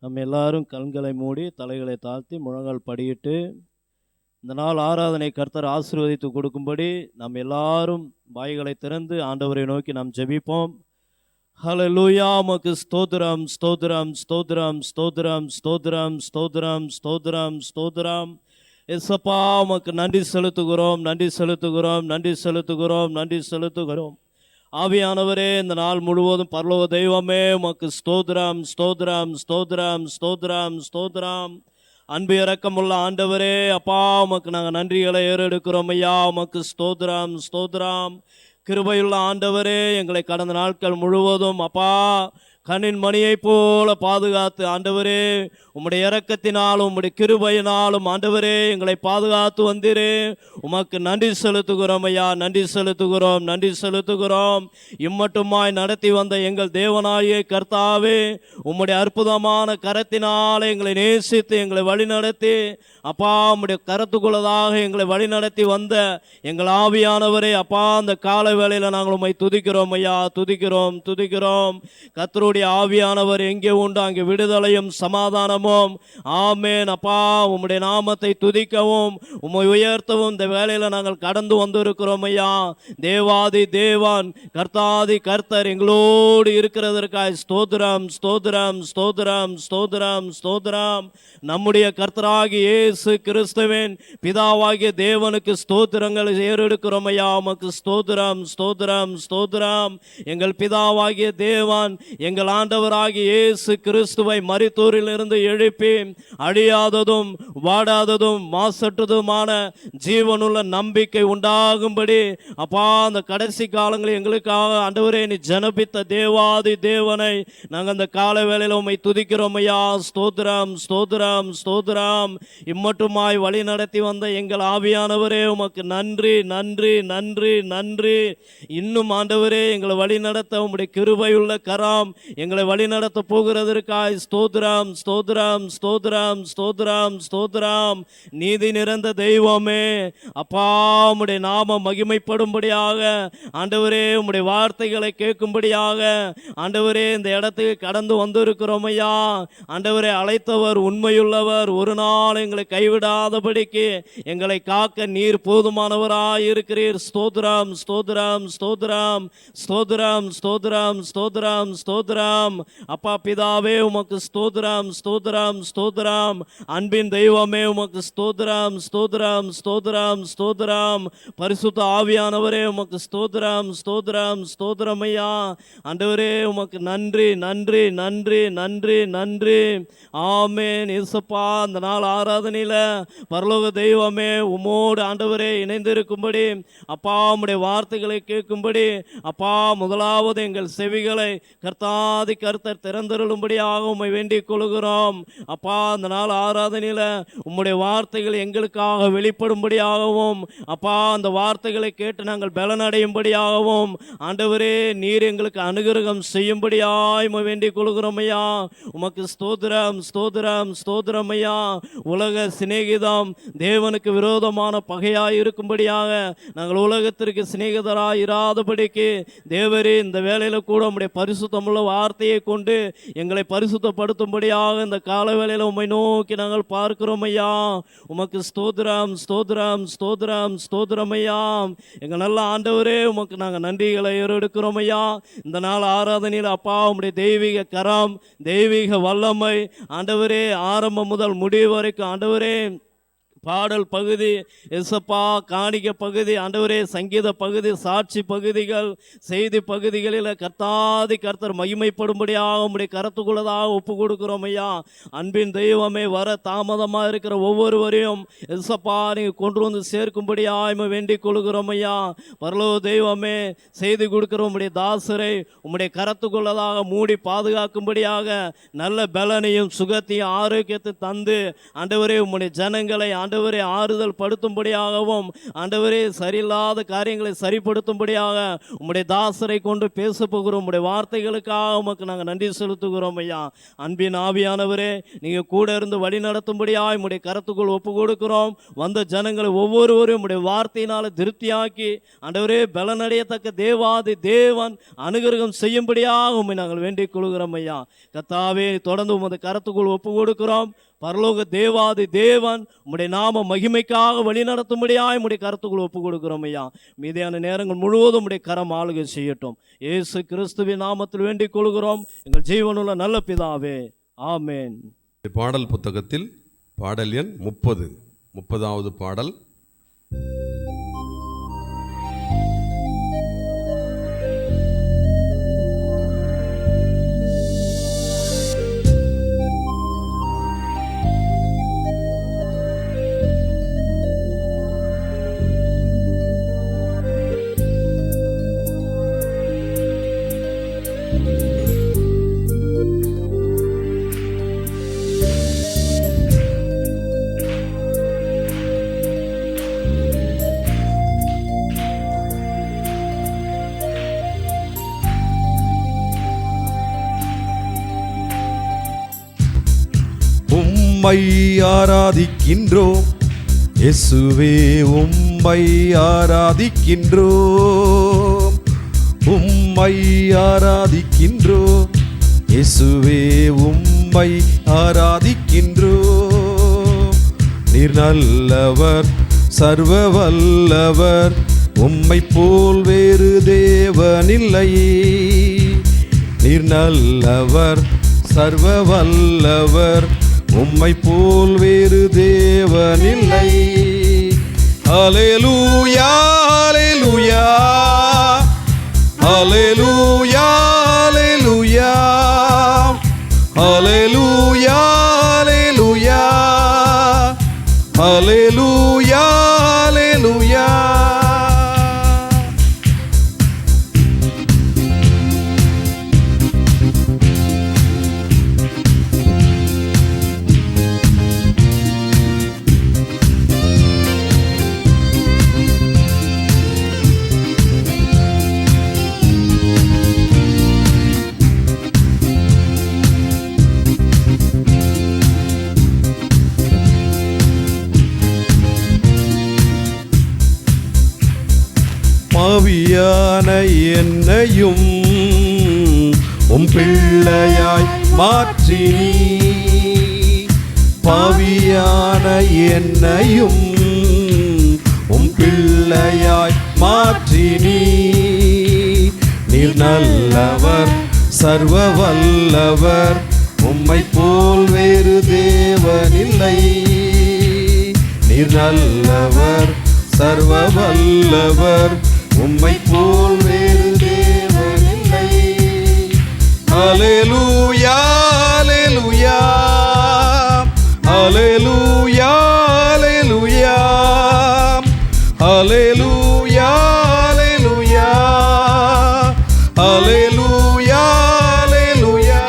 நம்ம எல்லாரும் கண்களை மூடி தலைகளை தாழ்த்தி முழங்கால் படியிட்டு இந்த நாள் ஆராதனை கர்த்தர் ஆசீர்வதித்து கொடுக்கும்படி நம்ம எல்லாரும் வாய்களை திறந்து ஆண்டவரை நோக்கி நாம் ஜெபிப்போம். ஹல்லேலூயா. உமக்கு ஸ்தோத்திரம், ஸ்தோத்திரம், ஸ்தோத்திரம், ஸ்தோத்திரம், ஸ்தோத்திரம், ஸ்தோத்திரம், ஸ்தோத்திரம், ஸ்தோத்திரம். எசப்பா, உமக்கு நன்றி செலுத்துகிறோம், நன்றி செலுத்துகிறோம், நன்றி செலுத்துகிறோம், நன்றி செலுத்துகிறோம். ஆவியானவரே, இந்த நாள் முழுவதும் பரலோக தெய்வமே உமக்கு ஸ்தோத்திரம், ஸ்தோத்திரம், ஸ்தோத்திரம், ஸ்தோத்திரம், ஸ்தோத்திரம். அன்பு இரக்கமுள்ள ஆண்டவரே, அப்பா உமக்கு நாங்கள் நன்றிகளை ஏறெடுக்கிறோம் ஐயா. உமக்கு ஸ்தோத்திரம், ஸ்தோத்திரம். கிருபையுள்ள ஆண்டவரே, எங்களை கடந்த நாட்கள் முழுவதும் அப்பா கண்ணின் மணியை போல பாதுகாத்து ஆண்டவரே, உம்முடைய இரக்கத்தினாலும் உம்முடைய கிருபையினாலும் ஆண்டவரே எங்களை பாதுகாத்து வந்தீரே. உமக்கு நன்றி செலுத்துகிறோம் ஐயா, நன்றி செலுத்துகிறோம், நன்றி செலுத்துகிறோம். இம்மட்டுமாய் நடத்தி வந்த எங்கள் தேவனாகிய கர்த்தாவே, உம்முடைய அற்புதமான கரத்தினாலே எங்களை நேசித்து எங்களை வழிநடத்தி அப்பா உம்முடைய கரத்துக்குள்ளதாக எங்களை வழிநடத்தி வந்த எங்கள் ஆவியானவரே, அப்பா அந்த கால வேளையில் நாங்கள் உம்மை துதிக்கிறோம் ஐயா, துதிக்கிறோம், துதிக்கிறோம். கர்த்தருடைய ஆவியானவர் எங்கே உண்டு அங்கே விடுதலையும் சமாதானமும். ஆமேன். அப்பா உம்முடைய நாமத்தை துதிக்கவும் உம்மை உயர்த்தவும் இந்த வேளையில் நாங்கள் கடந்து வந்திருக்கிறோம் ஐயா. தேவாதி தேவன் கர்த்தாதி கர்த்தர் எங்களோடு இருக்கிறதற்காய் ஸ்தோத்திரம், ஸ்தோத்திரம், ஸ்தோத்திரம், ஸ்தோத்திரம், ஸ்தோத்திரம். நம்முடைய கர்த்தராகி இயேசு கிறிஸ்துவின் பிதாவாகிய தேவனுக்கு ஸ்தோத்திரங்களை ஏறெடுக்கிறோம் ஐயா. உமக்கு ஸ்தோத்திரம், ஸ்தோத்திரம், ஸ்தோத்திரம். எங்கள் பிதாவாகிய தேவன் எங்கள் ஆண்டவராகிய இயேசு கிறிஸ்துவை மரித்தோரிலிருந்து எழுப்பி அழியாததும் வாடாததும் மாசற்றதுமான ஜீவனுள்ள நம்பிக்கை உண்டாகும்படி அப்பா அந்த கடைசி காலங்களில் எங்களுக்காக ஆண்டவரே நீ ஜனபித்த தேவாதி தேவனை நாங்கள் அந்த கால வேளையில் உம்மை துதிக்கிறோம் ஐயா. ஸ்தோத்திரம், ஸ்தோத்திரம், ஸ்தோத்திரம். இம்மட்டுமாய் வழி நடத்தி வந்த எங்கள் ஆவியானவரே உமக்கு நன்றி, நன்றி, நன்றி, நன்றி. இன்னும் ஆண்டவரே எங்களை வழி நடத்த உம்முடைய கிருபையுள்ள கரம் எங்களை வழி நடத்த போகிறதற்காய் ஸ்தோத்திரம், ஸ்தோத்திரம், ஸ்தோத்திரம், ஸ்தோத்திரம், ஸ்தோத்திரம். நீதி நிறைந்த தெய்வமே, அப்பா உம்முடைய நாம மகிமைப்படும்படியாக ஆண்டவரே உம்முடைய வார்த்தைகளை கேட்கும்படியாக ஆண்டவரே இந்த இடத்துக்கு கடந்து வந்திருக்கிறோம் ஐயா. ஆண்டவரே அழைத்தவர் உண்மையுள்ளவர், ஒரு நாள் எங்களை கைவிடாதபடிக்கு எங்களை காக்க நீர் போதுமானவராய் இருக்கிறீர். ஸ்தோத்திரம், ஸ்தோத்திரம், ஸ்தோத்திரம், ஸ்தோத்திரம், ஸ்தோத்திரம், ஸ்தோத்திரம், ஸ்தோத்திரம். அப்பா பிதாவே உமக்கு ஸ்தோத்திரம், ஸ்தோத்திரம், ஸ்தோத்திரம். அன்பின் தெய்வமே உமக்கு ஸ்தோத்திரம், ஸ்தோத்திரம், ஸ்தோத்திரம், ஸ்தோத்திரம். பரிசுத்த ஆவியானவரே உமக்கு ஸ்தோத்திரம், ஸ்தோத்திரம், ஸ்தோத்திரம் ஐயா. ஆண்டவரே உமக்கு நன்றி, நன்றி, நன்றி, நன்றி, நன்றி. ஆமென். இயேசுப்பா அந்த நாள் ஆராதனையில பரலோக தெய்வமே உம்மோடு ஆண்டவரே இணைந்திருக்கும்படி அப்பா உம்முடைய வார்த்தைகளை கேட்கும்படி அப்பா முதலாவது எங்கள் செவிகளை கர்த்தாதி கர்த்தர் திறந்தருளும்படியாக உம்மை வேண்டிக் கொள்கிறோம். அப்பா அந்த நாள் ஆராதனையில உம்முடைய வார்த்தைகள் எங்களுக்காக வெளிப்படும்படியாகவும் அப்பா அந்த வார்த்தைகளை கேட்டு நாங்கள் பலனடையும்படியாகவும் ஆண்டவரே நீர் எங்களுக்கு அனுகிரகம் செய்யும்படியாய் உம்மை வேண்டிக் கொள்கிறோம் ஐயா. உமக்கு ஸ்தோத்திரம், ஸ்தோத்திரம், ஸ்தோத்திரம் ஐயா. உலக சிநேகிதம் தேவனுக்கு விரோதமான பகையாய் இருக்கும்படியாக நாங்கள் உலகத்திற்கு சிநேகிதராய் இராதபடிக்கு தேவரே இந்த வேளையில கூட உம்முடைய பரிசுத்தமுள்ள வார்த்தையை கொண்டு எங்களை பரிசுத்தப்படுத்தும்படியாக இந்த கால வேளையில உம்மை நோக்கி நாங்கள் பார்க்கிறோம் ஐயா. உமக்கு ஸ்தோத்திரம், ஸ்தோத்திரம், ஸ்தோத்திரம், ஸ்தோத்திரம் ஐயா. எங்கள் நல்ல ஆண்டவரே உமக்கு நாங்கள் நன்றிகளை ஏறெடுக்கிறோம் ஐயா. இந்த நாள் ஆராதனையில் அப்பா உம்முடைய தெய்வீக கரம், தெய்வீக வல்லமை ஆண்டவரே ஆரம்பம் முதல் முடிவு வரைக்கும் ஆண்டவரே பாடல் பகுதி எசப்பா காணிக்க பகுதி ஆண்டவரே சங்கீத பகுதி சாட்சி பகுதிகள் செய்தி பகுதிகளில் கர்த்தாதி கர்த்தர் மகிமைப்படும்படியாக உம்முடைய கரத்துக்குள்ளதாக ஒப்பு கொடுக்கிறோம் ஐயா. அன்பின் தெய்வமே வர தாமதமாக இருக்கிற ஒவ்வொருவரையும் எசப்பா நீங்கள் கொண்டு வந்து சேர்க்கும்படியாக வேண்டிக் கொள்கிறோம் ஐயா. பரலோக தெய்வமே செய்தி கொடுக்கிற உம்முடைய தாசரை உம்முடைய கரத்துக்குள்ளதாக மூடி பாதுகாக்கும்படியாக நல்ல பலனையும் சுகத்தையும் ஆரோக்கியத்தை தந்து ஆண்டவரே உம்முடைய ஜனங்களை ஆண்டவரே ஆறுதல் படுத்தும்படியாகவும் ஆண்டவரே சரியில்லாத காரியங்களை சரிப்படுத்தும்படியாக உம்முடைய தாசரை கொண்டு பேச போகிறோம். உம்முடைய வார்த்தைகளுக்காக உமக்கு நாங்கள் நன்றி செலுத்துகிறோம் ஐயா. அன்பின் ஆவியானவரே, நீங்கள் கூட இருந்து வழி நடத்தும்படியாக உம்முடைய கரத்துக்குள் ஒப்பு கொடுக்கிறோம். வந்த ஜனங்களை ஒவ்வொருவரும் உம்முடைய வார்த்தையினால் திருப்தியாக்கி ஆண்டவரே பலனடையத்தக்க தேவாதி தேவன் அனுகிரகம் செய்யும்படியாக உம்மை நாங்கள் வேண்டிக் கொள்கிறோம் ஐயா. கர்த்தாவே, தொடர்ந்து உமது கரத்துக்குள் ஒப்பு கொடுக்கிறோம். பரலோக தேவாதி தேவன் உம்முடைய நாம மகிமைக்காக வழி நடத்தும்படியாய் உம்முடைய கரத்துக்குள் ஒப்பு கொடுக்கிறோம் ஐயா. மீதியான நேரங்கள் முழுவதும் உம்முடைய கரம் ஆளுகை செய்யட்டும். இயேசு கிறிஸ்துவின் நாமத்தில் வேண்டிக் கொள்கிறோம் எங்கள் ஜீவனுள்ள நல்ல பிதாவே, ஆமேன். பாடல் புத்தகத்தில் பாடல் எண் 30வது பாடல். உம்மை ஆராதிக்கின்றோம் இயேசுவே, உம்மை ஆராதிக்கின்றோம். உம்மை ஆராதிக்கின்றோம் இயேசுவே, உம்மை ஆராதிக்கின்றோம். நீர் நல்லவர், சர்வ வல்லவர், உம்மை போல் வேறு தேவனில்லை. நீர் நல்லவர், சர்வ வல்லவர், உம்மை போல் வேறு தேவனில்லை. அல்லேலூயா அல்லேலூயா அல்லேலூயா அல்லேலூயா அல்லேலூயா அல்லேலூயா அல்லேலூயா. பாவியான என்னையும் உம் பிள்ளையாய் மாற்றி, பாவியான என்னையும் உம் பிள்ளையாய் மாற்றி. நீர் நல்லவர், சர்வ வல்லவர், உம்மை போல் வேறு தேவனில்லை. நீர் நல்லவர், சர்வ வல்லவர், உம்மை போல் வேறு தேவனில்லை. அல்லேலூயா அல்லேலூயா அல்லேலூயா அல்லேலூயா அல்லேலூயா அல்லேலூயா அல்லேலூயா.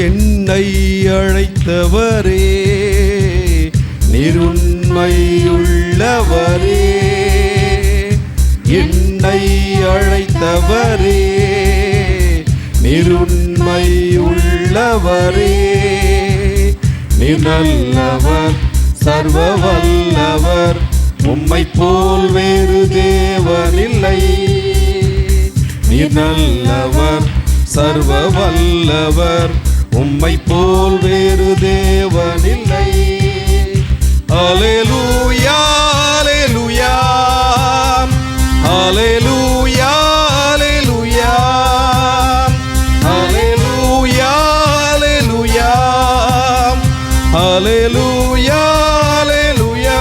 என்னை அழைத்தவரே, நீர் உண்மையுள்ளவரே. என்னை அழைத்தவரே, நீர் உண்மையுள்ளவரே. நீர் நல்லவர், சர்வ வல்லவர், உம்மை போல் வேறு தேவனில்லை. நீர் நல்லவர், சர்வ வல்லவர், உம்மை போல் வேறு தேவனில்லை. அல்லேலூயா அல்லேலூயா அல்லேலூயா அல்லேலூயா அல்லேலூயா அல்லேலூயா அல்லேலூயா.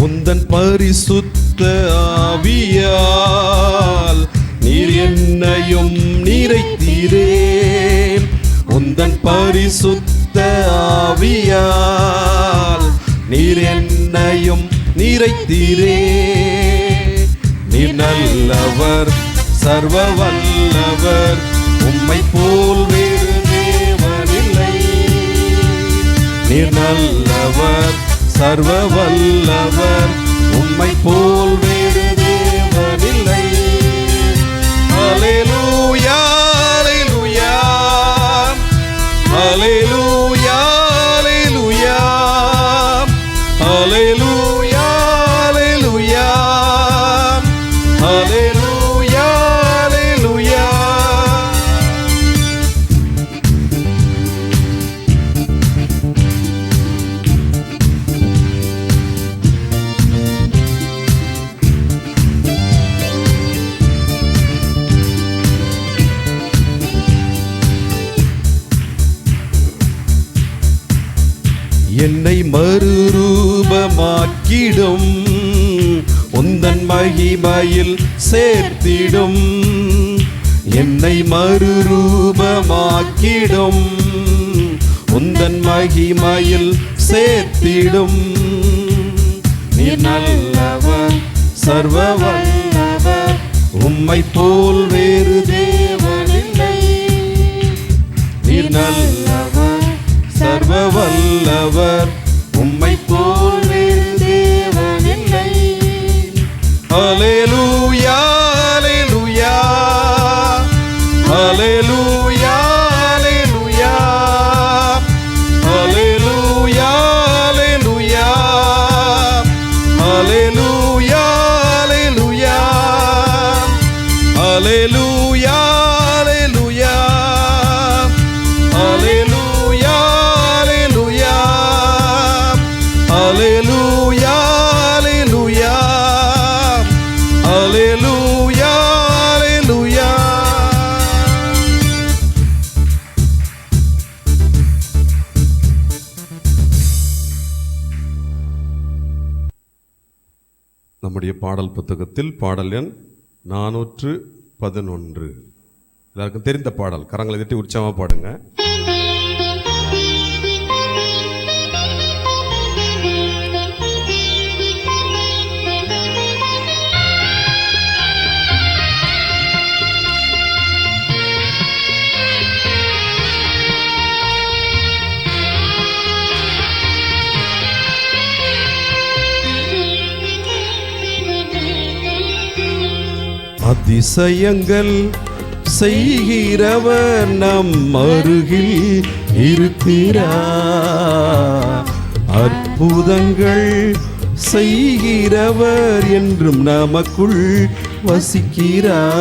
உந்தன் பரிசுத்த ஆவியால் நீர் என்னையும் நிறைத்தீரே. உந்தன் பரிசுத்த ஆவியால் நீர் என்னையும் நிறைத்தீரே. நீர் நல்லவர், சர்வ வல்லவர், உம்மை போல் வேறு தேவனில்லை. நீர் நல்லவர், சர்வ வல்லவர், உம்மை போல் வேறு தேவனில்லை. அல்லேலூயா, அல்லேலூயா, அல்லேலூயா, அல்லேலூயா, அல்லேலூயா, அல்லேலூயா, அல்லேலூயா, அல்லேலூயா. என்னை மறுரூபமாக்கிடும், உந்தன் மகிமையில் சேர்த்திடும். என்னை மறுரூபமாக்கிடும், உந்தன் மகிமையில் சேர்த்திடும். நீர் நல்லவர், சர்வ வல்லவர், உம்மை போல் வேறு தேவனில்லை. நீர் நல்லவர், சர்வ வல்லவர், உம்மை போல் வேறு தேவனில்லை. அல்லேலூயா, அல்லேலூயா, அல்லேலூயா, அல்லேலூயா, அல்லேலூயா, அல்லேலூயா, அல்லேலூயா, அல்லேலூயா, அல்லேலூயா, அல்லேலூயா, அல்லேலூயா, அல்லேலூயா, அல்லேலூயா. நம்முடைய பாடல் புத்தகத்தில் பாடல் எண் 411. எல்லாருக்கும் தெரிந்த பாடல். கரங்களை தட்டி உற்சாகமாக பாடுங்க. அதிசயங்கள் செய்கிறவர் நம் அருகில் இருக்கிறார். அற்புதங்கள் செய்கிறவர் என்றும் நமக்குள் வசிக்கிறார்.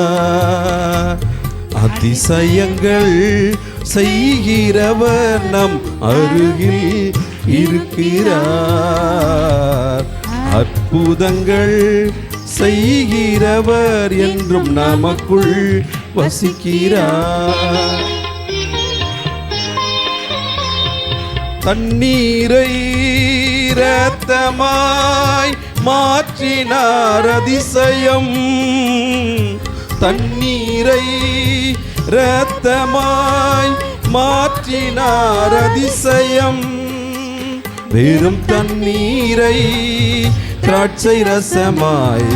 அதிசயங்கள் செய்கிறவர் நம் அருகில் இருக்கிறார். அற்புதங்கள் செய்கிறவர் என்றும் நமக்குள் வசிக்கிறார். தண்ணீரை இரத்தமாய் மாற்றினார் அதிசயம். தண்ணீரை இரத்தமாய் மாற்றினார் அதிசயம். வெறும் தண்ணீரை திராட்சை ரசமாய்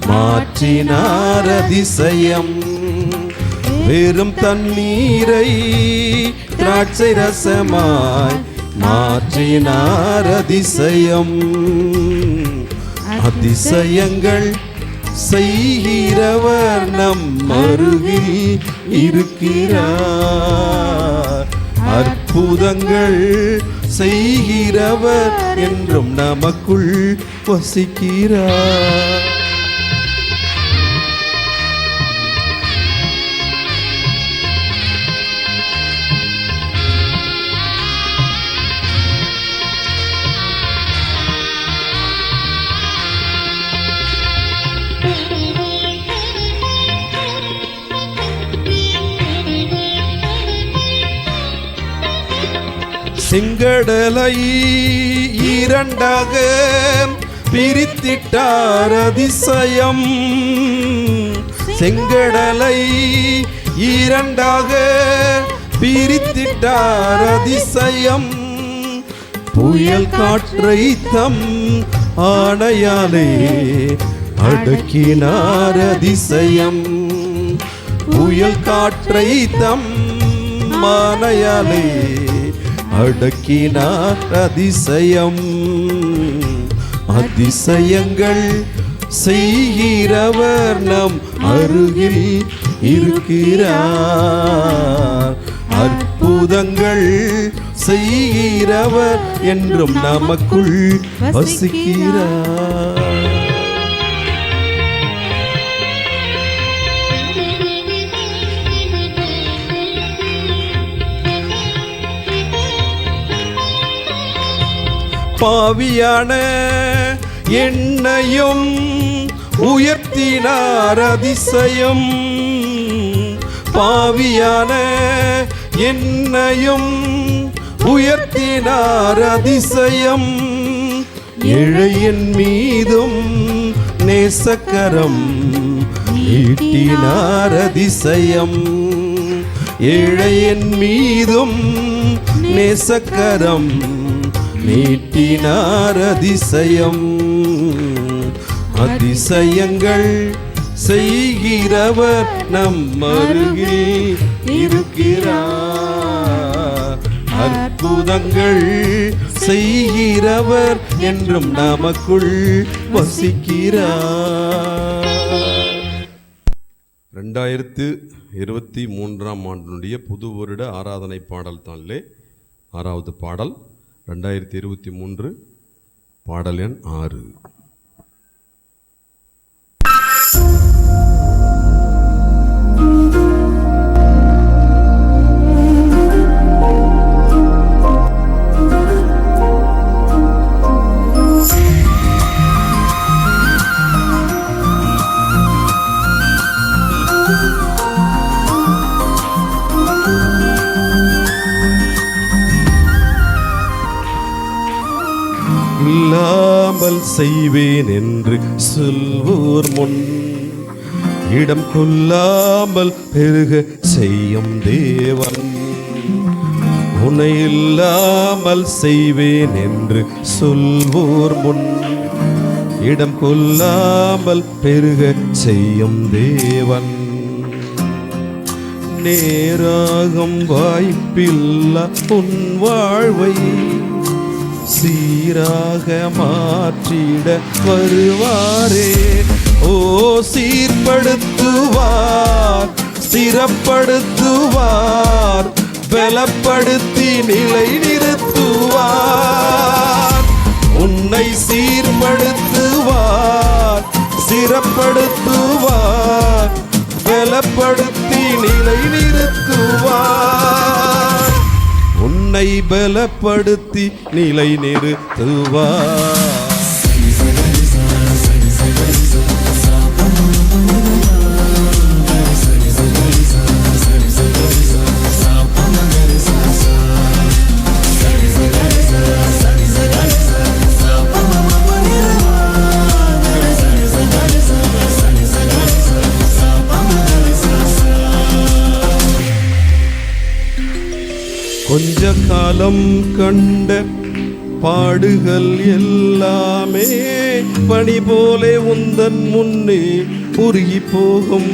மாற்றினார் அதிசயம். வெறும் தண்ணீரை திராட்சை ரசமாய் மாற்றினார் அதிசயம். அதிசயங்கள் செய்கிறவர் நம் அருகில் இருக்கிறார். அற்புதங்கள் செய்கிறவர் என்றும் நமக்குள் வசிக்கிறார். செங்கடலை இரண்டாக பிரித்திட்டார் அதிசயம். செங்கடலை இரண்டாக பிரித்திட்டார் அதிசயம். புயல் காற்றை தம் ஆணையாலே அடக்கினார் அதிசயம். புயல் காற்றை தம் ஆணையாலே அடக்கினார் அதிசயம். அதிசயங்கள் செய்கிறவர் நம் அருகில் இருக்கிறார். அற்புதங்கள் செய்கிறவர் என்றும் நமக்குள் வசிக்கிறார். பாவியான என்னையும் உயர்த்தினார் அதிசயம். பாவியான என்னையும் உயர்த்தினார் அதிசயம். ஏழையின் மீதும் நேசக்கரம் நீட்டினார் அதிசயம். ஏழையின் மீதும் நேசக்கரம் நீட்டினார் அதிசயம். அதிசயங்கள் செய்கிறவர் நம் அருகில் இருக்கிறார். அற்புதங்கள் செய்கிறவர் என்றும் நமக்குள் வசிக்கிறார். 2023 ஆண்டினுடைய புது வருட ஆராதனை பாடல் தாளிலே 6வது பாடல் 2023 பாடல் எண் 6. இல்லாமல் செய்வேன் என்று சொல்வோர் முன் இடம் கொள்ளாமல் பெருக செய்யும் தேவன். உன்னை இல்லாமல் செய்வேன் என்று சொல்வோர் முன் இடம் கொள்ளாமல் பெருக செய்யும் தேவன். நேராகும் வாய்ப்பில்லா உன் வாழ்வை சீராக மாற்றிட வருவாரே. ஓ சீர்படுத்துவார், ஸ்திரப்படுத்துவார், பலப்படுத்தி நிலை நிறுத்துவார். உன்னை சீர்படுத்துவார், ஸ்திரப்படுத்துவார், பலப்படுத்தி நிலை நிறுத்துவார். உன்னை பலப்படுத்தி நிலை நிறுத்துவார். கொஞ்ச காலம் கண்ட பாடுகள் எல்லாமே பனி போலே உந்தன் முன்னே உருகி போகும்.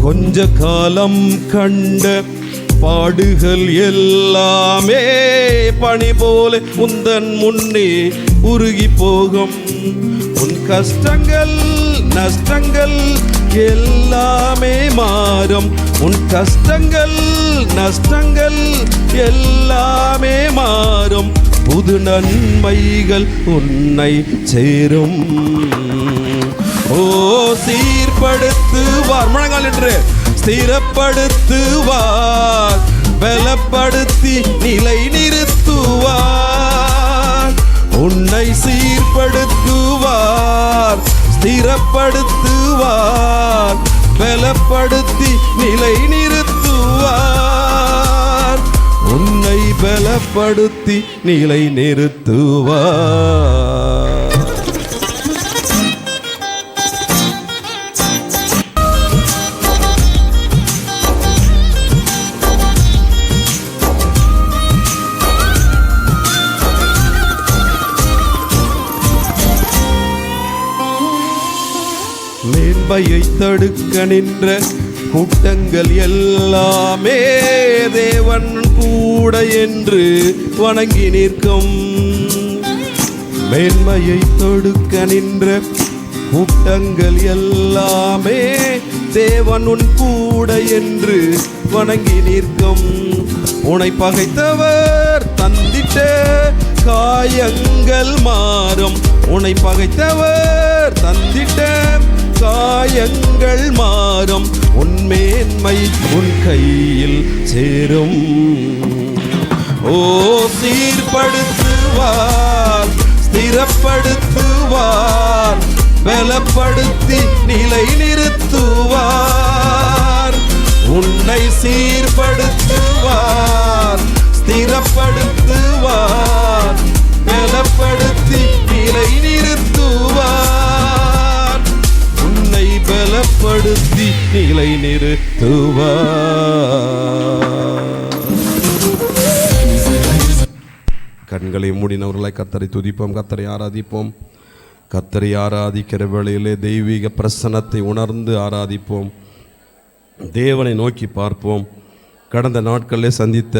கொஞ்ச காலம் கண்ட பாடுகள் எல்லாமே பனி போலே உந்தன் முன்னே உருகி போகும். உன் கஷ்டங்கள் நஷ்டங்கள் எல்லாமே மாறும். உன் கஷ்டங்கள் நஷ்டங்கள் எல்லாமே மாறும். புது நன்மைகள் உன்னை சேரும். ஓ சீர்படுத்துவார், முழங்கால் என்று ஸ்திரப்படுத்துவார், பலப்படுத்தி நிலை நிறுத்துவார். உன்னை சீர்படுத்துவார், ஸ்திரப்படுத்துவார், பலப்படுத்தி நிலை நிறுத்துவார். உன்னை பலப்படுத்தி நிலை நிறுத்துவார். மேன்மையை தடுக்க நின்ற கூட்டங்கள் எல்லாமே தேவன் கூட என்று வணங்கி நிற்கும். மேன்மையை தடுக்க நின்ற கூட்டங்கள் எல்லாமே தேவன் உன் கூட என்று வணங்கி நிற்கும். உன்னை பகைத்தவர் தந்திட்ட காயங்கள் மாறும். உன்னை பகைத்தவர் தந்திட்ட காயங்கள் மாறும். உன் மேன்மை உன் கையில் சேரும். ஓ சீர்படுத்துவார், ஸ்திரப்படுத்துவார், பலப்படுத்தி நிலை நிறுத்துவார். உன்னை சீர்படுத்துவார், ஸ்திரப்படுத்துவார், பலப்படுத்தி நிலை நிறுத்துவார். உன்னை பலப்படுத்தி நிலை நிறுத்துவார். கண்களை மூடினவர்களாய் கர்த்தரை துதிப்போம், கர்த்தரை ஆராதிப்போம். கர்த்தரை ஆராதிக்கிற வேளையிலே தெய்வீக பிரசன்னத்தை உணர்ந்து ஆராதிப்போம். தேவனை நோக்கி பார்ப்போம். கடந்த நாட்களிலே சந்தித்த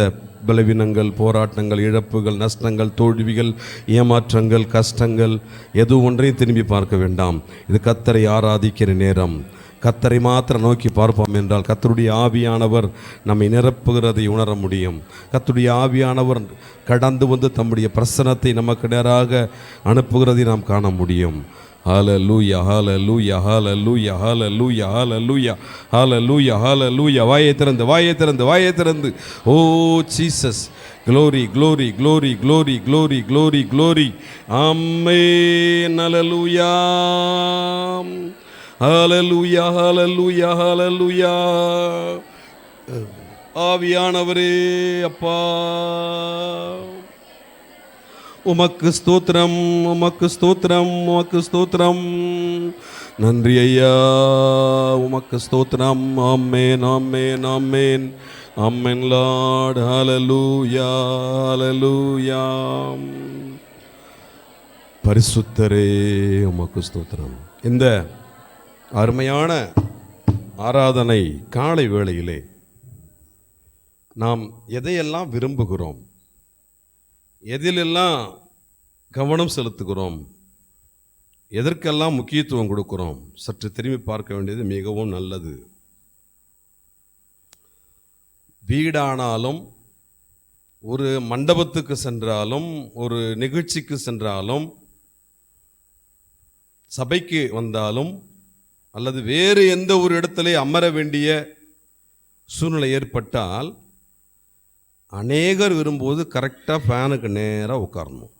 பலவீனங்கள், போராட்டங்கள், இழப்புகள், நஷ்டங்கள், தோல்விகள், ஏமாற்றங்கள், கஷ்டங்கள் எது ஒன்றையும் திரும்பி பார்க்க வேண்டாம். இது கர்த்தரை ஆராதிக்கிற நேரம். கர்த்தரை மாத்திரம் நோக்கி பார்ப்போம் என்றால் கர்த்தருடைய ஆவியானவர் நம்மை நிரப்புகிறதை உணர முடியும். கர்த்தருடைய ஆவியானவர் கடந்து வந்து தம்முடைய பிரசன்னத்தை நமக்கு நேராக அனுப்புகிறதை நாம் காண முடியும். ஹல்லேலூயா, hallelujah, hallelujah, hallelujah, hallelujah, hallelujah, ஹல்லேலூயா. வாயை திறந்து, வாயை திறந்து, வாயை திறந்து. Oh Jesus, glory, glory, glory, glory, glory, glory, glory. Amen. Hallelujah, hallelujah, hallelujah, hallelujah. ஆவியானவரே அப்பா, உமக்கு ஸ்தோத்திரம், உமக்கு ஸ்தோத்திரம், உமக்கு ஸ்தோத்திரம். நன்றி ஐயா, உமக்கு ஸ்தோத்திரம். ஆமென், ஆமென், ஆமென், ஆமென் லார்ட். ஹல்லேலூயா, ஹல்லேலூயா. பரிசுத்தரே உமக்கு ஸ்தோத்திரம். இந்த அருமையான ஆராதனை காலை வேளையிலே நாம் எதையெல்லாம் விரும்புகிறோம், எதிலெல்லாம் கவனம் செலுத்துகிறோம், எதற்கெல்லாம் முக்கியத்துவம் கொடுக்கிறோம், சற்று திரும்பி பார்க்க வேண்டியது மிகவும் நல்லது. வீடானாலும், ஒரு மண்டபத்துக்கு சென்றாலும், ஒரு நிகழ்ச்சிக்கு சென்றாலும், சபைக்கு வந்தாலும், அல்லது வேறு எந்த ஒரு இடத்திலே அமர வேண்டிய சூழ்நிலை ஏற்பட்டால் அநேகர் விரும்புவது கரெக்டாக ஃபேனுக்கு நேராக உட்காரணும்.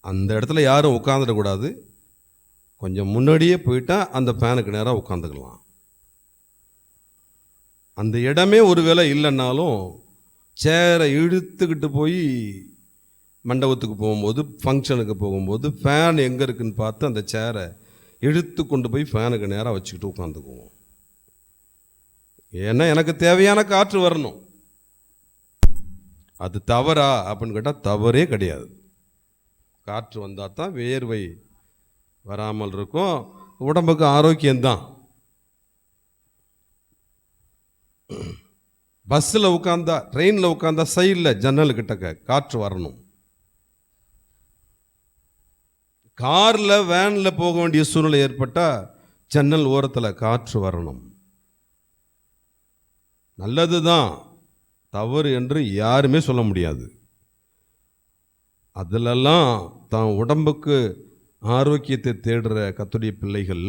அந்த இடத்துல யாரும் உட்காந்துடக்கூடாது. கொஞ்சம் முன்னாடியே போயிட்டா அந்த ஃபேனுக்கு நேராக உட்காந்துக்கலாம். அந்த இடமே ஒருவேளை இல்லைன்னாலும் சேரை இழுத்துக்கிட்டு போய் மண்டபத்துக்கு போகும்போது, ஃபங்க்ஷனுக்கு போகும்போது ஃபேன் எங்கே இருக்குன்னு பார்த்து அந்த சேரை இழுத்து கொண்டு போய் ஃபேனுக்கு நேராக வச்சுக்கிட்டு உட்காந்துக்குவோம். ஏன்னா எனக்கு தேவையான காற்று வரணும். அது தவறா அப்படின்னு கேட்டால் தவறே கிடையாது. காற்று வந்தால் தான் வேர்வை வராமல் இருக்கும், உடம்புக்கு ஆரோக்கியம்தான். பஸ்ஸில் உட்காந்தா, ட்ரெயினில் உட்காந்தா சைடில் ஜன்னல் கிட்டக்க காற்று வரணும். காரில், வேனில் போக வேண்டிய சூழ்நிலை ஏற்பட்டால் ஜன்னல் ஓரத்தில் காற்று வரணும். நல்லது தான், தவறு என்று யாருமே சொல்ல முடியாது. அதிலெல்லாம் தான் உடம்புக்கு ஆரோக்கியத்தை தேடுற கர்த்தருடைய பிள்ளைகள்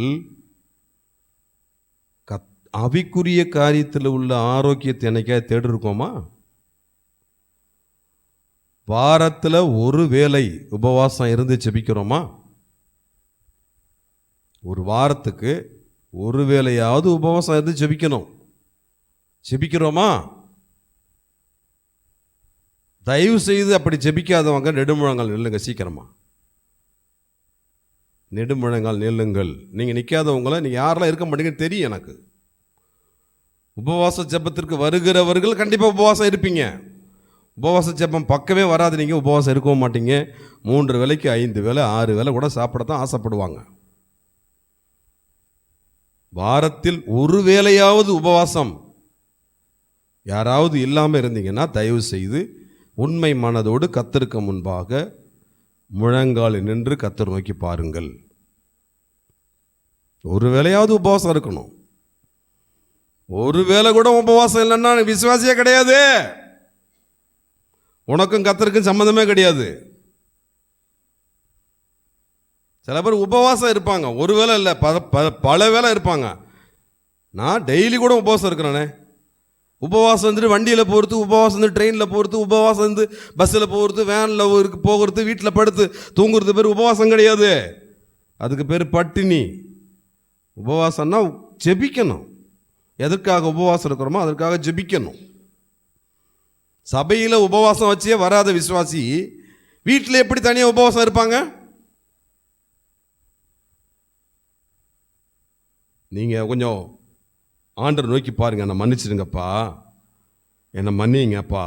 ஆவிக்குரிய காரியத்தில் உள்ள ஆரோக்கியத்தை என்னைக்கா தேடிருக்கோமா? வாரத்தில் ஒரு வேளை உபவாசம் இருந்து ஜெபிக்கிறோமா? ஒரு வாரத்துக்கு ஒரு வேளையாவது உபவாசம் இருந்து ஜெபிக்கணும். ஜெபிக்கிறோமா? தயவு செய்து அப்படி ஜெபிக்காதவங்க நெடுமுழங்கால் நில்லுங்க. சீக்கிரமா நெடுமுழங்கால் நில்லுங்கள். நீங்கள் நிற்காதவங்கள நீங்கள் யாரெல்லாம் இருக்க மாட்டீங்கன்னு தெரியும் எனக்கு. உபவாச ஜெபத்திற்கு வருகிறவர்கள் கண்டிப்பாக உபவாசம் இருப்பீங்க. உபவாச ஜெபம் பக்கமே வராது. நீங்கள் உபவாசம் இருக்கவும் மாட்டீங்க. 3 வேளைக்கு 5 வேளை 6 வேளை கூட சாப்பிடத்தான் ஆசைப்படுவாங்க. வாரத்தில் ஒரு வேளையாவது உபவாசம் யாராவது இல்லாமல் இருந்தீங்கன்னா தயவு செய்து உண்மை மனதோடு கர்த்தருக்கு முன்பாக முழங்கால் நின்று கர்த்தர் நோக்கி பாருங்கள். ஒரு வேளையாவது உபவாசம் இருக்கணும். ஒரு வேளை கூட உபவாசம் இல்லைன்னா விசுவாசியே கிடையாது. உனக்கும் கர்த்தருக்கும் சம்மந்தமே கிடையாது. சில பேர் உபவாசம் இருப்பாங்க, ஒரு வேளை இல்லை பல வேளை இருப்பாங்க. நான் டெய்லி கூட உபவாசம் இருக்கிறேனே. உபவாசம் வந்துட்டு வண்டியில் போகிறது, உபவாசம் வந்து ட்ரெயினில் போகிறது, உபவாசம் வந்து பஸ்ஸில் போகிறது, வேனில் போகிறது, வீட்டில் படுத்து தூங்குறது பேர் உபவாசம் கிடையாது. அதுக்கு பேர் பட்டினி. உபவாசம்னா ஜெபிக்கணும். எதற்காக உபவாசம் இருக்கிறோமோ அதற்காக ஜெபிக்கணும். சபையில் உபவாசம் வச்சே வராத விசுவாசி வீட்டில் எப்படி தனியாக உபவாசம் இருப்பாங்க? நீங்கள் கொஞ்சம் ஆண்டரை நோக்கி பாருங்க. என்னை மன்னிச்சிடுங்கப்பா, என்னை மன்னிங்கப்பா.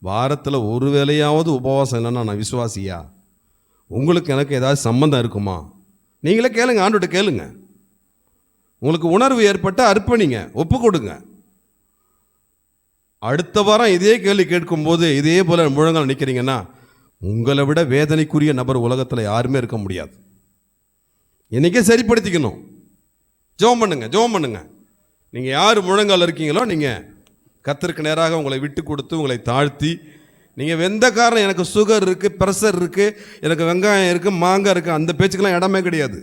வாரத்தில் ஒரு வேளையாவது உபவாசம் இல்லைன்னா நான் விசுவாசியா? உங்களுக்கு எனக்கு ஏதாவது சம்பந்தம் இருக்குமா? நீங்களே கேளுங்க, ஆண்டவர்கிட்ட கேளுங்க. உங்களுக்கு உணர்வு ஏற்பட்ட அர்ப்பணிங்க, ஒப்பு கொடுங்க. அடுத்த வாரம் இதே கேள்வி கேட்கும்போது இதே போல முழங்கால் நிற்கிறீங்கன்னா உங்களை விட வேதனைக்குரிய நபர் உலகத்தில் யாருமே இருக்க முடியாது. இன்னைக்கே சரிப்படுத்திக்கணும். ஜெபம் பண்ணுங்க, ஜெபம் பண்ணுங்க. நீங்கள் யார் முழங்கால் இருக்கீங்களோ நீங்கள் கர்த்தருக்கு நேராக உங்களை விட்டு கொடுத்து உங்களை தாழ்த்தி, நீங்கள் எந்த காரணம் எனக்கு சுகர் இருக்குது, ப்ரெஷர் இருக்குது, எனக்கு வெங்காயம் இருக்குது, மாங்காய் இருக்குது, அந்த பேச்சுக்கெல்லாம் இடமே கிடையாது.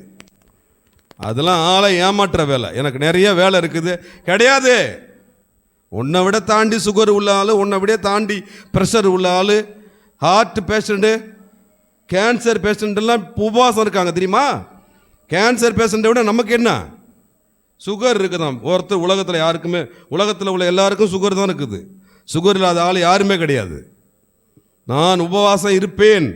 அதெல்லாம் ஆளை ஏமாற்ற வேலை. எனக்கு நிறைய வேலை இருக்குது கிடையாது. உன்னை விட தாண்டி சுகர் உள்ள ஆள், உன்னை விட தாண்டி ப்ரெஷர் உள்ள ஆள், ஹார்ட் பேஷண்ட்டு, கேன்சர் பேஷண்ட்டெல்லாம் உபவாசம் இருக்காங்க தெரியுமா? கேன்சர் பேஷண்ட்டை விட நமக்கு என்ன சுகர் இருக்குதான். ஒருத்தர் உலகத்தில் யாருக்குமே, உலகத்தில் உள்ள எல்லாருக்கும் சுகர் தான் இருக்குது. சுகர் இல்லாத ஆள் யாருமே கிடையாது. நான் உபவாசம் இருப்பேன்,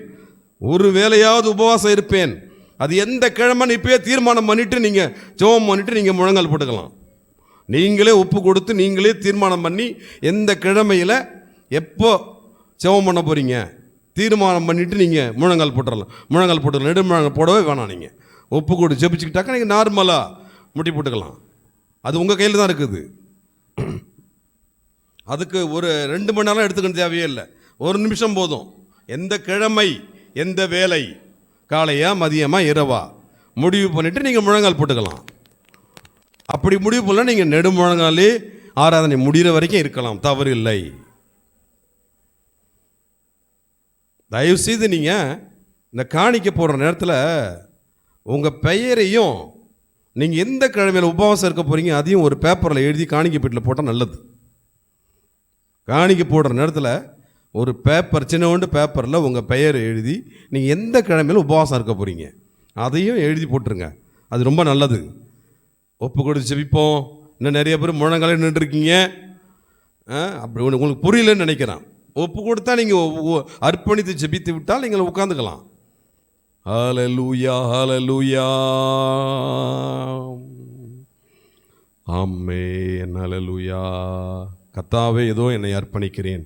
ஒரு வேளையாவது உபவாசம் இருப்பேன். அது எந்த கிழமைன்னு இப்போயே தீர்மானம் பண்ணிவிட்டு நீங்கள் ஜெபம் பண்ணிவிட்டு நீங்கள் முழங்கால் போட்டுக்கலாம். நீங்களே ஒப்பு கொடுத்து நீங்களே தீர்மானம் பண்ணி எந்த கிழமையில் எப்போ ஜெபம் பண்ண போகிறீங்க தீர்மானம் பண்ணிவிட்டு நீங்கள் முழங்கால் போட்டுடலாம். முழங்கால் போட்டுக்கலாம். நெடுமுழங்கால் போடவே வேணாம். நீங்கள் ஒப்பு கொடு ஜெபிச்சுக்கிட்டாக்கா நீங்கள் நார்மலாக முட்டி போட்டுக்கலாம். அது உங்கள் கையில் தான் இருக்குது. அதுக்கு ஒரு 2 மணி நேரம் எடுத்துக்கணும் தேவையே இல்லை. 1 நிமிஷம் போதும். எந்த கிழமை, எந்த வேலை, காலையா மதியமா இரவா முடிவு பண்ணிவிட்டு நீங்கள் முழங்கால் போட்டுக்கலாம். அப்படி முடிவு பண்ணால் நீங்கள் நெடுமுழங்காலே ஆராதனை முடிகிற வரைக்கும் இருக்கலாம், தவறு இல்லை. தயவுசெய்து நீங்கள் இந்த காணிக்க போடுற நேரத்தில் உங்கள் பெயரையும் நீங்கள் எந்த கிழமையில் உபவாசம் இருக்க போகிறீங்க அதையும் ஒரு பேப்பரில் எழுதி காணிக்கை பெட்டியில் போட்டால் நல்லது. காணிக்கை போடுற நேரத்தில் ஒரு பேப்பர், சின்னோண்டு பேப்பரில் உங்கள் பெயரை எழுதி நீங்கள் எந்த கிழமையில் உபவாசம் இருக்க போகிறீங்க அதையும் எழுதி போட்டுருங்க. அது ரொம்ப நல்லது. ஒப்பு கொடுத்து ஜெபிப்போம். இன்னும் நிறைய பேர் முழங்காலே நின்றுருக்கீங்க. அப்படி உங்களுக்கு புரியலன்னு நினைக்கிறேன். ஒப்பு கொடுத்தா நீங்கள் அர்ப்பணித்து ஜெபித்து விட்டால் நீங்கள் உட்காந்துக்கலாம். ஹல்லேலூயா, ஹல்லேலூயா, ஆமென், ஹல்லேலூயா. கர்த்தாவே, ஏதோ என்னை அர்ப்பணிக்கிறேன்.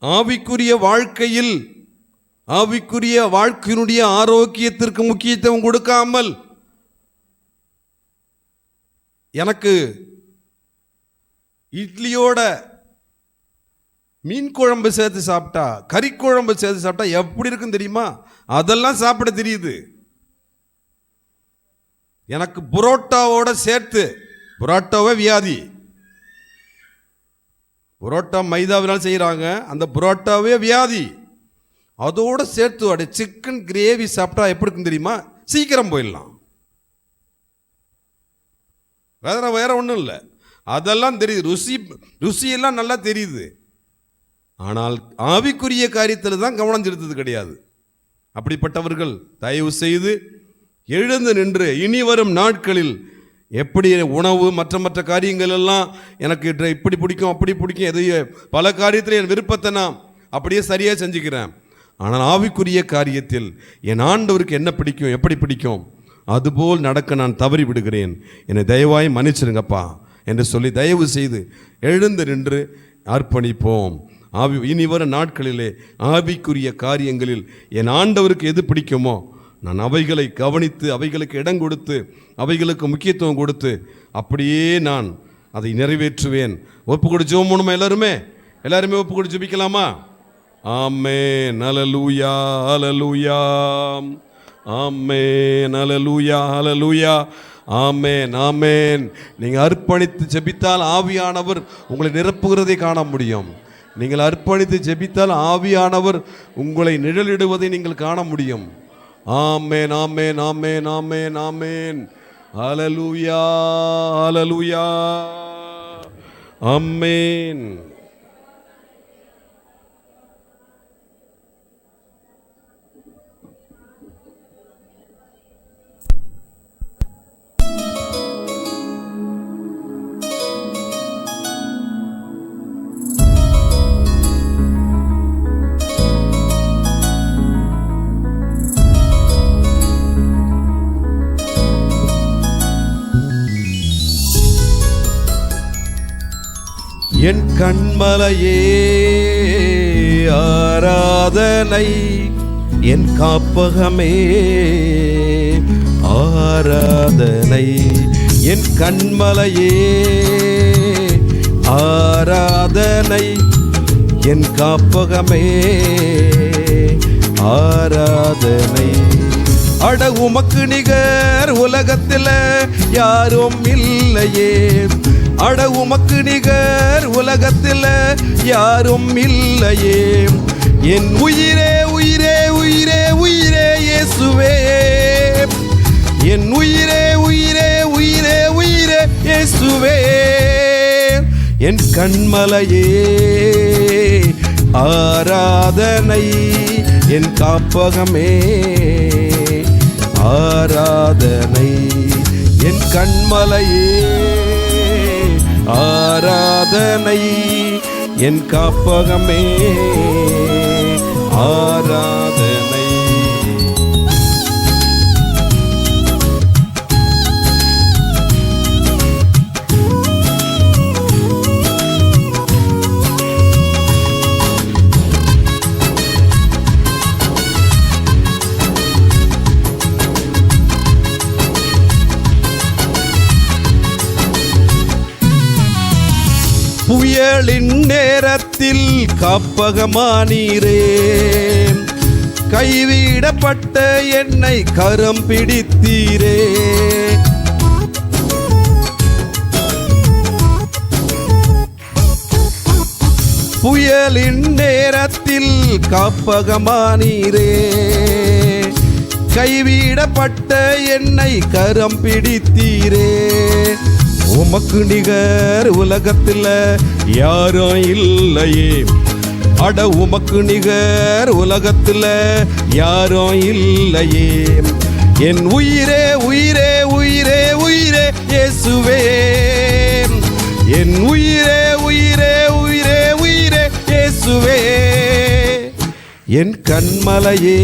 ஆவிக்குரிய வாழ்க்கையில், ஆவிக்குரிய வாழ்க்கையினுடைய ஆரோக்கியத்திற்கு முக்கியத்துவம் கொடுக்காமல் எனக்கு இட்லியோட மீன் குழம்பு சேர்த்து சாப்பிட்டா, கறி குழம்பு சேர்த்து சாப்பிட்டா எப்படி இருக்கும் தெரியுமா? அதெல்லாம் சாப்பிட தெரியுது. எனக்கு புரோட்டாவோட சேர்த்து, புரோட்டாவே வியாதி, புரோட்டா மைதாவினால் செய்கிறாங்க, அந்த புரோட்டாவே வியாதி, அதோடு சேர்த்து அப்படியே சிக்கன் கிரேவி சாப்பிட்டா எப்படி இருக்கும் தெரியுமா? சீக்கிரம் போயிடலாம். வேற ஒன்றும் இல்லை. அதெல்லாம் தெரியுது, ருசியெல்லாம் நல்லா தெரியுது. ஆனால் ஆவிக்குரிய காரியத்தில் தான் கவனம் செலுத்தது கிடையாது. அப்படிப்பட்டவர்கள் தயவு செய்து எழுந்து நின்று இனி வரும் நாட்களில் எப்படி உணவு மற்ற காரியங்கள் எல்லாம் எனக்கு இப்படி பிடிக்கும் அப்படி பிடிக்கும், எதையோ பல காரியத்தில் என் விருப்பத்தை நான் அப்படியே சரியாக செஞ்சுக்கிறேன். ஆனால் ஆவிக்குரிய காரியத்தில் என் ஆண்டவருக்கு என்ன பிடிக்கும், எப்படி பிடிக்கும், அதுபோல் நடக்க நான் தவறி விடுகிறேன், என்னை தயவாய் மன்னிச்சிருங்கப்பா என்று சொல்லி தயவு செய்து எழுந்து நின்று அர்ப்பணிப்போம். இனி வர நாட்களிலே ஆவிக்குரிய காரியங்களில் என் ஆண்டவருக்கு எது பிடிக்குமோ நான் அவைகளை கவனித்து, அவைகளுக்கு இடம் கொடுத்து, அவைகளுக்கு முக்கியத்துவம் கொடுத்து அப்படியே நான் அதை நிறைவேற்றுவேன். ஒப்பு கொடு ஜெபம் பண்ணுமா? எல்லாருமே ஒப்பு கொடு ஜெபிக்கலாமா? ஆமென். ஹல்லேலூயா, ஹல்லேலூயா, ஆமென். ஹல்லேலூயா, ஹல்லேலூயா, ஆமென், ஆமென். நீங்கள் அர்ப்பணித்து ஜெபித்தால் ஆவியானவர் உங்களை நிரப்புகிறதை காண முடியும். நீங்கள் அர்ப்பணித்து ஜெபித்தால் ஆவியானவர் உங்களை நிழலிடுவதை நீங்கள் காண முடியும். ஆமென், ஆமென், ஆமென், ஆமென், ஆமென். ஹல்லேலூயா, ஹல்லேலூயா, ஆமென். என் கண்மலையே ஆராதனை, என் காப்பகமே ஆராதனை. என் கண்மலையே ஆராதனை, என் காப்பகமே ஆராதனை. அட உமக்கு நிகர் உலகத்தில் யாரும் இல்லையே, அட உமக்கு நிகர் உலகத்தில் யாரும் இல்லையே. என் உயிரே உயிரே உயிரே உயிரே இயேசுவே, என் உயிரே உயிரே உயிரே உயிரே இயேசுவே. என் கண்மலையே ஆராதனை, என் காப்பகமே ஆராதனை. என் கண்மலையே ஆராதனை, என் காப்பகமே ஆராதனை. புயலின் நேரத்தில் காப்பகமானீரே, கைவிடப்பட்ட என்னை கரம் பிடித்தீரே. புயலின் நேரத்தில் காப்பகமானீரே, கைவிடப்பட்ட என்னை கரம் பிடித்தீரே. உமக்கு நிகர் உலகத்தில் யாரும் இல்லையே, அட உமக்கு நிகர் உலகத்தில் யாரும் இல்லையே. என் உயிரே உயிரே உயிரே உயிரே இயேசுவே, என் உயிரே உயிரே உயிரே உயிரே இயேசுவே. என் கண்மலையே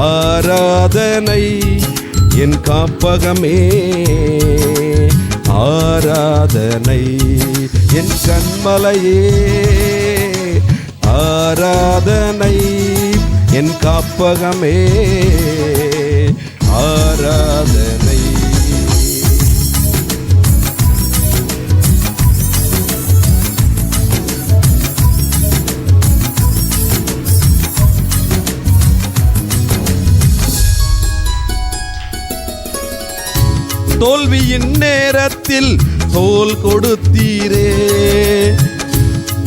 ஆராதனை, என் காப்பகமே ஆராதனை. என் கண்மலையே ஆராதனை, என் காப்பகமே ஆராதனை. தோல்வியின் நேரத்தில் தோல் கொடுத்தீரே,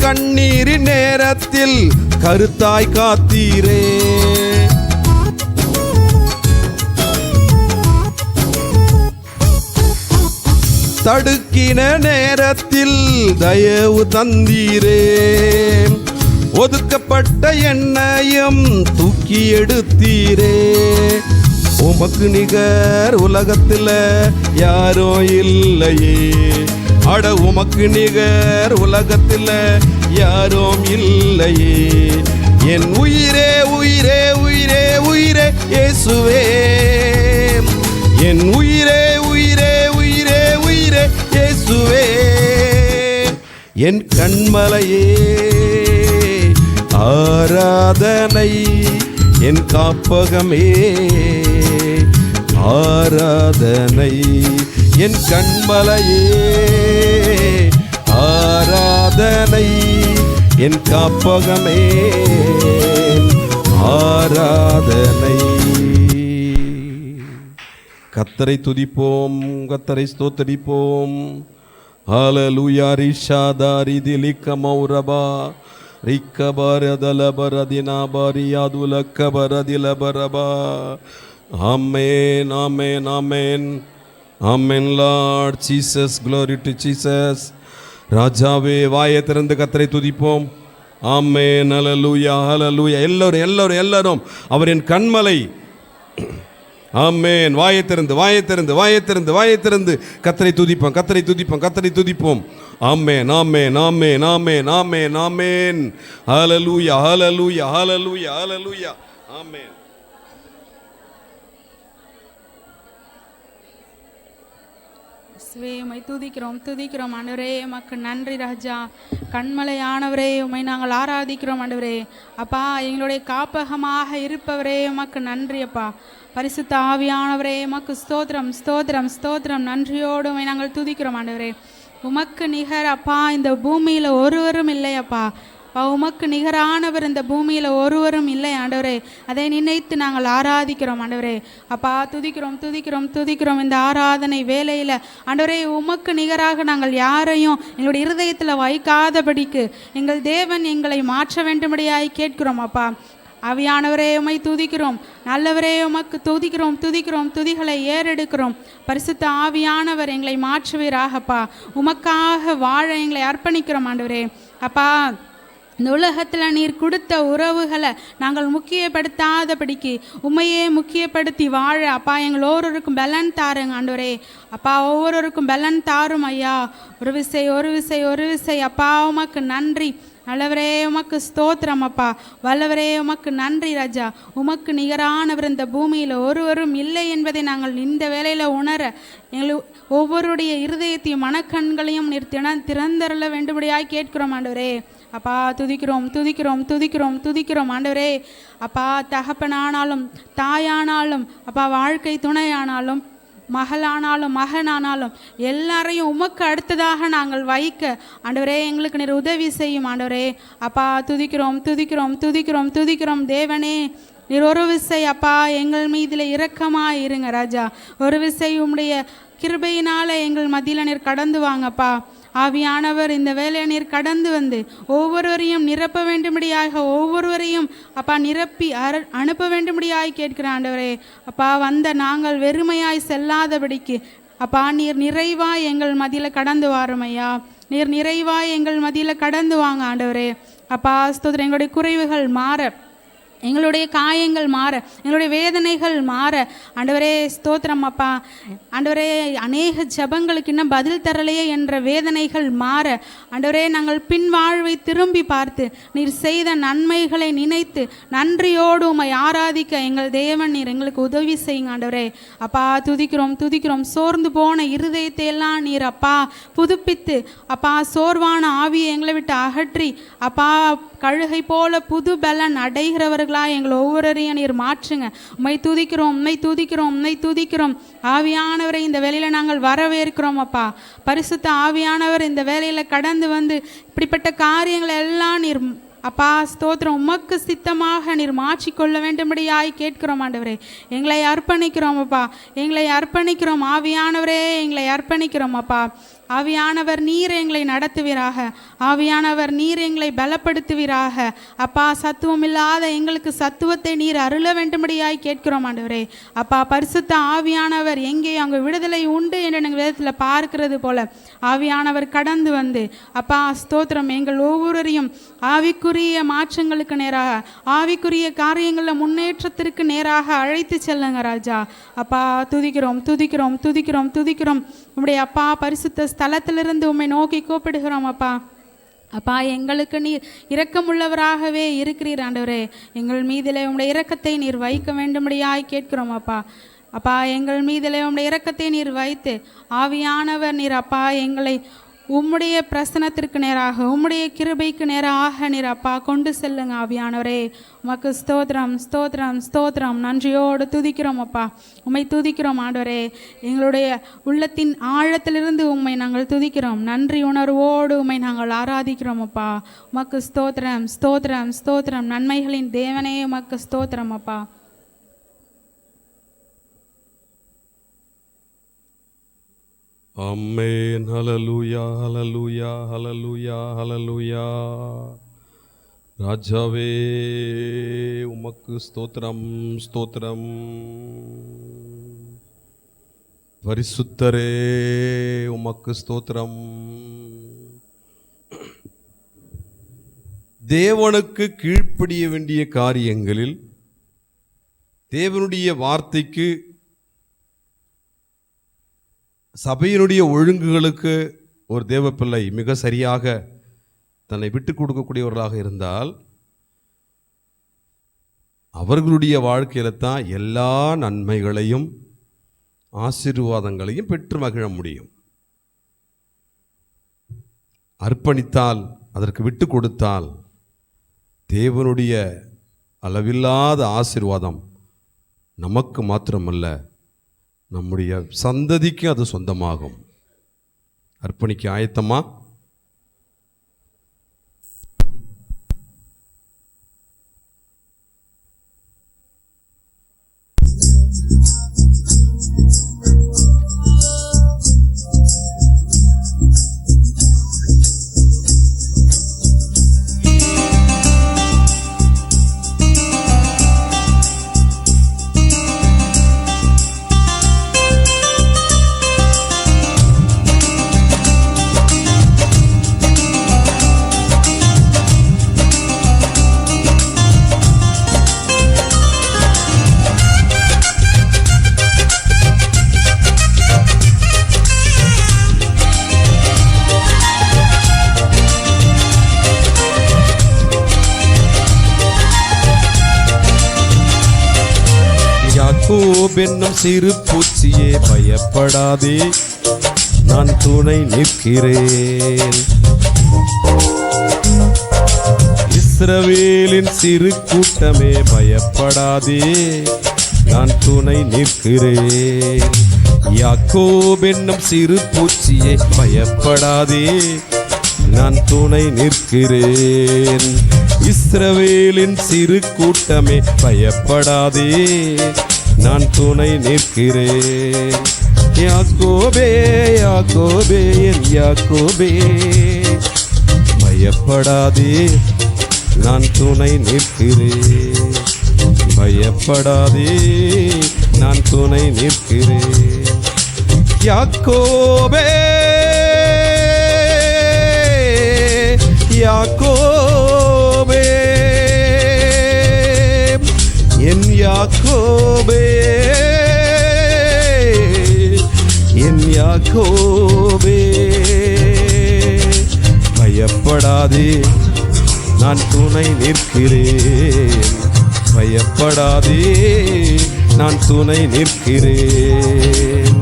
கண்ணீரின் நேரத்தில் கருத்தாய் காத்தீரே. தடுக்கின நேரத்தில் தயவு தந்தீரே, ஒதுக்கப்பட்ட என்னையும் தூக்கி எடுத்தீரே. உமக்கு நிகர் உலகத்தில் யாரும் இல்லையே, அட உமக்கு நிகர் உலகத்தில் யாரும் இல்லையே. என் உயிரே உயிரே உயிரே உயிரே இயேசுவே, என் உயிரே உயிரே உயிரே உயிரே இயேசுவே. என் கண்மலையே ஆராதனை, என் காப்பகமே ஆராதனை, என் கண்மலையே ஆராதனை, என் காப்பகமே ஆராதனை. கர்த்தரை துதிப்போம், கர்த்தரை ஸ்தோத்தரிப்போம். ஹல்லேலூயா. ரிஷாதாரி திலிகமௌரபா ரிக்கபரதலபரதினாபரியாதுலக்கபரதிலபரபா. Amen, amen, amen, amen. Lord Jesus, glory to Jesus. ராஜாவே, வாயை திறந்து கர்த்தரை துதிப்போம். ஆமென், ஹல்லேலூயா, ஹல்லேலூயா. எல்லாரும் அவர் என் கண்மலை. ஆமென். வாயை திறந்து கர்த்தரை துதிப்போம், கர்த்தரை துதிப்போம், கர்த்தரை துதிப்போம். ஆமென், ஆமென், ஆமென், ஆமென், ஆமென், ஆமென். ஹல்லேலூயா, ஹல்லேலூயா, ஹல்லேலூயா, ஹல்லேலூயா. ஆமென். உம்மை துதிக்கிறோம், துதிக்கிறோம் ஆண்டவரே. உமக்கு நன்றி ராஜா. கண்மலையானவரே, உம்மை நாங்கள் ஆராதிக்கிறோம் ஆண்டவரே. அப்பா, எங்களுடைய காப்பகமாக இருப்பவரே, உமக்கு நன்றி அப்பா. பரிசுத்த ஆவியானவரே, உமக்கு ஸ்தோத்திரம், ஸ்தோத்திரம், ஸ்தோத்திரம். நன்றியோடு உம்மை நாங்கள் துதிக்கிறோம் ஆண்டவரே. உமக்கு நிகர் அப்பா இந்த பூமியில் ஒருவரும் இல்லை அப்பா. உமக்கு நிகரானவர் இந்த பூமியில் ஒருவரும் இல்லை ஆண்டவரே. அதை நினைத்து நாங்கள் ஆராதிக்கிறோம் ஆண்டவரே. அப்பா, துதிக்கிறோம், துதிக்கிறோம், துதிக்கிறோம். இந்த ஆராதனை வேலையில் ஆண்டவரே, உமக்கு நிகராக நாங்கள் யாரையும் எங்களுடைய இருதயத்தில் வைக்காதபடிக்கு எங்கள் தேவன் எங்களை மாற்ற வேண்டும்படியாய் கேட்கிறோம் அப்பா. ஆவியானவரே, உம்மை துதிக்கிறோம். நல்லவரே, உமக்கு துதிக்கிறோம், துதிக்கிறோம். துதிகளை ஏறெடுக்கிறோம். பரிசுத்த ஆவியானவர் எங்களை மாற்றுவீராகப்பா. உமக்காக வாழ எங்களை அர்ப்பணிக்கிறோம் ஆண்டவரே. அப்பா, இந்த உலகத்தில் நீர் கொடுத்த உறவுகளை நாங்கள் முக்கியப்படுத்தாதபடிக்கு உண்மையே முக்கியப்படுத்தி வாழ அப்பா எங்கள் ஒவ்வொருவருக்கும் பலன் தாருங்க ஆண்டவரே. அப்பா, ஒவ்வொருவருக்கும் பலன் தாரும் ஐயா. ஒரு விசை அப்பா, உமக்கு நன்றி. நல்லவரே, உமக்கு ஸ்தோத்திரம் அப்பா. வல்லவரே, உமக்கு நன்றி ராஜா. உமக்கு நிகரானவர் இந்த பூமியில் ஒருவரும் இல்லை என்பதை நாங்கள் இந்த வேளையில் உணர எங்கள் ஒவ்வொருடைய இருதயத்தையும் மனக்கண்களையும் நீர் திறந்தருள வேண்டும்படியாய் கேட்கிறோம் ஆண்டவரே. அப்பா, துதிக்கிறோம், துதிக்கிறோம், துதிக்கிறோம், துதிக்கிறோம் ஆண்டவரே. அப்பா, தகப்பனானாலும் தாயானாலும் அப்பா, வாழ்க்கை துணையானாலும் மகளானாலும் மகனானாலும் எல்லாரையும் உமக்கு அடுத்ததாக நாங்கள் வைக்க ஆண்டவரே எங்களுக்கு நீர் உதவி செய்யும் ஆண்டவரே. அப்பா, துதிக்கிறோம், துதிக்கிறோம், துதிக்கிறோம், துதிக்கிறோம். தேவனே, நீர் ஒரு விசை அப்பா எங்கள் மீதில் இரக்கமாக இருங்க ராஜா. ஒரு விசை உம்முடைய கிருபையினால் எங்கள் மத்தியில் நீர் கடந்து வாங்கப்பா. ஆவியானவர், இந்த வேலையை நீர் கடந்து வந்து ஒவ்வொருவரையும் நிரப்ப வேண்டும்படியாக ஒவ்வொருவரையும் அப்பா நிரப்பி அனுப்ப வேண்டும்படியாய் கேட்கிற ஆண்டவரே. அப்பா, வந்த நாங்கள் வெறுமையாய் செல்லாதபடிக்கு அப்பா நீர் நிறைவாய் எங்கள் மத்தியில் கடந்து வாரும் ஐயா. நீர் நிறைவாய் எங்கள் மத்தியில் கடந்து வாங்க ஆண்டவரே. அப்பா, ஸ்தோத்திரம். எங்களுடைய குறைவுகள் மாற, எங்களுடைய காயங்கள் மாற, எங்களுடைய வேதனைகள் மாற ஆண்டவரே ஸ்தோத்திரம் அப்பா. ஆண்டவரே, அநேக ஜபங்களுக்கு இன்னும் பதில் தரலையே என்ற வேதனைகள் மாற ஆண்டவரே, நாங்கள் பின் வாழ்வை திரும்பி பார்த்து நீர் செய்த நன்மைகளை நினைத்து நன்றியோடு உம்மை ஆராதிக்க எங்கள் தேவன் நீர் எங்களுக்கு உதவி செய்யுங்க ஆண்டவரே. அப்பா, துதிக்கிறோம், துதிக்கிறோம். சோர்ந்து போன இருதயத்தை எல்லாம் நீர் அப்பா புதுப்பித்து அப்பா சோர்வான ஆவியை எங்களை விட்டு அகற்றி அப்பா கழுகை போல புது பலன் அடைகிறவர்களா எங்களை ஒவ்வொருவரையும் நீர் மாற்றுங்க. உம்மை துதிக்கிறோம், உம்மை துதிக்கிறோம், உம்மை துதிக்கிறோம். ஆவியானவரை இந்த வேலையில் நாங்கள் வரவேற்கிறோம் அப்பா. பரிசுத்த ஆவியானவர் இந்த வேலையில் கடந்து வந்து இப்படிப்பட்ட காரியங்களை எல்லாம் நீர் அப்பா ஸ்தோத்திரம் உமக்கு சித்தமாக நீர் மாற்றிக்கொள்ள வேண்டும்படியாய் கேட்கிறோம் ஆண்டவரே. எங்களை அர்ப்பணிக்கிறோம் அப்பா, எங்களை அர்ப்பணிக்கிறோம். ஆவியானவரே, எங்களை அர்ப்பணிக்கிறோம் அப்பா. ஆவியானவர் நீர் எங்களை நடத்துவீராக. ஆவியானவர் நீர் எங்களை பலப்படுத்துவீராக. அப்பா, சத்துவம் இல்லாத எங்களுக்கு சத்துவத்தை நீர் அருள வேண்டும்படியாய் கேட்கிறோம் ஆண்டவரே. அப்பா, பரிசுத்த ஆவியானவர் எங்கே அங்கே விடுதலை உண்டு என்று நாங்கள் வேதத்தில் பார்க்கிறது போல ஆவியானவர் கடந்து வந்து அப்பா ஸ்தோத்திரம் எங்கள் ஒவ்வொருவரையும் ஆவிக்குரிய மாற்றங்களுக்கு நேராக, ஆவிக்குரிய காரியங்களில் முன்னேற்றத்திற்கு நேராக அழைத்து செல்லுங்க ராஜா. அப்பா, துதிக்கிறோம், துதிக்கிறோம், துதிக்கிறோம், துதிக்கிறோம். உம்முடைய அப்பா பரிசுத்த ஸ்தலத்திலிருந்து உம்மை நோக்கி கூப்பிடுகிறோம் அப்பா. அப்பா, எங்களுக்கு நீர் இரக்கமுள்ளவராகவே இருக்கிறீர் ஆண்டவரே. எங்கள் மீதிலே உம்முடைய இரக்கத்தை நீர் வைக்க வேண்டும்படியாய் கேட்கிறோம் அப்பா. அப்பா, எங்கள் மீதிலே உம்முடைய இரக்கத்தை நீர் வைத்து ஆவியானவர் நீர் அப்பா எங்களை உம்முடைய பிரசனத்திற்கு நேராக உம்முடைய கிருபைக்கு நேராக நீர் அப்பா கொண்டு செல்லுங்க ஆவியானவரே. உமக்கு ஸ்தோத்திரம் ஸ்தோத்திரம் ஸ்தோத்திரம். நன்றியோடு துதிக்கிறோம் அப்பா, உம்மை துதிக்கிறோம் ஆண்டவரே. எங்களுடைய உள்ளத்தின் ஆழத்திலிருந்து உம்மை நாங்கள் துதிக்கிறோம். நன்றி உணர்வோடு உம்மை நாங்கள் ஆராதிக்கிறோம் அப்பா. உமக்கு ஸ்தோத்திரம் ஸ்தோத்திரம் ஸ்தோத்திரம். நன்மைகளின் தேவனே உமக்கு ஸ்தோத்திரம் அப்பா. ஆமென். ஹல்லேலூயா ஹல்லேலூயா ஹல்லேலூயா ஹல்லேலூயா. ராஜாவே உமக்கு ஸ்தோத்திரம் ஸ்தோத்திரம். பரிசுத்தரே உமக்கு ஸ்தோத்திரம். தேவனுக்கு கீழ்ப்படிய வேண்டிய காரியங்களில் தேவனுடைய வார்த்தைக்கு சபையினுடைய ஒழுங்குகளுக்கு ஒரு தேவப்பிள்ளை மிக சரியாக தன்னை விட்டு கொடுக்கக்கூடியவர்களாக இருந்தால் அவர்களுடைய வாழ்க்கையில தான் எல்லா நன்மைகளையும் ஆசீர்வாதங்களையும் பெற்று மகிழ முடியும். அர்ப்பணித்தால், அதற்கு விட்டு கொடுத்தால் தேவனுடைய அளவில்லாத ஆசீர்வாதம் நமக்கு மாத்திரமல்ல, நம்முடைய சந்ததிக்கு அது சொந்தமாகும். அர்ப்பணிக்க ஆயத்தமா? யாக்கோபென்னும் சிறு பூச்சியே பயப்படாதே, நான் துணை நிற்கிறேன். இஸ்ரவேலின் சிறு கூட்டமே பயப்படாதே, நான் துணை நிற்கிறேன். யாக்கோபென்னும் சிறு பூச்சியே பயப்படாதே, நான் துணை நிற்கிறேன். இஸ்ரவேலின் சிறு கூட்டமே பயப்படாதே, நான் துணை நிற்கிறேன். யாக்கோபே யாக்கோபே என் யாக்கோபே பயப்படாதே, நான் துணை நிற்கிறேன். பயப்படாதே, நான் துணை நிற்கிறேன். யாக்கோபே யாக்கோபே என் யாக்கோபே என் யாக்கோபே பயப்படாதே, நான் துணை நிற்கிறேன். பயப்படாதே, நான் துணை நிற்கிறேன்.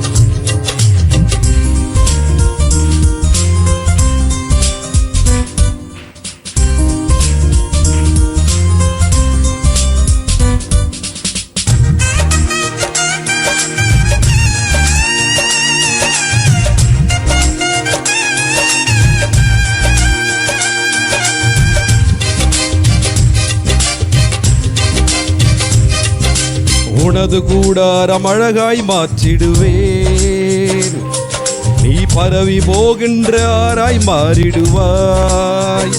உனது கூடாரம் அழகாய் மாற்றிடுவேன், நீ பரவி போகின்ற ஆராய் மாறிடுவாய்.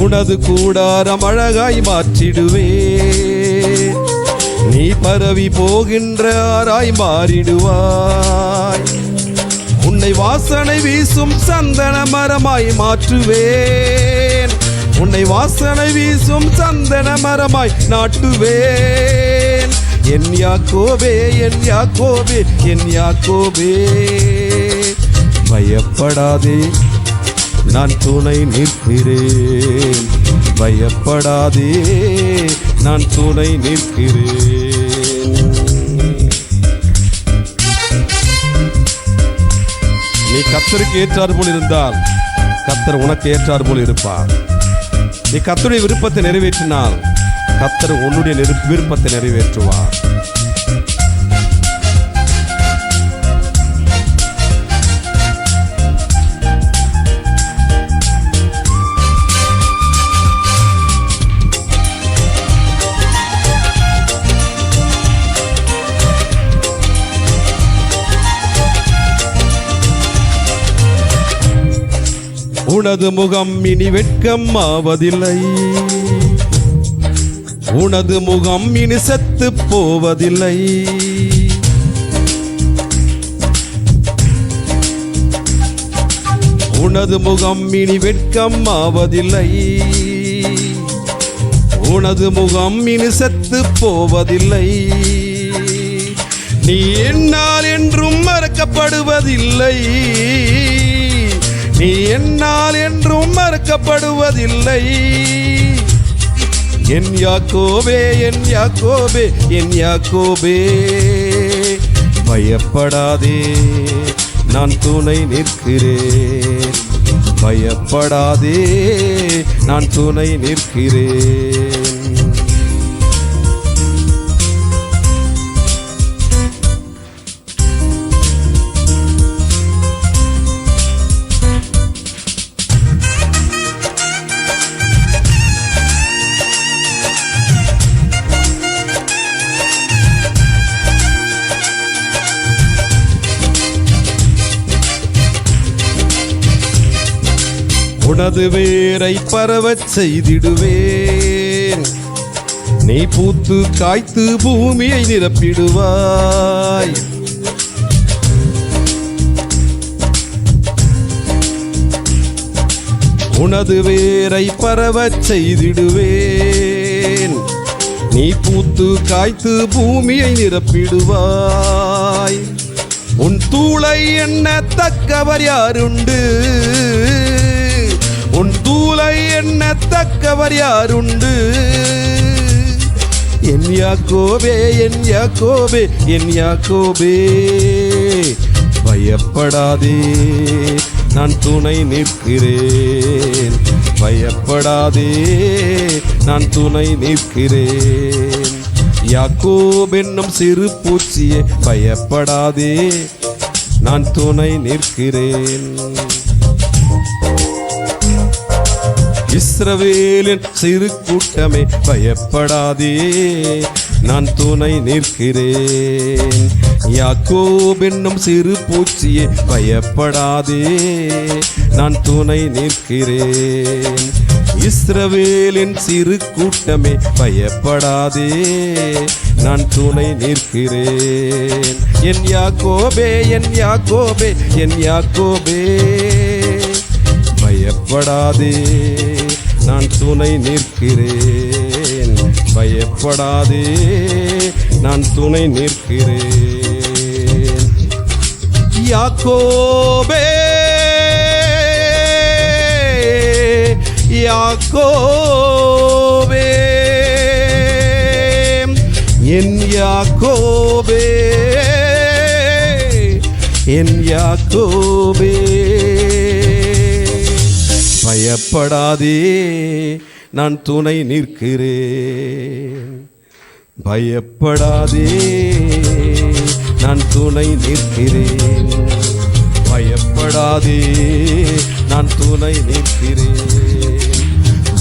உனது கூடாரம் அழகாய் மாற்றிடுவேன், நீ பரவி போகின்ற ஆராய் மாறிடுவாய். உன்னை வாசனை வீசும் சந்தன மரமாய் மாற்றுவேன், உன்னை வாசனை வீசும் சந்தன மரமாய் நாட்டுவேன். என் யாக்கோபே என் யாக்கோபே என் யாக்கோபே பயப்படாதே, நான் துணை நிற்கிறேன். பயப்படாதே, நான் துணை நிற்கிறேன். நீ கர்த்தருக்கு ஏற்றார் போல் இருந்தால் கர்த்தர் உனக்கு ஏற்றார் போல் இருப்பார். நீ கர்த்தருடைய விருப்பத்தை நிறைவேற்றினால் கர்த்தர் உன்னுடைய விருப்பத்தை நிறைவேற்றுவார். உனது முகம் இனி வெட்கம் ஆவதில்லை, உனது முகம் இனி செத்து போவதில்லை. உனது முகம் இனி வெட்கம் ஆவதில்லை, உனது முகம் இனி செத்து போவதில்லை. நீ என்னால் என்றும் மறக்கப்படுவதில்லை, நீ என்னால் என்றும் மறக்கப்படுவதில்லை. என் யாக்கோபே, என் யாக்கோபே, என் யாக்கோபே, பயப்படாதே நான் துணை நிற்கிறேன், பயப்படாதே நான் துணை நிற்கிறேன். உனது வேரை பரவச் செய்திடுவேன், நீ பூத்து காய்த்து பூமியை நிரப்பிடுவாய். உனது வேரை பரவச் செய்திடுவேன், நீ பூத்து காய்த்து பூமியை நிரப்பிடுவாய். உன் தூளை எண்ணத்தக்கவர் யாருண்டு, உன் தூளை எண்ணத்தக்கவர் யாருண்டு. என் யாக்கோபே, என் யாக்கோபே, என் யாக்கோபே, பயப்படாதே நான் துணை நிற்கிறேன், பயப்படாதே நான் துணை நிற்கிறேன். யாக்கோப் என்னும் சிறு பூச்சியே பயப்படாதே நான் துணை நிற்கிறேன். இஸ்ரவேலின் சிறு கூட்டமே பயப்படாதே நான் துணை நிற்கிறேன். யாக்கோப் என்னும் சிறு பூச்சியே பயப்படாதே நான் துணை நிற்கிறேன். இஸ்ரவேலின் சிறு கூட்டமே பயப்படாதே நான் துணை நிற்கிறேன். என் யாக்கோபே, என் யாக்கோபே, என் யாக்கோபே, பயப்படாதே நான் துணை நிற்கிறேன், பயப்படாதே நான் துணை நிற்கிறேன். யாக்கோபே, யாக்கோபே, என் யாக்கோபே, என் யாக்கோபே, பயப்படாதே நான் துணை நிற்கிறேன், பயப்படாதே நான் துணை நிற்கிறேன், பயப்படாதே நான் துணை நிற்கிறேன்,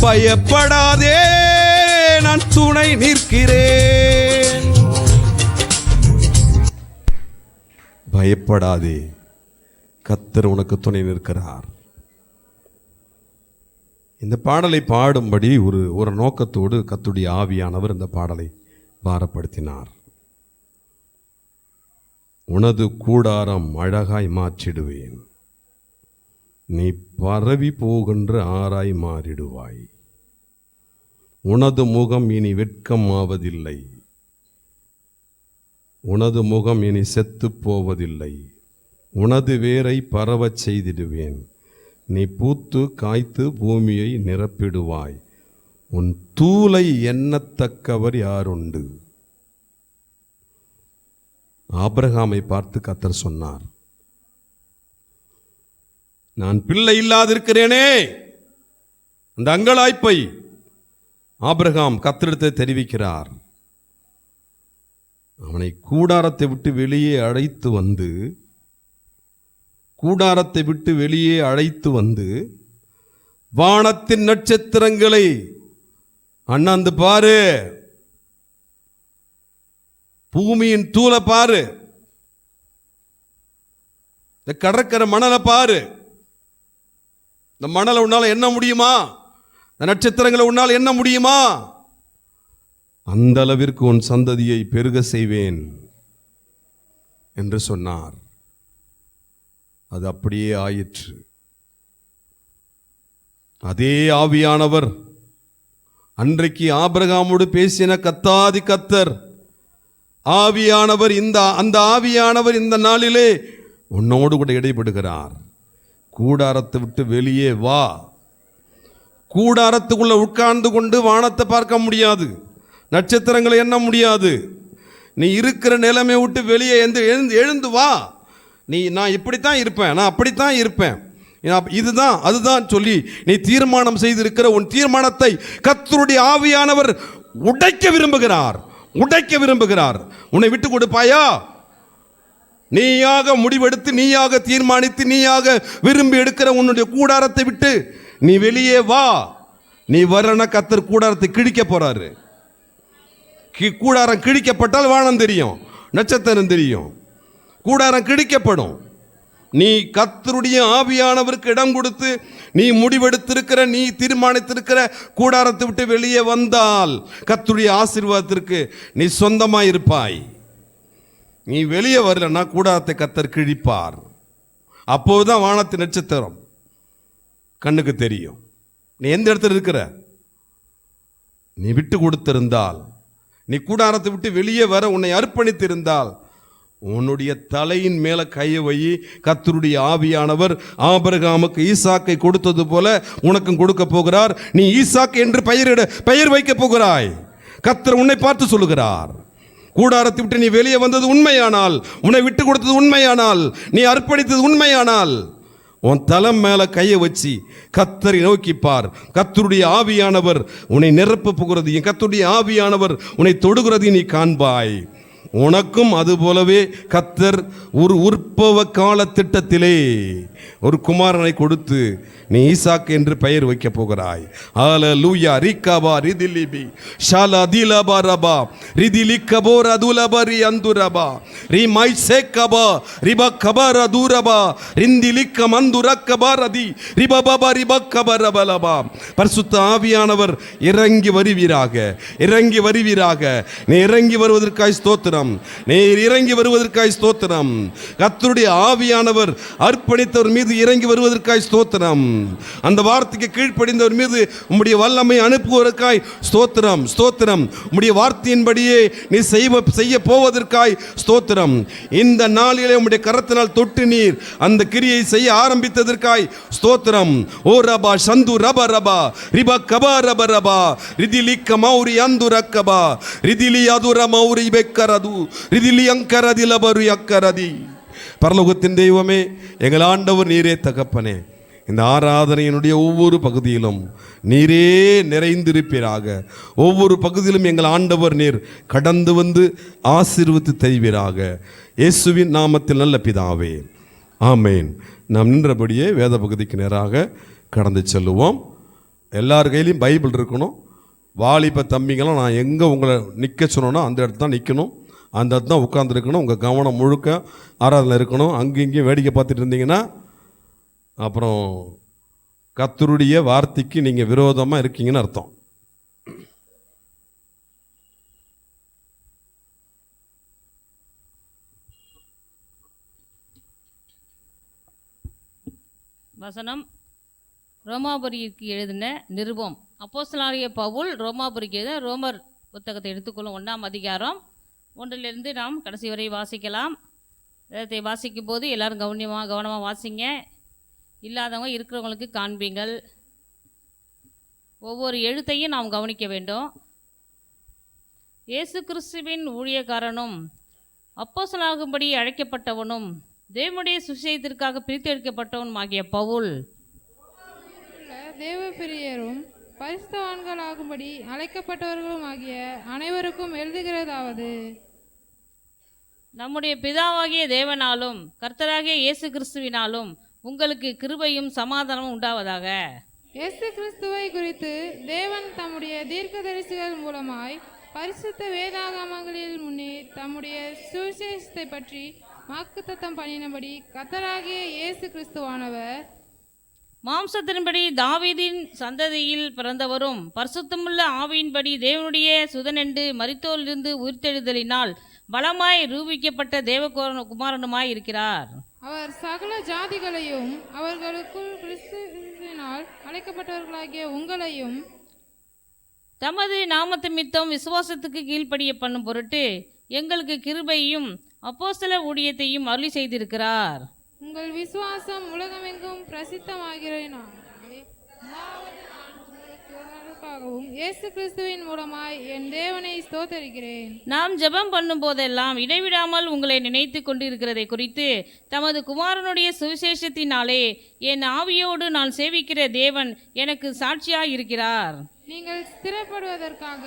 பயப்படாதே நான் துணை நிற்கிறேன். பயப்படாதே, கர்த்தர் உனக்கு துணை நிற்கிறார். இந்த பாடலை பாடும்படி ஒரு நோக்கத்தோடு கர்த்தருடைய ஆவியானவர் இந்த பாடலை பாரப்படுத்தினார். உனது கூடாரம் அழகாய் மாற்றிடுவேன், நீ பரவி போகின்ற ஆராய் மாறிடுவாய். உனது முகம் இனி வெட்கம் ஆவதில்லை, உனது முகம் இனி செத்து போவதில்லை. உனது வேரை பரவச் செய்திடுவேன், நீ பூத்து காய்த்து பூமியை நிரப்பிடுவாய். உன் தூளை எண்ணத்தக்கவர் யாருண்டு? ஆபிரகாமை பார்த்து கர்த்தர் சொன்னார், நான் பிள்ளை இல்லாதிருக்கிறேனே, அந்த அங்கலாய்ப்பை ஆபிரகாம் கர்த்தரிடத்தை தெரிவிக்கிறார். அவனை கூடாரத்தை விட்டு வெளியே அழைத்து வந்து, கூடாரத்தை விட்டு வெளியே அழைத்து வந்து வானத்தின் நட்சத்திரங்களை அண்ணாந்து பாரு, பூமியின் தூளை பாரு, இந்த கடற்கரை மணலை பாரு. இந்த மணலை உன்னால என்ன முடியுமா? இந்த நட்சத்திரங்களை உன்னால் என்ன முடியுமா? அந்த அளவிற்கு உன் சந்ததியை பெருக செய்வேன் என்று சொன்னார். அது அப்படியே ஆயிற்று. அதே ஆவியானவர் அன்றைக்கு ஆபிரகாமோடு பேசின கத்தாதி கர்த்தர் ஆவியானவர், அந்த ஆவியானவர் இந்த நாளிலே உன்னோடு கூட இடைபடுகிறார். கூடாரத்தை விட்டு வெளியே வா. கூடாரத்துக்குள்ள உட்கார்ந்து கொண்டு வானத்தை பார்க்க முடியாது, நட்சத்திரங்களை எண்ண முடியாது. நீ இருக்கிற நிலைமை விட்டு வெளியே எழுந்து வா. நான் இப்படித்தான் இருப்பேன், நான் அப்படித்தான் இருப்பேன், இதுதான் அதுதான் சொல்லி நீ தீர்மானம் செய்திருக்கிற உன் தீர்மானத்தை கர்த்தருடைய ஆவியானவர் உடைக்க விரும்புகிறார், உடைக்க விரும்புகிறார். உன்னை விட்டு கொடுப்பாயா? நீயாக முடிவெடுத்து, நீயாக தீர்மானித்து, நீயாக விரும்பி எடுக்கிற உன்னுடைய கூடாரத்தை விட்டு நீ வெளியே வா. நீ வரனா கர்த்தர் கூடாரத்தை கிழிக்க போறாரு. கூடாரம் கிழிக்கப்பட்டால் வானம் தெரியும், நட்சத்திரம் தெரியும். கூடாரம் கிழிக்கப்படும். நீ கர்த்தருடைய ஆவியானவருக்கு இடம் கொடுத்து நீ முடிவெடுத்திருக்கிற, நீ தீர்மானித்திருக்கிற கூடாரத்தை விட்டு வெளியே வந்தால் கர்த்தருடைய ஆசீர்வாதத்திற்கு நீ சொந்தமாக இருப்பாய். நீ வெளியே வரலன்னா கூடாரத்தை கர்த்தர் கிழிப்பார். அப்போதுதான் வானத்தின் நட்சத்திரம் கண்ணுக்கு தெரியும். நீ எந்த இடத்துல இருக்கிற? நீ விட்டு கொடுத்திருந்தால், நீ கூடாரத்தை விட்டு வெளியே வர உன்னை அர்ப்பணித்திருந்தால், உன்னுடைய தலையின் மேல கையை வை. கர்த்தருடைய ஆவியானவர் ஆபிரகாமுக்கு ஈசாக்கை கொடுத்தது போல உனக்கும் கொடுக்க போகிறார். நீ ஈசாக்கு என்று பெயர் வைக்க போகிறாய். கர்த்தர் உன்னை பார்த்து சொல்லுகிறார். கூடாரத்தை விட்டு நீ வெளியே வந்தது உண்மையானால், உன்னை விட்டு கொடுத்தது உண்மையானால், நீ அர்ப்பணித்தது உண்மையானால், உன் தலம் மேல கையை வச்சு கர்த்தரை நோக்கிப்பார். கர்த்தருடைய ஆவியானவர் உன்னை நிரப்ப போகிறதையும், கர்த்தருடைய ஆவியானவர் உன்னை தொடுகிறதையும் நீ காண்பாய். உனக்கும் அதுபோலவே கர்த்தர் ஒரு உற்பவ கால திட்டத்திலே ஒரு குமாரனை கொடுத்து நீ ஈசாக்கு என்று பெயர் வைக்க போகிறாய். ஹல்லேலூயா. ரிகபா ரிதிலிபி ஷாலா திலபா ரபா ரிதிலிகபோ ரதுலபரி அந்துரபா ரிமை சேகபா ரிபகபா ரதுரபா ரிந்திலிக மந்துரகபா ரதி ரிபபபா ரிபகபா ரபலபா. பரிசுத்த ஆவியானவர் இறங்கி வருவீராக, இறங்கி வருவீராக. நீ இறங்கி வருவதற்காய் ஸ்தோத்திரம், நீர் இறங்கி வருவதற்காய் ஸ்தோத்திரம். கர்த்தருடைய ஆவியானவர் அர்ப்பணித்தவர் மீது இறங்கி வருவதற்காய் ஸ்தோத்திரம். அந்த வார்த்தைக்கு கீழ்ப்படிந்தவர் மீது உம்முடைய வல்லமை அனுப்புவதற்காய் ஸ்தோத்திரம், ஸ்தோத்திரம். உம்முடைய வார்த்தையின்படியே நீ செய்ய போவதற்காய் ஸ்தோத்திரம். இந்த நாளிலே உம்முடைய கரத்தினால் தொட்டு நீர் அந்த கிரியை செய்ய ஆரம்பித்ததற்காய் ஸ்தோத்திரம். ஓ ரபா சந்து ரப ரபா ரிப கபா ரப ரபா ரிதிலிக்க மௌரி அந்து ரக்கபா ரிதிலி அதுர மௌரி பெக்கரது ரிதிலி அங்கரதி லபரு அக்கரதி. பரலோகத்தின் தெய்வமே, எங்கள் ஆண்டவர் நீரே தகப்பனே, இந்த ஆராதனையினுடைய ஒவ்வொரு பகுதியிலும் நீரே நிறைந்திருப்பீராக. ஒவ்வொரு பகுதியிலும் எங்கள் ஆண்டவர் நீர் கடந்து வந்து ஆசீர்வதித்து தருவீராக. இயேசுவின் நாமத்தில் நல்ல பிதாவே, ஆமேன். நாம் நின்றபடியே வேத பகுதிக்கு நேராக கடந்து செல்லுவோம். எல்லார் கையிலையும் பைபிள் இருக்கணும். வாலிப தம்பிங்களாம், நான் எங்கே உங்களை நிற்க சொன்னோன்னா அந்த இடத்துல தான் நிற்கணும், அந்த இடத்துல தான் உட்காந்துருக்கணும். உங்கள் கவனம் முழுக்க ஆராதனை இருக்கணும். அங்கேயும் வேடிக்கை பார்த்துட்டு இருந்தீங்கன்னா அப்புறம் கர்த்தருடைய வார்த்தைக்கு நீங்கள் விரோதமாக இருக்கீங்கன்னு அர்த்தம். வசனம் ரோமாபுரிக்கு எழுதின நிருபம். அப்போஸ்தலனாகிய பவுல் ரோமாபுரிக்கு எழுதின ரோமர் புத்தகத்தை எடுத்துக்கொள்ளும் 1ஆம் அதிகாரம் 1லிருந்து நாம் கடைசி வரை வாசிக்கலாம். வேதத்தை வாசிக்கும் போது எல்லோரும் கவனமாக வாசிங்க. இல்லாதவங்க இருக்கிறவங்களுக்கு காண்பீங்கள். ஒவ்வொரு எழுத்தையும் நாம் கவனிக்க வேண்டும். இயேசு கிறிஸ்துவின் ஊழியக்காரனும் அப்போஸ்தலனாகும்படி அழைக்கப்பட்டவனும் தேவனுடைய சுவிசேஷத்திற்காக பிரித்தெடுக்கப்பட்டவனும் ஆகிய பவுல் தேவ பிரியரும் பரிசுத்தவான்களாகும்படி அழைக்கப்பட்டவர்களும் ஆகிய அனைவருக்கும் எழுதுகிறதாவது, நம்முடைய பிதாவாகிய தேவனாலும் கர்த்தராகிய இயேசு கிறிஸ்துவினாலும் உங்களுக்கு கிருபையும் சமாதானமும் உண்டாவதாக. இயேசு கிறிஸ்துவை குறித்து தேவன் தம்முடைய தீர்க்கதரிசிகள் மூலமாய் பரிசுத்த வேதாகமங்களில் முன்னே தம்முடைய சுவிசேஷத்தை பற்றி வாக்குத்தத்தம் பண்ணினபடி கர்த்தராகிய இயேசு கிறிஸ்துவானவர் மாம்சத்தின்படி தாவீதின் சந்ததியில் பிறந்தவரும் பரிசுத்தமுள்ள ஆவியின்படி தேவனுடைய சுதனென்று மரித்தோரிலிருந்து உயிர்த்தெழுதலினால் பலமாய் ரூபிக்கப்பட்ட தேவகுமாரனுமாய் இருக்கிறார். அவர் சகல ஜாதிகளையும் அவர்களுக்குள் கிறிஸ்துவினால் அழைக்கப்பட்டவர்களாகிய உங்களையும் தமது நாமத்திமித்தம் விசுவாசத்துக்கு கீழ்ப்படிய பண்ணும் பொருட்டு எங்களுக்கு கிருபையும் அப்போஸ்தல ஊழியத்தையும் அருளி செய்திருக்கிறார். உங்கள் விசுவாசம் உலகமெங்கும் பிரசித்தமாகிறதுக்காகவும் இயேசு கிறிஸ்துவின் மூலமாய் என் தேவனை ஸ்தோத்தரிக்கிறேன். நாம் ஜெபம் பண்ணும் போதெல்லாம் இடைவிடாமல் உங்களை நினைத்து கொண்டிருக்கிறதை குறித்து தமது குமாரனுடைய சுவிசேஷத்தினாலே என் ஆவியோடு நான் சேவிக்கிற தேவன் எனக்கு சாட்சியாய் இருக்கிறார். நீங்கள் ஸ்திரப்படுவதற்காக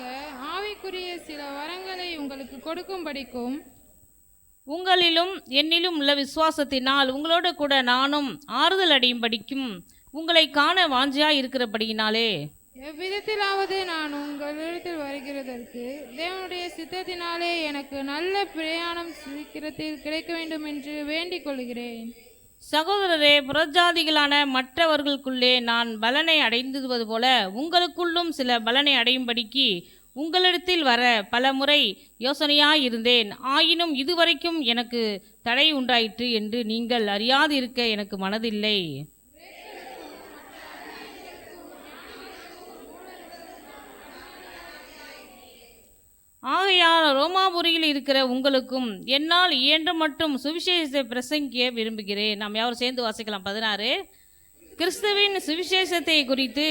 ஆவிக்குரிய சில வரங்களை உங்களுக்கு கொடுக்கும்படிக்கும் உங்களிலும் என்னிலும் உள்ள விசுவாசத்தினால் உங்களோடு கூட நானும் ஆறுதல் அடையும்படிக்கும் உங்களை காண வாஞ்சியாய் இருக்கிறபடியினாலே எவ்விதத்திலாவது நான் உங்களிடத்தில் வருகிறதற்கு தேவனுடைய சித்தத்தினாலே எனக்கு நல்ல பிரயாணம் சீக்கிரத்தில் கிடைக்க வேண்டும் என்று வேண்டிக் கொள்கிறேன். சகோதரரே, புறஜாதிகளான மற்றவர்களுக்குள்ளே நான் பலனை அடைந்தது போல உங்களுக்குள்ளும் சில பலனை அடையும்படிக்கு உங்களிடத்தில் வர பல முறை யோசனையாயிருந்தேன். ஆயினும் இதுவரைக்கும் எனக்கு தடை உண்டாயிற்று என்று நீங்கள் அறியாது இருக்க எனக்கு மனதில்லை. ஆகையால் ரோமாபுரியில் இருக்கிற உங்களுக்கும் என்னால் இயன்ற மட்டும் சுவிசேஷத்தை பிரசங்கிக்க விரும்புகிறேன். நாம் யாரும் சேர்ந்து வாசிக்கலாம். 16 கிறிஸ்துவின் சுவிசேஷத்தை குறித்து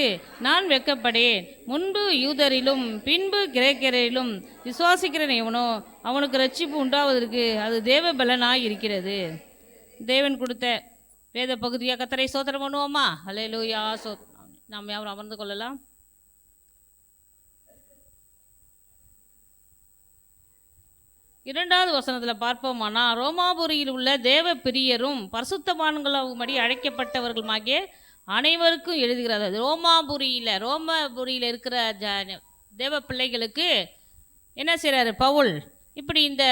நான் வெட்கப்படேன். முன்பு யூதரிலும் பின்பு கிரேக்கரிலும் விசுவாசிக்கிறேன் எவனோ அவனுக்கு ரட்சிப்பு உண்டாவதற்கு அது தேவ பலனாய் இருக்கிறது. தேவன் கொடுத்த வேத பகுதியாக கர்த்தரை ஸ்தோத்திரம் பண்ணுவோமா? அல்லேலூயா. நாம் யாரும் அமர்ந்து கொள்ளலாம். இரண்டாவது வசனத்தில் பார்ப்போமானா, ரோமாபுரியில் உள்ள தேவ பிரியரும் பரிசுத்தவான்களும்படி அழைக்கப்பட்டவர்களுமாகிய அனைவருக்கும் எழுதுகிறார். ரோமாபுரியில் இருக்கிற தேவ பிள்ளைகளுக்கு என்ன செய்கிறார் பவுல்? இப்படி இந்த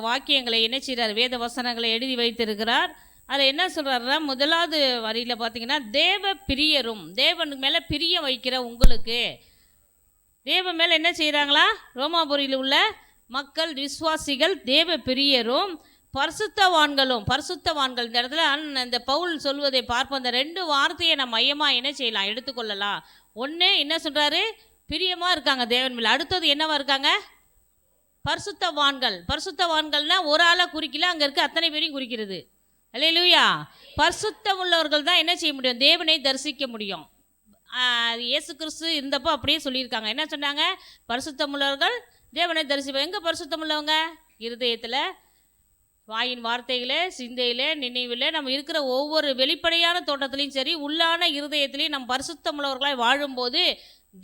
வாக்கியங்களை என்ன செய்கிறார்? வேத வசனங்களை எழுதி வைத்திருக்கிறார். அதில் என்ன சொல்கிறாருன்னா, முதலாவது வரியில் பார்த்தீங்கன்னா, தேவ பிரியரும் தேவனுக்கு மேலே பிரியம் வைக்கிற உங்களுக்கு தேவன் மேலே என்ன செய்கிறாங்களா? ரோமாபுரியில் உள்ள மக்கள் விசுவாசிகள் தேவ பிரியரும் பரிசுத்தவான்கள் இந்த இடத்துல இந்த பவுல் சொல்வதை பார்ப்போம். அந்த ரெண்டு வார்த்தையை நம்ம மையமாக என்ன செய்யலாம், எடுத்துக்கொள்ளலாம். ஒன்று என்ன சொல்கிறாரு? பிரியமாக இருக்காங்க தேவன் மேலே. அடுத்தது என்னவா இருக்காங்க? பரிசுத்தவான்கள்னா ஒரு ஆளை குறிக்கல, அங்கே இருக்க அத்தனை பேரையும் குறிக்கிறது. அல்லேலூயா. பரிசுத்தம் உள்ளவர்கள் தான் என்ன செய்ய முடியும்? தேவனை தரிசிக்க முடியும். இயேசு கிறிஸ்து இருந்தப்போ அப்படியே சொல்லியிருக்காங்க. என்ன சொன்னாங்க? பரிசுத்தம் உள்ளவர்கள் தேவனை தரிசிப்போம். எங்கே பரிசுத்தம் உள்ளவங்க? இருதயத்தில், வாயின் வார்த்தைகளே, சிந்தையிலே, நினைவில், நம்ம இருக்கிற ஒவ்வொரு வெளிப்படையான தோட்டத்திலையும் சரி, உள்ளான இருதயத்திலையும் நம்ம பரிசுத்தம் உள்ளவர்களாய் வாழும்போது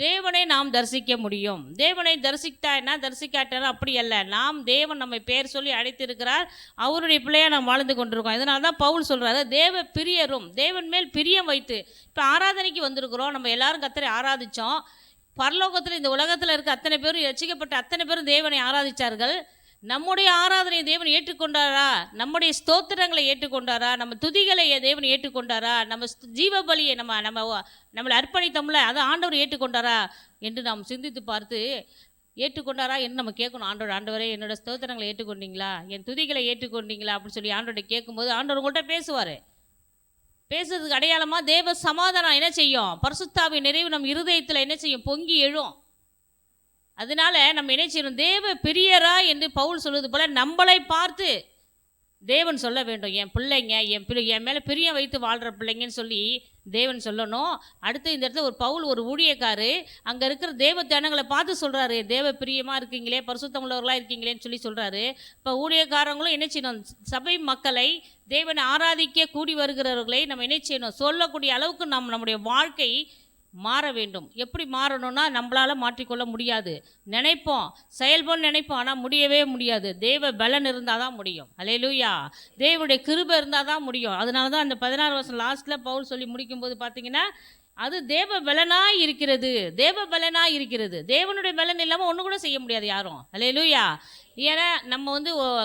தேவனை நாம் தரிசிக்க முடியும். தேவனை தரிசிக்காட்டா அப்படி அல்ல. நாம் தேவன் நம்மை பேர் சொல்லி அழைத்திருக்கிறார். அவருடைய பிள்ளையாக நாம் வாழ்ந்து கொண்டிருக்கோம். இதனால தான் பவுல் சொல்கிறாரு, தேவ பிரியரும் தேவன் மேல் பிரியம் வைத்து. இப்போ ஆராதனைக்கு வந்திருக்கிறோம், நம்ம எல்லாரும் கர்த்தரை ஆராதித்தோம். பரலோகத்தில் இந்த உலகத்தில் இருக்க அத்தனை பேரும், ரட்சிக்கப்பட்ட அத்தனை பேரும் தேவனை ஆராதித்தார்கள். நம்முடைய ஆராதனை தேவன் ஏற்றுக்கொண்டாரா? நம்முடைய ஸ்தோத்திரங்களை ஏற்றுக்கொண்டாரா? நம்ம துதிகளை தேவன் ஏற்றுக்கொண்டாரா? நம்ம ஜீவ பலியை நம்மளை அர்ப்பணித்தோம்ல, அதை ஆண்டவர் ஏற்றுக்கொண்டாரா என்று நாம் சிந்தித்து பார்த்து, ஏற்றுக்கொண்டாரா என்று நம்ம கேட்கணும். ஆண்டவரே என்னோட ஸ்தோத்திரங்களை ஏற்றுக்கொண்டீங்களா? என் துதிகளை ஏற்றுக்கொண்டீங்களா? அப்படின்னு சொல்லி ஆண்டவர்கிட்ட கேட்கும்போது ஆண்டவர் உங்கள்கிட்ட பேசுவார். பேசுறதுக்கு அடையாளமாக தேவ சமாதானம் என்ன செய்யும்? பரிசுத்தாவின் நிறைவு நம் இருதயத்தில் என்ன செய்யும்? பொங்கி எழும். அதனால நம்ம என்ன செய்யணும்? தேவ பிரியரா என்று பவுல் சொல்வது போல நம்மளை பார்த்து தேவன் சொல்ல வேண்டும், என் பிள்ளைங்க, என் மேலே பிரியம் வைத்து வாழ்கிற பிள்ளைங்கன்னு சொல்லி தேவன் சொல்லணும். அடுத்து இந்த இடத்துல ஒரு பவுல் ஒரு ஊழியக்காரு அங்கே இருக்கிற தேவ தியானங்களை பார்த்து சொல்கிறாரு, தேவ பிரியமாக இருக்கீங்களே, பரிசுத்தம் உள்ளவர்களாக இருக்கீங்களேன்னு சொல்கிறாரு. இப்போ ஊழியக்காரங்களும் என்ன செய்யணும், சபை மக்களை தேவனை ஆராதிக்க கூடி வருகிறவர்களை நம்ம என்ன செய்யணும், சொல்லக்கூடிய அளவுக்கு நம்முடைய வாழ்க்கை மாற வேண்டும். எப்படி மாறணும்னா, நம்மளால் மாற்றிக்கொள்ள முடியாது. நினைப்போம், செயல்போன்னு நினைப்போம், ஆனால் முடியவே முடியாது. தேவ பலன் இருந்தால் தான் முடியும். அல்லேலூயா. தேவனுடைய கிருபை இருந்தால் தான் முடியும். அதனால தான் அந்த 16 வருஷம் லாஸ்ட்டில் பவுல் சொல்லி முடிக்கும்போது பார்த்தீங்கன்னா, அது தேவ பலனாய் இருக்கிறது, தேவ பலனாய் இருக்கிறது. தேவனுடைய பலன் இல்லாமல் ஒன்று கூட செய்ய முடியாது யாரும். அல்லேலூயா. ஏன்னா நம்ம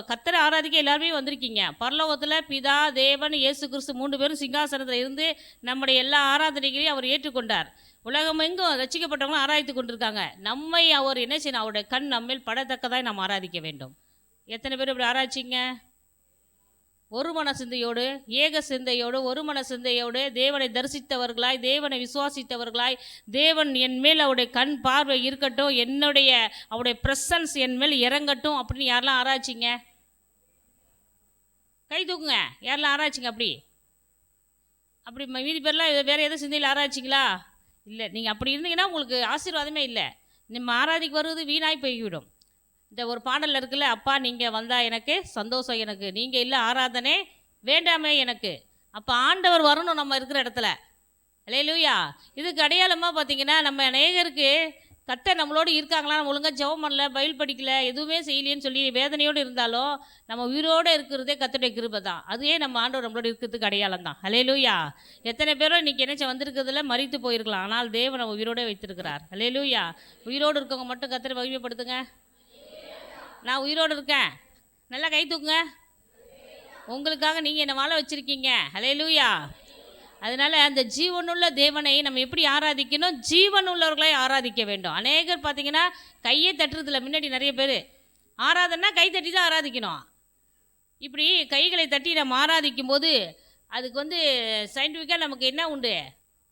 கர்த்தரை ஆராதிக்க எல்லாருமே வந்திருக்கீங்க. பரலோகத்தில் பிதா, தேவன், இயேசு கிறிஸ்து 3 பேரும் சிங்காசனத்தில் இருந்து நம்முடைய எல்லா ஆராதனைகளையும் அவர் ஏற்றுக்கொண்டார். உலகம் எங்கும் ரட்சிக்கப்பட்டவங்களும் ஆராய்த்து கொண்டிருக்காங்க. நம்மை அவர் என்ன செய்யணும், அவருடைய கண் நம்மேல் படத்தக்கதாய் நாம் ஆராதிக்க வேண்டும். எத்தனை பேர் இப்படி ஆராய்ச்சிங்க? ஒரு மன சிந்தையோடு, ஏக சிந்தையோடு, ஒரு மன சிந்தையோடு தேவனை தரிசித்தவர்களாய், தேவனை விசுவாசித்தவர்களாய், தேவன் என் மேல் அவருடைய கண் பார்வை இருக்கட்டும், அவருடைய ப்ரெசன்ஸ் என் மேல் இறங்கட்டும் அப்படின்னு யாரெல்லாம் ஆராய்ச்சிங்க? கை தூக்குங்க. யாரெல்லாம் ஆராய்ச்சிங்க? அப்படி மீதி பேர்லாம் வேறு எதுவும் சிந்தையில் ஆராய்ச்சிங்களா? இல்லை. நீங்கள் அப்படி இருந்தீங்கன்னா உங்களுக்கு ஆசீர்வாதமே இல்லை. நம்ம ஆராதிக்கு வருவது வீணாய் போய்விடும். இந்த ஒரு பாடலில் இருக்குல்ல, அப்பா நீங்கள் வந்தால் எனக்கு சந்தோஷம், எனக்கு நீங்கள் இல்லை ஆராதனை வேண்டாமே எனக்கு. அப்போ ஆண்டவர் வரணும் நம்ம இருக்கிற இடத்துல. அல்லேலூயா. இதுக்கு அடையாளமாக பார்த்தீங்கன்னா, நம்ம அநேகருக்கு கர்த்தர் நம்மளோடு இருக்காங்களா, நம்ம ஒழுங்காக ஜெபம் பண்ணல, பைபிள் படிக்கல, எதுவுமே செய்யலேன்னு சொல்லி வேதனையோடு இருந்தாலும் நம்ம உயிரோடு இருக்கிறதே கர்த்தருடைய கிருபை தான். அதுவே நம்ம ஆண்டவர் நம்மளோட இருக்கிறதுக்கு அடையாளம் தான். அல்லேலூயா. எத்தனை பேரும் இன்றைக்கி என்ன வந்திருக்கிறதுல மரித்து போயிருக்கலாம், ஆனால் தேவன் நம்ம உயிரோடு வைத்திருக்கிறார். அல்லேலூயா. உயிரோடு இருக்கவங்க மட்டும் கர்த்தரை மகிமைப்படுத்துங்க. நான் உயிரோடு இருக்கேன், நல்லா கை தூக்குங்க. உங்களுக்காக நீங்கள் என்னை வாழ வச்சுருக்கீங்க. அல்லேலூயா. அதனால் அந்த ஜீவனுள்ள தேவனை நம்ம எப்படி ஆராதிக்கணும், ஜீவனுள்ளவர்களை ஆராதிக்க வேண்டும். அநேகர் பார்த்தீங்கன்னா கையே தட்டுறதில்ல. முன்னாடி நிறைய பேர் ஆராதனா கை தட்டி தான் ஆராதிக்கணும். இப்படி கைகளை தட்டி நம்ம ஆராதிக்கும் போது அதுக்கு சயின்டிஃபிக்காக நமக்கு என்ன உண்டு,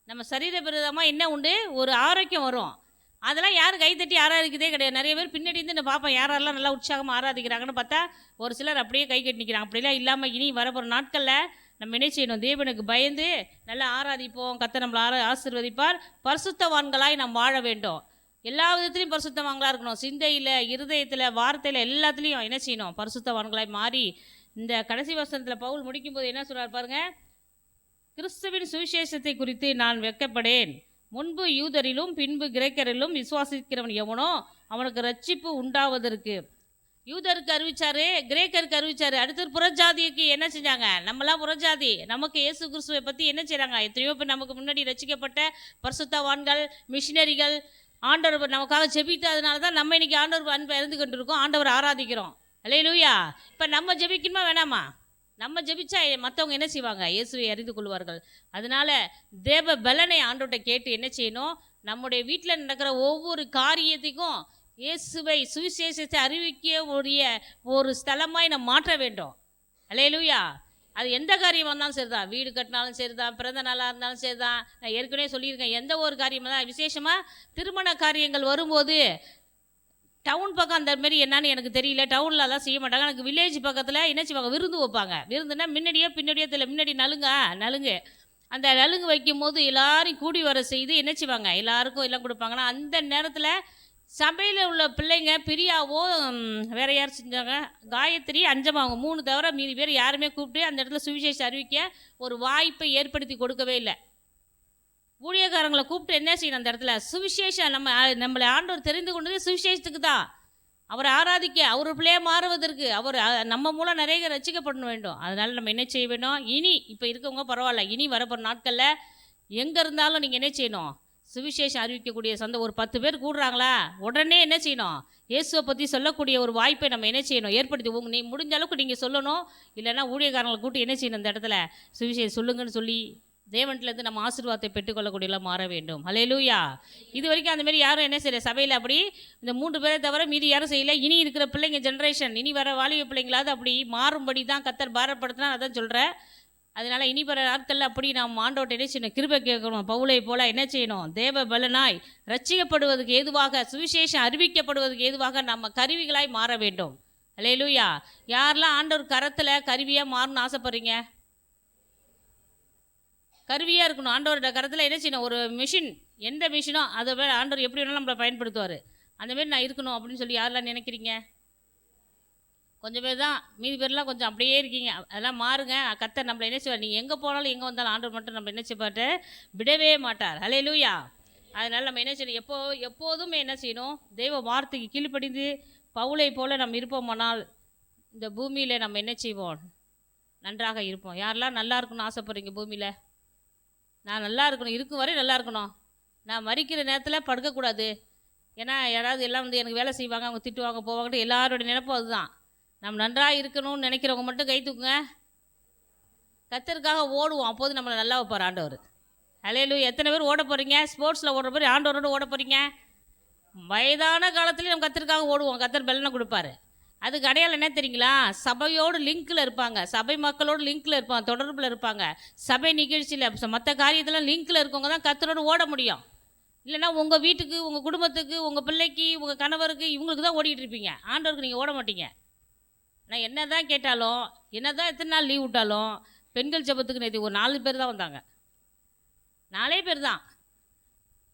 நம்ம சரீர பிரதமாக என்ன உண்டு, ஒரு ஆரோக்கியம் வரும். அதெல்லாம் யாரும் கைத்தட்டி ஆராதிக்கிறதே கிடையாது. நிறைய பேர் பின்னாடி இருந்து நான் பார்ப்பேன், யாரெல்லாம் நல்லா உற்சாகமாக ஆராதிக்கிறாங்கன்னு பார்த்தா ஒரு சிலர் அப்படியே கை கட்டி நிற்கிறாங்க. அப்படிலாம் இல்லாமல் இனி வரப்போகிற நாட்களில் நம்ம என்ன செய்யணும், தேவனுக்கு பயந்து நல்லா ஆராதிப்போம். கர்த்தர் நம்மளை ஆசீர்வதிப்பார். பரிசுத்தவான்களாய் நாம் வாழ வேண்டும். எல்லா விதத்துலையும் பரிசுத்தவான்களாக இருக்கணும். சிந்தையில், இருதயத்தில், வார்த்தையில் எல்லாத்துலேயும் என்ன செய்யணும், பரிசுத்தவான்களாய் மாறி. இந்த கடைசி வசனத்தில் பவுல் முடிக்கும்போது என்ன சொல்கிறார் பாருங்கள், கிறிஸ்துவின் சுவிசேஷத்தை குறித்து நான் வெட்கப்படேன். முன்பு யூதரிலும் பின்பு கிரேக்கரிலும் விசுவாசிக்கிறவன் எவனோ அவனுக்கு ரட்சிப்பு உண்டாவதற்கு. யூதருக்கு அறிவிச்சாரு, கிரேக்கருக்கு அறிவிச்சாரு. அடுத்து புறஜாதிக்கு என்ன செஞ்சாங்க, நம்மளாம் புறஜாதி, நமக்கு இயேசு கிறிஸ்துவை பற்றி என்ன செய்கிறாங்க, எத்தனையோ பேர் நமக்கு முன்னாடி ரட்சிக்கப்பட்ட பரிசுத்தவான்கள், மிஷினரிகள், ஆண்டவர் நமக்காக ஜெபித்ததுனால தான் நம்ம இன்னைக்கு ஆண்டவர் அன்பை இருந்து கொண்டிருக்கோம், ஆண்டவர் ஆராதிக்கிறோம். அல்லேலூயா. இப்போ நம்ம ஜெபிக்கணுமா வேணாமா? நம்ம ஜெபிச்சா மற்றவங்க என்ன செய்வாங்க, இயேசுவை அறிந்து கொள்வார்கள். அதனால தேவ பலனை ஆண்டவர்கிட்ட கேட்டு என்ன செய்யணும், நம்முடைய வீட்டில் நடக்கிற ஒவ்வொரு காரியத்துக்கும் இயேசுவை சுவிசேஷத்தை அறிவிக்க ஒரு ஸ்தலமாய் நம்ம மாற்ற வேண்டும். அல்லேலூயா. அது எந்த காரியம் வந்தாலும் சரிதான், வீடு கட்டினாலும் சரிதான், பிறந்த நாளாக இருந்தாலும் சரிதான். நான் ஏற்கனவே சொல்லியிருக்கேன், எந்த ஒரு காரியமாக தான், விசேஷமாக திருமண காரியங்கள் வரும்போது டவுன் பக்கம் அந்த மாரி என்னன்னு எனக்கு தெரியல, டவுனில் அதெல்லாம் செய்ய மாட்டாங்க. எனக்கு வில்லேஜ் பக்கத்தில் என்ன செய்வாங்க, விருந்து வைப்பாங்க. விருந்துன்னா முன்னாடியே தெரியல, முன்னாடி நலுங்கு அந்த நலுங்கு வைக்கும் போது எல்லாரையும் கூடி வர செய்து என்ன செய்வாங்க, எல்லாருக்கும் எல்லாம் கொடுப்பாங்கன்னா அந்த நேரத்தில் சபையில் உள்ள பிள்ளைங்க பிரியாவோ வேறு யார் செஞ்சாங்க, காயத்ரி, அஞ்சமாவங்க 3 தவிர மீதி பேர் யாருமே கூப்பிட்டு அந்த இடத்துல சுவிசேஷம் அறிவிக்க ஒரு வாய்ப்பை ஏற்படுத்தி கொடுக்கவே இல்லை. ஊழியக்காரங்களை கூப்பிட்டு என்ன செய்யணும், அந்த இடத்துல சுவிசேஷம் நம்மளை ஆண்டவர் தெரிந்து கொண்டது சுவிசேஷத்துக்கு தான், அவரை ஆராதிக்க, அவர் பிள்ளையாக மாறுவதற்கு, அவர் நம்ம மூலம் நிறைய ரசிக்கப்பட வேண்டும். அதனால் நம்ம என்ன செய்ய வேணும், இனி இப்போ இருக்கவங்க பரவாயில்ல, இனி வரப்போகிற நாட்களில் எங்கே இருந்தாலும் நீங்கள் என்ன செய்யணும், சுவிசேஷம் அறிவிக்கக்கூடிய ஒரு 10 பேர் கூடுறாங்களா, உடனே என்ன செய்யணும், இயேசுவை பற்றி சொல்லக்கூடிய ஒரு வாய்ப்பை நம்ம என்ன செய்யணும், ஏற்படுத்தி நீ முடிஞ்ச அளவுக்கு நீங்கள் சொல்லணும். இல்லைன்னா ஊழியக்காரங்களை கூட்டி என்ன செய்யணும், அந்த இடத்துல சுவிசேஷம் சொல்லுங்கன்னு சொல்லி தேவன்லேருந்து நம்ம ஆசீர்வாதத்தை பெற்றுக்கொள்ளக்கூடியலாம் மாற வேண்டும். அல்லேலூயா. இது வரைக்கும் அந்தமாரி யாரும் என்ன செய்யல சபையில், அப்படி இந்த 3 பேரை தவிர மீதி யாரும் செய்யலை. இனி இருக்கிற பிள்ளைங்க ஜென்ரேஷன், இனி வர வாலிப பிள்ளைங்களாவது அப்படி மாறும்படி தான் கர்த்தர் பாரப்படுத்தினா, அதான் சொல்கிறேன். அதனால் இனி வர நாட்களில் அப்படி நாம் ஆண்டவர்கிட்ட என்ன செய்யணும், கிருபை கேட்கணும். பவுலை போல என்ன செய்யணும், தேவ பலனாய் ரட்சிக்கப்படுவதற்கு ஏதுவாக, சுவிசேஷம் அறிவிக்கப்படுவதற்கு ஏதுவாக நம்ம கருவிகளாய் மாற வேண்டும். அல்லேலூயா. யாரெல்லாம் ஆண்டவர் கரத்தில் கருவியாக மாறணும்னு ஆசைப்படுறீங்க? கருவியாக இருக்கணும். ஆண்டவரோட கரத்தில் என்ன செய்யணும்? ஒரு மிஷின், எந்த மிஷினோ அதை வேறு ஆண்டவர் எப்படி வேணாலும் நம்மளை பயன்படுத்துவார். அந்தமாரி நான் இருக்கணும் அப்படின்னு சொல்லி யாரெல்லாம் நினைக்கிறீங்க? கொஞ்சம் பேர் தான், மீதி பேர்லாம் கொஞ்சம் அப்படியே இருக்கீங்க. அதெல்லாம் மாறுங்க. கர்த்தர் நம்மளை என்ன செய்வார்? நீங்கள் எங்கே போனாலும் எங்கே வந்தாலும் ஆண்டவர் மட்டும் நம்ம என்ன செய்வார்? விடவே மாட்டார். ஹல்லேலூயா. அதனால் நம்ம என்ன செய்யணும்? எப்போதுமே என்ன செய்யணும்? தெய்வ வார்த்தைக்கு கீழ்ப்படிந்து பவுலை போல் நம்ம இருப்போமானால் இந்த பூமியில் நம்ம என்ன செய்வோம்? நன்றாக இருப்போம். யாரெல்லாம் நல்லா இருக்கணும்னு ஆசைப்படுறீங்க? பூமியில் நான் நல்லா இருக்கணும், இருக்கும் வரை நல்லா இருக்கணும். நான் மறிக்கிற நேரத்தில் படுக்கக்கூடாது. ஏன்னா யாராவது எல்லாம் வந்து எனக்கு வேலை செய்வாங்க, அவங்க திட்டுவாங்க, போவாங்கட்டு எல்லாரோட நினைப்பும் அதுதான். நம்ம நன்றாக இருக்கணும்னு நினைக்கிறவங்க மட்டும் கை தூக்குங்க. கர்த்தருக்காக ஓடுவோம், அப்போது நம்மளை நல்லா வைப்பார் ஆண்டவர். ஹல்லேலூயா. எத்தனை பேர் ஓட போகிறீங்க? ஸ்போர்ட்ஸில் ஓடுற மாதிரி ஆண்டவரோட ஓட போகிறீங்க. வயதான காலத்துலேயும் நம்ம கர்த்தருக்காக ஓடுவோம். கர்த்தர் பலனை கொடுப்பாரு. அதுக்கு அடையாளம் என்ன தெரியுங்களா? சபையோடு லிங்க்கில் இருப்பாங்க, சபை மக்களோடு லிங்க்கில் இருப்பாங்க, தொடர்பில் இருப்பாங்க. சபை நிகழ்ச்சியில் மற்ற காரியத்தில் லிங்க்கில் இருக்கவங்க தான் கர்த்தரோடு ஓட முடியும். இல்லைன்னா உங்கள் வீட்டுக்கு, உங்கள் குடும்பத்துக்கு, உங்கள் பிள்ளைக்கு, உங்கள் கணவருக்கு, இவங்களுக்கு தான் ஓடிட்டு இருப்பீங்க. ஆண்டவருக்கு நீங்கள் ஓட மாட்டீங்க. நான் என்ன தான் கேட்டாலும், என்ன தான் எத்தனை நாள் லீவ் விட்டாலும், பெண்கள் ஜெபத்துக்கு நேற்று ஒரு 4 பேர் தான் வந்தாங்க. 4 பேர் தான்.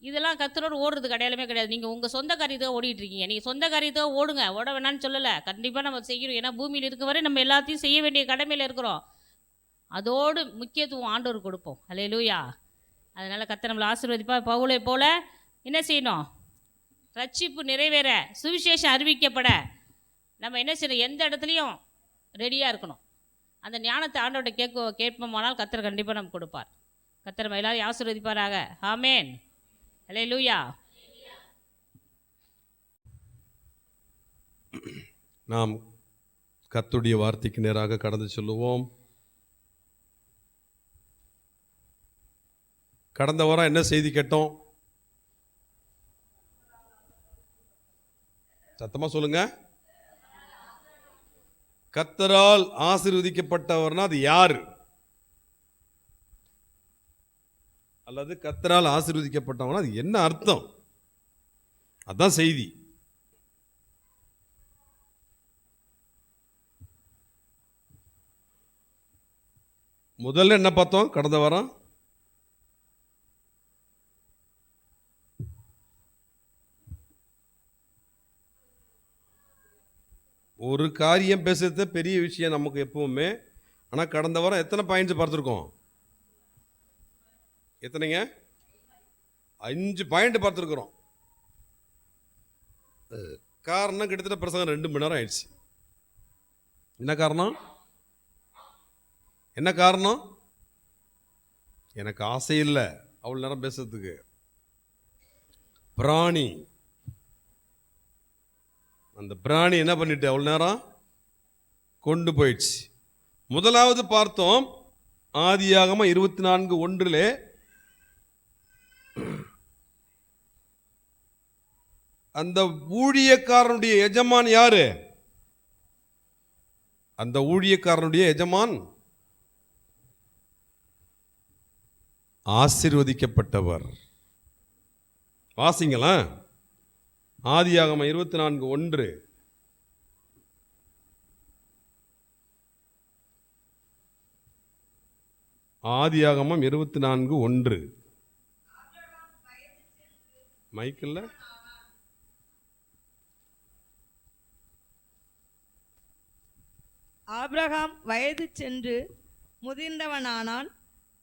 இதெல்லாம் கர்த்தரோடு ஓடுறதுக்கு அடையாளமே கிடையாது. நீங்கள் உங்கள் சொந்த காரியத்துக்காக ஓடிட்டு இருக்கீங்க. நீங்கள் சொந்த காரியத்துக்காக ஓடுங்க, ஓட வேணான்னு சொல்லலை. கண்டிப்பாக நம்ம செய்கிறோம். ஏன்னா பூமியில் இருக்க வரை நம்ம எல்லாத்தையும் செய்ய வேண்டிய கடமையில் இருக்கிறோம். அதோடு முக்கியத்துவம் ஆண்டவர் கொடுப்போம். ஹல்லேலூயா. அதனால் கர்த்தர் நம்மளை ஆசீர்வதிப்பா. பவுலை போல என்ன செய்யணும்? ரட்சிப்பு நிறைவேற, சுவிசேஷம் அறிவிக்கப்பட நம்ம என்ன செய்யணும்? எந்த இடத்துலையும் ரெடியாக இருக்கணும். அந்த ஞானத்தை ஆண்டவர்கிட்ட கேட்போமானால் கர்த்தர் கண்டிப்பாக நமக்கு கொடுப்பார். கர்த்தர் நம்ம எல்லாரையும் ஆசீர்வதிப்பாராக. ஆமேன். ஹல்லேலூயா. நாம் கர்த்தருடைய வார்த்தைக்கு நேராக கடந்து சொல்லுவோம். கடந்த வாரம் என்ன செய்தி கேட்டோம்? சத்தமா சொல்லுங்க. கர்த்தரால் ஆசீர்வதிக்கப்பட்டவர்னா அது யாரு? அல்லது கர்த்தரால் ஆசீர்வதிக்கப்பட்டவனா அது என்ன அர்த்தம்? அதான் செய்தி. முதல்ல என்ன பார்த்தோம் கடந்த வாரம்? ஒரு காரியம் பேசுறது பெரிய விஷயம் நமக்கு எப்பவுமே. ஆனால் கடந்த வாரம் எத்தனை பாயிண்ட்ஸ் பார்த்துருக்கோம்? எத்தனைங்க? 5 பாயிண்ட் பார்த்துருக்குறோம். காரணம் கிட்டத்தட்ட பிரசங்கம் 2 மணி நேரம் ஆயிடுச்சு. என்ன காரணம்? என்ன காரணம்? எனக்கு ஆசை இல்லை அவ்வளோ நேரம் பேசுறதுக்கு. பிராணி, அந்த பிராணி என்ன பண்ணிட்டு அவ்வளோ நேரம் கொண்டு போயிடுச்சு. முதலாவது பார்த்தோம் ஆதியாகமம் 24:1 அந்த ஊழியக்காரனுடைய எஜமான் யாரு? அந்த ஊழியக்காரனுடைய எஜமான் ஆசீர்வதிக்கப்பட்டவர். வாசிங்களா, ஆதியாகமம் 24:1. ஆதியாகமம் 24:1. மைக்கில் ஆபிரகாம் வயது சென்று முதிர்ந்தவனானான்.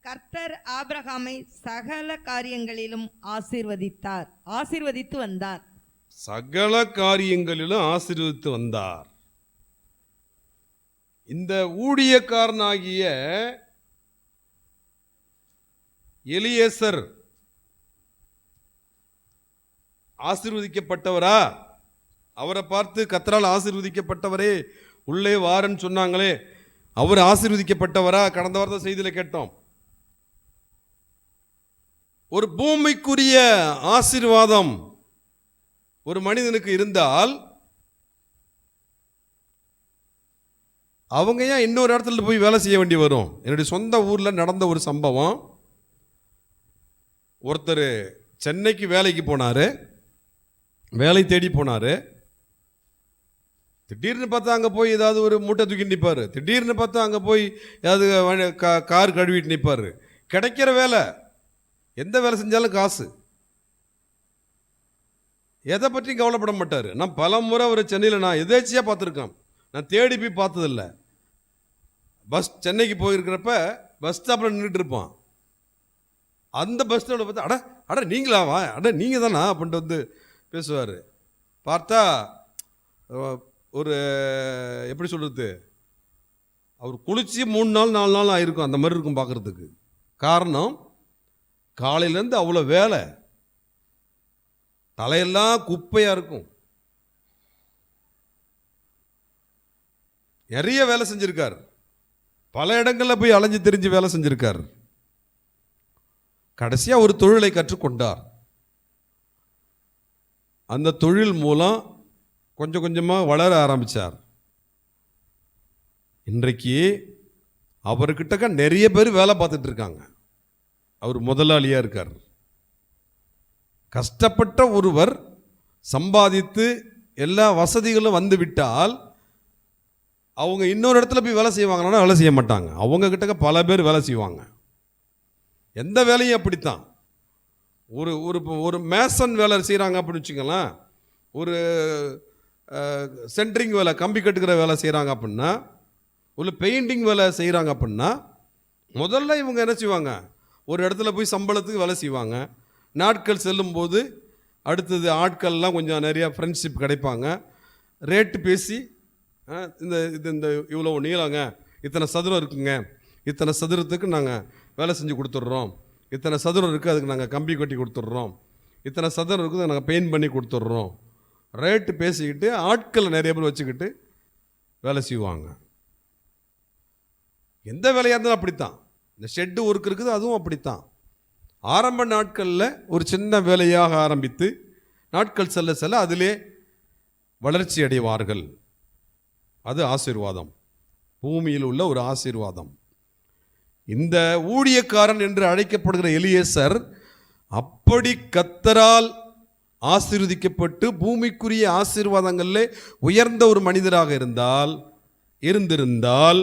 கர்த்தர் ஆபிரகாமை சகல காரியங்களிலும் ஆசீர்வதித்து வந்தார். சகல காரியங்களிலும் ஆசீர்வதித்து வந்தார். இந்த ஊழியக்காரனாகிய எலியேசர் ஆசீர்வதிக்கப்பட்டவரா? அவரை பார்த்து கர்த்தரால் ஆசீர்வதிக்கப்பட்டவரே உள்ளே வாரன்னு சொன்னாங்களே, அவர் ஆசீர்வதிக்கப்பட்டவரா? கடந்த வாரத்தை செய்தியில் கேட்டோம். ஒரு பூமிக்குரிய ஆசீர்வாதம் ஒரு மனிதனுக்கு இருந்தால் அவங்க ஏன் இன்னொரு இடத்துல போய் வேலை செய்ய வேண்டி வரும்? என்னுடைய சொந்த ஊரில் நடந்த ஒரு சம்பவம். ஒருத்தர் சென்னைக்கு வேலைக்கு போனார், வேலை தேடி போனார். திடீர்னு பார்த்தா அங்கே போய் ஏதாவது ஒரு மூட்டை தூக்கி நிற்பார். திடீர்னு பார்த்தா அங்கே போய் ஏதாவது கார் கழுவிட்டு நிற்பார். கிடைக்கிற வேலை, எந்த வேலை செஞ்சாலும் காசு, எதை பற்றியும் கவலைப்பட மாட்டார். நான் பல முறை ஒரு சென்னையில் நான் எதேச்சியாக பார்த்துருக்கேன், நான் தேடி போய் பார்த்ததில்ல. சென்னைக்கு போயிருக்கிறப்ப பஸ் ஸ்டாப்பில் நின்றுட்டு இருப்பான். அந்த பஸ் ஸ்டாப்பில் பார்த்தா அட நீங்களாவா, நீங்கள் தானா அப்படின்ட்டு வந்து பேசுவார். பார்த்தா ஒரு எப்படி சொல்கிறது, அவர் குளிச்சு 3 நாள் 4 நாள் ஆகிருக்கும், அந்த மாதிரி இருக்கும் பார்க்குறதுக்கு. காரணம், காலையிலேருந்து அவ்வளோ வேலை, தலையெல்லாம் குப்பையாக இருக்கும். நிறைய வேலை செஞ்சுருக்கார், பல இடங்களில் போய் அலைஞ்சு திரிஞ்சு வேலை செஞ்சுருக்கார். கடைசியாக ஒரு தொழிலை கற்றுக்கொண்டார். அந்த தொழில் மூலம் கொஞ்சம் கொஞ்சமாக வளர ஆரம்பித்தார். இன்றைக்கு அவர்கிட்ட நிறைய பேர் வேலை பார்த்துட்டு இருக்காங்க. அவர் முதலாளியாக இருக்கார். கஷ்டப்பட்ட ஒருவர் சம்பாதித்து எல்லா வசதிகளும் வந்து விட்டால் அவங்க இன்னொரு இடத்துல போய் வேலை செய்வாங்கன்னா வேலை செய்ய மாட்டாங்க. அவங்க கிட்ட பல பேர் வேலை செய்வாங்க. எந்த வேலையும் அப்படித்தான். ஒரு ஒரு ஒரு மேசன் வேலை செய்கிறாங்க அப்படின்னு வச்சுக்கலாம், ஒரு சென்ட்ரிங் வேலை, கம்பி கட்டுக்கிற வேலை செய்கிறாங்க அப்படின்னா, ஒரு பெயிண்டிங் வேலை செய்கிறாங்க அப்படின்னா, முதல்ல இவங்க என்ன செய்வாங்க, ஒரு இடத்துல போய் சம்பளத்துக்கு வேலை செய்வாங்க. நாட்கள் செல்லும்போது அடுத்தது ஆட்கள்லாம் கொஞ்சம் நிறையா ஃப்ரெண்ட்ஷிப் கிடைப்பாங்க. ரேட்டு பேசி இந்த இவ்வளோ நீளங்க, இத்தனை சதுரம் இருக்குங்க, இத்தனை சதுரத்துக்கு நாங்கள் வேலை செஞ்சு கொடுத்துட்றோம், இத்தனை சதுரம் இருக்குது அதுக்கு நாங்கள் கம்பி கட்டி கொடுத்துட்றோம், இத்தனை சதுரம் இருக்குது நாங்கள் பெயிண்ட் பண்ணி கொடுத்துட்றோம். ரேட்டு பேசிக்கிட்டு ஆட்களை நிறைய பேர் வச்சுக்கிட்டு வேலை செய்வாங்க. எந்த வேலையாக இருந்தாலும் அப்படித்தான். இந்த ஷெட்டு ஒர்க் இருக்குது, அதுவும் அப்படித்தான். ஆரம்ப நாட்களில் ஒரு சின்ன வேலையாக ஆரம்பித்து நாட்கள் செல்ல செல்ல அதிலே வளர்ச்சி அடைவார்கள். அது ஆசீர்வாதம், பூமியில் உள்ள ஒரு ஆசீர்வாதம். இந்த ஊழியக்காரன் என்று அழைக்கப்படுகிற எலியேசர் அப்படி கர்த்தரால் ஆசீர்வதிக்கப்பட்டு பூமிக்குரிய ஆசீர்வாதங்களில் உயர்ந்த ஒரு மனிதராக இருந்திருந்தால்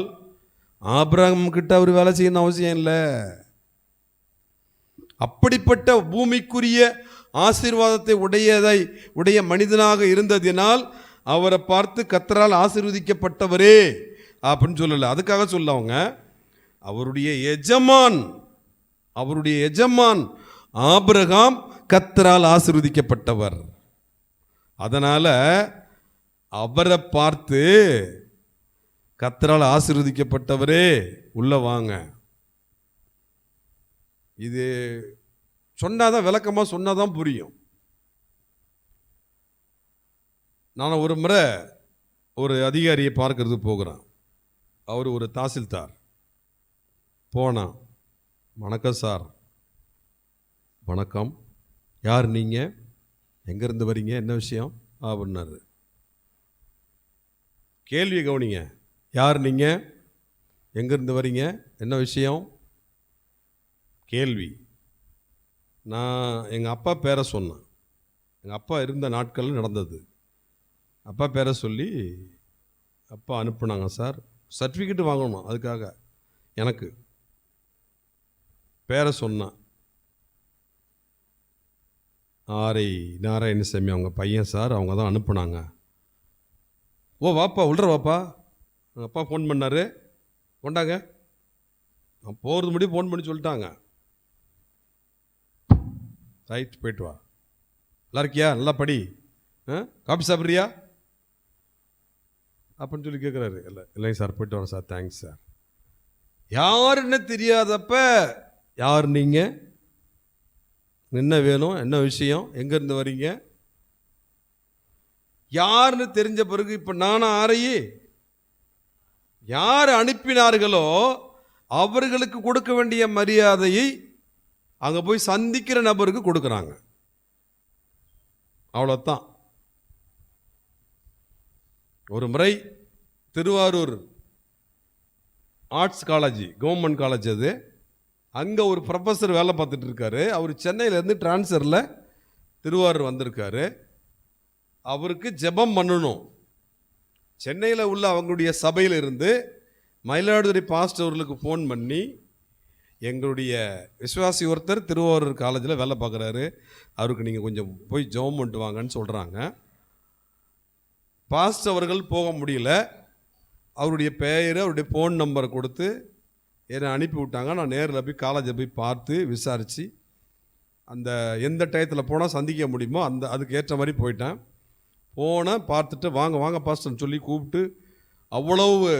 ஆபிரகாம் கிட்ட அவர் வேலை செய்யணும் அவசியம் இல்லை. அப்படிப்பட்ட பூமிக்குரிய ஆசீர்வாதத்தை உடைய மனிதனாக இருந்ததினால் அவரை பார்த்து கர்த்தரால் ஆசீர்வதிக்கப்பட்டவரே அப்படின்னு சொல்லலை. அதுக்காக சொல்ல அவங்க அவருடைய எஜமான் ஆபிரகாம் கர்த்தரால் ஆசீர்வதிக்கப்பட்டவர். அதனால அவரை பார்த்து கர்த்தரால் ஆசீர்வதிக்கப்பட்டவரே உள்ள வாங்க. இது சொன்னாதான், விளக்கமாக சொன்னாதான் புரியும். நான் ஒரு முறை ஒரு அதிகாரியை பார்க்கறது போகிறேன். அவர் ஒரு தாசில்தார். போனான். வணக்கம் சார். வணக்கம். யார் நீங்கள், எங்கேருந்து வரீங்க, என்ன விஷயம் அப்படின்னாரு. கேள்வி கவனிங்க. யார் நீங்கள், எங்கேருந்து வரீங்க, என்ன விஷயம், கேள்வி. நான் எங்கள் அப்பா பேரை சொன்னேன். எங்கள் அப்பா இருந்த நாட்கள் நடந்தது. அப்பா பேரை சொல்லி அப்பா அனுப்புனாங்க சார். சர்டிஃபிகேட்டு வாங்கணும், அதுக்காக எனக்கு பேரை சொன்னேன். ஆரை நாராயணசாமி அவங்க பையன் சார், அவங்க தான் அனுப்புனாங்க. ஓ வாப்பா, உள்ள வாப்பா. எங்கள் அப்பா ஃபோன் பண்ணார், கொண்டாங்க. நான் போகிறது முடியும் ஃபோன் பண்ணி சொல்லிட்டாங்க. ரைட், போயிட்டு வா. நல்லா இருக்கியா, நல்லா படி, காபி சாப்பிட்றியா அப்படின்னு சொல்லி கேட்குறாரு. இல்லைங்க சார், போயிட்டு வரேன் சார், தேங்க்ஸ் சார். யாருன்னு தெரியாதப்ப யார் நீங்கள், என்ன வேணும், என்ன விஷயம், எங்கேருந்து வரீங்க, யாருன்னு தெரிஞ்ச பிறகு இப்போ நானும் ஆரையே யார் அனுப்பினார்களோ அவர்களுக்கு கொடுக்க வேண்டிய மரியாதையை அங்கே போய் சந்திக்கிற நபருக்கு கொடுக்குறாங்க. அவ்வளோதான். ஒரு முறை Tiruvarur arts college, government college அது, அங்கே ஒரு ப்ரொஃபஸர் வேலை பார்த்துட்டு இருக்காரு. அவர் சென்னையிலேருந்து டிரான்ஸ்ஃபரில் திருவாரூர் வந்திருக்காரு. அவருக்கு ஜெபம் பண்ணணும். சென்னையில் உள்ள அவங்களுடைய சபையில் இருந்து மயிலாடுதுறை பாஸ்டர்களுக்கு ஃபோன் பண்ணி எங்களுடைய விசுவாசி ஒருத்தர் திருவாரூர் காலேஜில் வேலை பார்க்குறாரு. அவருக்கு நீங்கள் கொஞ்சம் போய் ஜெபம் பண்ணிட்டு வாங்கன்னு சொல்கிறாங்க. பாஸ்டர் அவர்கள் போக முடியல. அவருடைய பெயர், அவருடைய ஃபோன் நம்பரை கொடுத்து என்னை அனுப்பி விட்டாங்க. நான் நேரில் போய் காலேஜை போய் பார்த்து விசாரித்து அந்த எந்த டயத்தில் போனால் சந்திக்க முடியுமோ அதுக்கு ஏற்ற மாதிரி போயிட்டேன். போனேன், பார்த்துட்டு வாங்க வாங்க பாஸ்டர்னு சொல்லி கூப்பிட்டு அவ்வளவு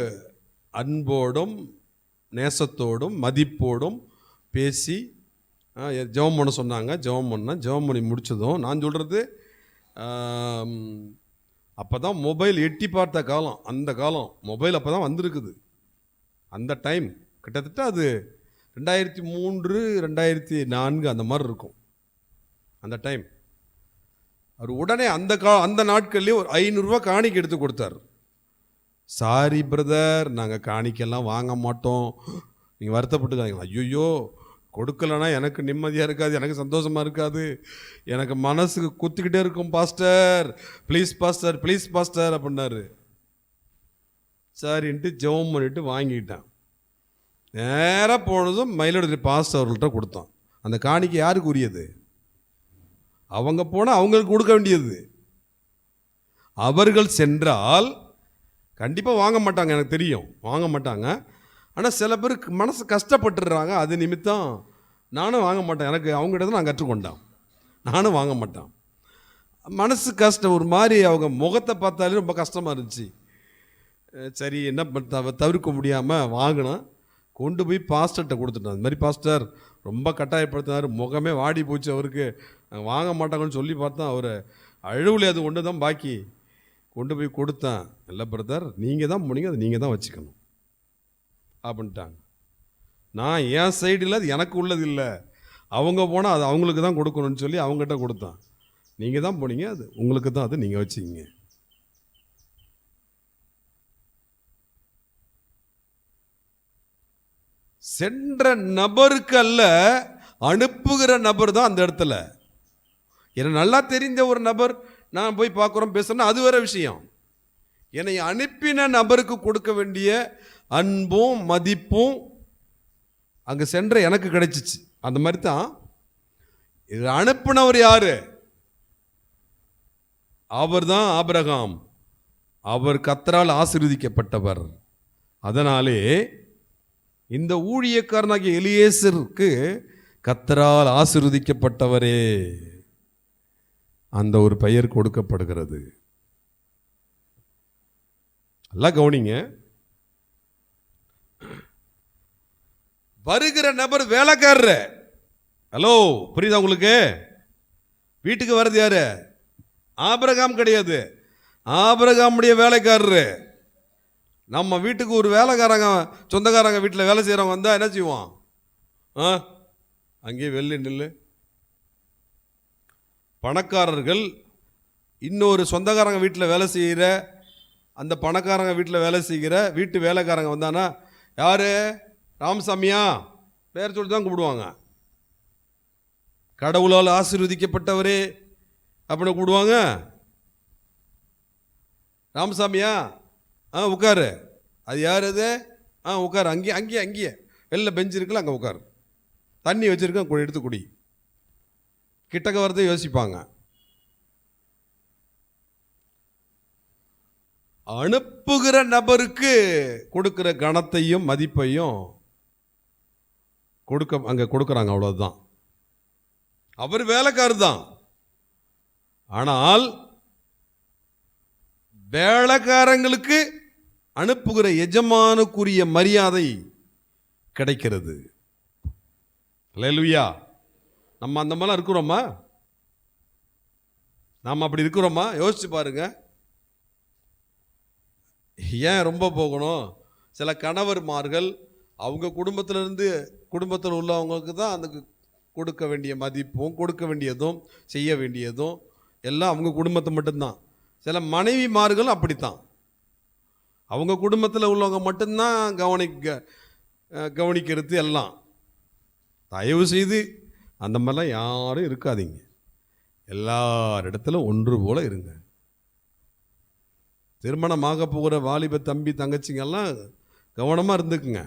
அன்போடும் நேசத்தோடும் மதிப்போடும் பேசி ஜெபம் பண்ண சொன்னாங்க. ஜெபம் பண்ணி முடித்ததும் நான் சொல்கிறது அப்போ தான் மொபைல் எட்டி பார்த்த காலம். அந்த காலம் மொபைல் அப்போ தான் வந்திருக்குது. அந்த டைம் கிட்டத்தட்ட அது 2003 2004 அந்த மாதிரி இருக்கும். அந்த டைம் அவர் உடனே அந்த நாட்கள்லேயே ஒரு 500 ரூபா காணிக்கை எடுத்து கொடுத்தார். சாரி பிரதர், நாங்கள் காணிக்கெல்லாம் வாங்க மாட்டோம், நீங்கள் வருத்தப்பட்டுக்காதீங்க. ஐயோ, கொடுக்கலன்னா எனக்கு நிம்மதியாக இருக்காது, எனக்கு சந்தோஷமாக இருக்காது, எனக்கு மனசுக்கு குத்திக்கிட்டே இருக்கும் pastor, please pastor please pastor அப்படின்னாரு. சரின்ட்டு ஜெபம் பண்ணிட்டு வாங்கிக்கிட்டேன். நேராக போனதும் மயிலாடுதுறை பாஸ்டர் அவர்கள்ட்ட கொடுத்தான். அந்த காணிக்கை யாருக்கு உரியது? அவங்க போனால் அவங்களுக்கு கொடுக்க வேண்டியது. அவர்கள் சென்றால் கண்டிப்பாக வாங்க மாட்டாங்க, எனக்கு தெரியும், வாங்க மாட்டாங்க. ஆனால் சில பேருக்கு மனசு கஷ்டப்பட்டுடுறாங்க. அது நிமித்தம் நானும் வாங்க மாட்டேன். எனக்கு அவங்ககிட்ட தான் நான் கற்றுக்கொண்டேன். நானும் வாங்க மாட்டேன். மனசு கஷ்டம், ஒரு மாதிரி அவங்க முகத்தை பார்த்தாலே ரொம்ப கஷ்டமாக இருந்துச்சு. சரி, என்ன தவிர்க்க முடியாமல் வாங்கினேன். கொண்டு போய் பாஸ்டர்கிட்ட கொடுத்துட்டேன். அது மாதிரி பாஸ்டர் ரொம்ப கட்டாயப்படுத்தினார், முகமே வாடி போச்சு அவருக்கு, வாங்க மாட்டாங்கன்னு சொல்லி பார்த்தேன். அவர் அழுவலி, அது ஒன்று தான் பாக்கி. கொண்டு போய் கொடுத்தேன். இல்லை பிரதர், நீங்கள் தான் போனீங்க, அது நீங்கள் தான் வச்சுக்கணும் அப்படின்ட்டாங்க. நான் என் சைடில் அது எனக்கு உள்ளது இல்லை, அவங்க போனால் அது அவங்களுக்கு தான் கொடுக்கணும்னு சொல்லி அவங்ககிட்ட கொடுத்தேன். நீங்கள் தான் போனீங்க, அது உங்களுக்கு தான், அது நீங்கள் வச்சுக்கிங்க. சென்ற நபருக்கு அல்ல, அனுப்புகிற நபர் தான் அந்த இடத்துல. எனக்கு நல்லா தெரிந்த ஒரு நபர், நான் போய் பார்க்குறோம் பேசுகிறேன்னா அது வேற விஷயம். என்னை அனுப்பின நபருக்கு கொடுக்க வேண்டிய அன்பும் மதிப்பும் அங்கே சென்ற எனக்கு கிடைச்சிச்சு. அந்த மாதிரி தான் இது அனுப்பினவர் யாரு? அவர் தான் ஆபிரகாம். அவர் கர்த்தரால் ஆசீர்வதிக்கப்பட்டவர். அதனாலே இந்த ஊழியக்காரனாகிய எலியேசருக்கு கர்த்தரால் ஆசீர்வதிக்கப்பட்டவரே அந்த ஒரு பெயர் கொடுக்கப்படுகிறது. எல்லாம் கவனிங்க. வருகிற நபர் வேலைக்காரர். ஹலோ, புரியுதா உங்களுக்கு? வீட்டுக்கு வர்றது யாரு? ஆபிரகாம் கிடையாது, ஆபிரகாமுடைய வேலைக்காரரு. நம்ம வீட்டுக்கு ஒரு வேலைக்காரங்க, சொந்தக்காரங்க வீட்டில் வேலை செய்கிறவங்க வந்தால் என்ன செய்வோம்? அங்கேயே வெளில நில்லு. பணக்காரர்கள் இன்னொரு சொந்தக்காரங்க வீட்டில் வேலை செய்கிற, அந்த பணக்காரங்க வீட்டில் வேலை செய்கிற வீட்டு வேலைக்காரங்க வந்தானா, யார்? ராமசாமியா பேர் சொல்லி தான் கூப்பிடுவாங்க. கடவுளால் ஆசீர்வதிக்கப்பட்டவரே அப்படின்னு கூப்பிடுவாங்க. ராமசாமியா, உட்காரு. அது யார் அது? உட்காரு. அங்கேயே அங்கேயே அங்கேயே வெளில பெஞ்சு இருக்குல்ல, அங்கே உட்காரு. தண்ணி வச்சுருக்கேன், எடுத்து குடி. கிட்டக்க வரதை யோசிப்பாங்க. அனுப்புகிற நபருக்கு கொடுக்கிற கணத்தையும் மதிப்பையும் அங்கே கொடுக்குறாங்க, அவ்வளோதான். அவர் வேலைக்காரர் தான். ஆனால் வேலைக்காரங்களுக்கு அனுப்புகிற எஜமானுக்குரிய மரியாதை கிடைக்கிறது. அல்லேலூயா. நம்ம அந்த மாதிரிலாம் இருக்கிறோமா? நாம் அப்படி இருக்கிறோமா? யோசிச்சு பாருங்க. ஏன் ரொம்ப போகணும்? சில கணவர்மார்கள் அவங்க குடும்பத்தில் உள்ளவங்களுக்கு தான் அந்த கொடுக்க வேண்டிய மதிப்பும் கொடுக்க வேண்டியதும் செய்ய வேண்டியதும் எல்லாம் அவங்க குடும்பத்தை மட்டும்தான். சில மனைவிமார்கள் அப்படித்தான், அவங்க குடும்பத்தில் உள்ளவங்க மட்டும்தான் கவனிக்கிறது எல்லாம். தயவு செய்து அந்த மாதிரிலாம் யாரும் இருக்காதீங்க. எல்லாரிடத்திலும் ஒன்று போல இருங்க. திருமணமாக போகிற வாலிப தம்பி தங்கச்சிங்கெல்லாம் கவனமாக இருந்துக்குங்க.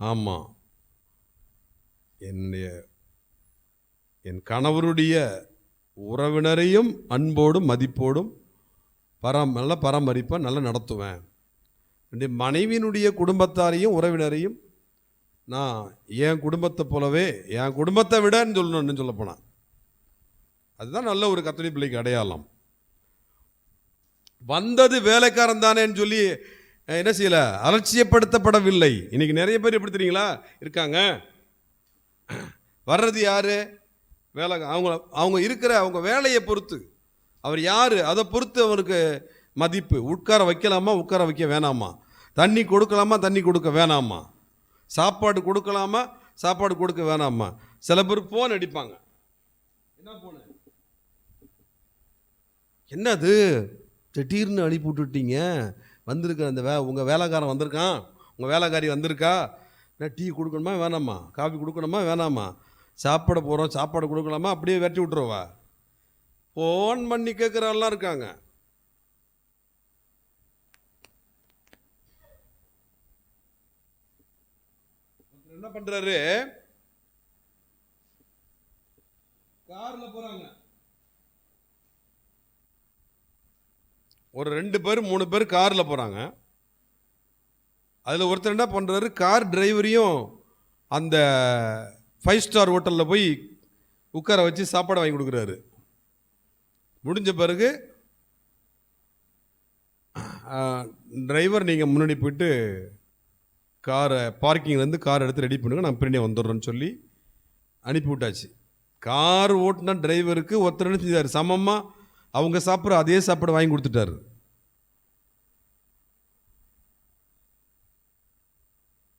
ஆமாம், என் கணவருடைய உறவினரையும் அன்போடும் மதிப்போடும் நல்ல பராமரிப்பேன், நல்லா நடத்துவேன். என் மனைவியினுடைய குடும்பத்தாரையும் உறவினரையும் நான் என் குடும்பத்தை போலவே, என் குடும்பத்தை விடன்னு சொல்லணும்னு சொல்லப்போனால் அதுதான் நல்ல ஒரு கத்தோலிக்க பிள்ளைக்கு அடையாளம். வந்தது வேலைக்காரன் தானேன்னு சொல்லி என்ன செய்யல, அலட்சியப்படுத்தப்படவில்லை. இன்னைக்கு நிறைய பேர் எப்படி தெரியுங்களா இருக்காங்க, வர்றது யாரு, வேலை, அவங்க இருக்கிற அவங்க வேலையை பொறுத்து, அவர் யார் அதை பொறுத்து அவருக்கு மதிப்பு. உட்கார வைக்கலாமா, உட்கார வைக்க வேணாமா, தண்ணி கொடுக்கலாமா, தண்ணி கொடுக்க வேணாமா, சாப்பாடு கொடுக்கலாமா, சாப்பாடு கொடுக்க வேணாமா. சில பேர் ஃபோன் அடிப்பாங்க, என்ன ஃபோனு, என்னது திடீர்னு அனுப்பி விட்டுட்டீங்க, வந்திருக்க அந்த உங்கள் வேலைக்காரன் வந்திருக்கான், உங்கள் வேலைக்காரி வந்திருக்கா, நான் டீ கொடுக்கணுமா வேணாமா, காஃபி கொடுக்கணுமா வேணாமா, சாப்பிட போகிறோம் சாப்பாடு கொடுக்கலாமா, அப்படியே வெட்டி விட்டுருவா. ஃபோன் பண்ணி கேட்குறாலாம் இருக்காங்க. என்ன பண்ணுறாரு, காரில் போகிறாங்க, ஒரு 2 பேர் 3 பேர் காரில் போகிறாங்க. அதில் ஒருத்தர் என்ன பண்ணுறாரு, கார் டிரைவரையும் அந்த 5 ஸ்டார் ஹோட்டலில் போய் உட்கார வச்சு சாப்பாடு வாங்கி கொடுக்குறாரு. முடிஞ்ச பிறகு டிரைவர் நீங்கள் முன்னாடி போயிட்டு காரை பார்க்கிங்லேருந்து கார் எடுத்து ரெடி பண்ணுங்க, நான் பின்னாடி வந்துடுறேன்னு சொல்லி அனுப்பி விட்டாச்சு. கார் ஓட்டுனா டிரைவருக்கு ஒருத்தர் என்ன செஞ்சார், சமமாக அவங்க சாப்பிட்ற அதே சாப்பாடு வாங்கி கொடுத்துட்டாரு.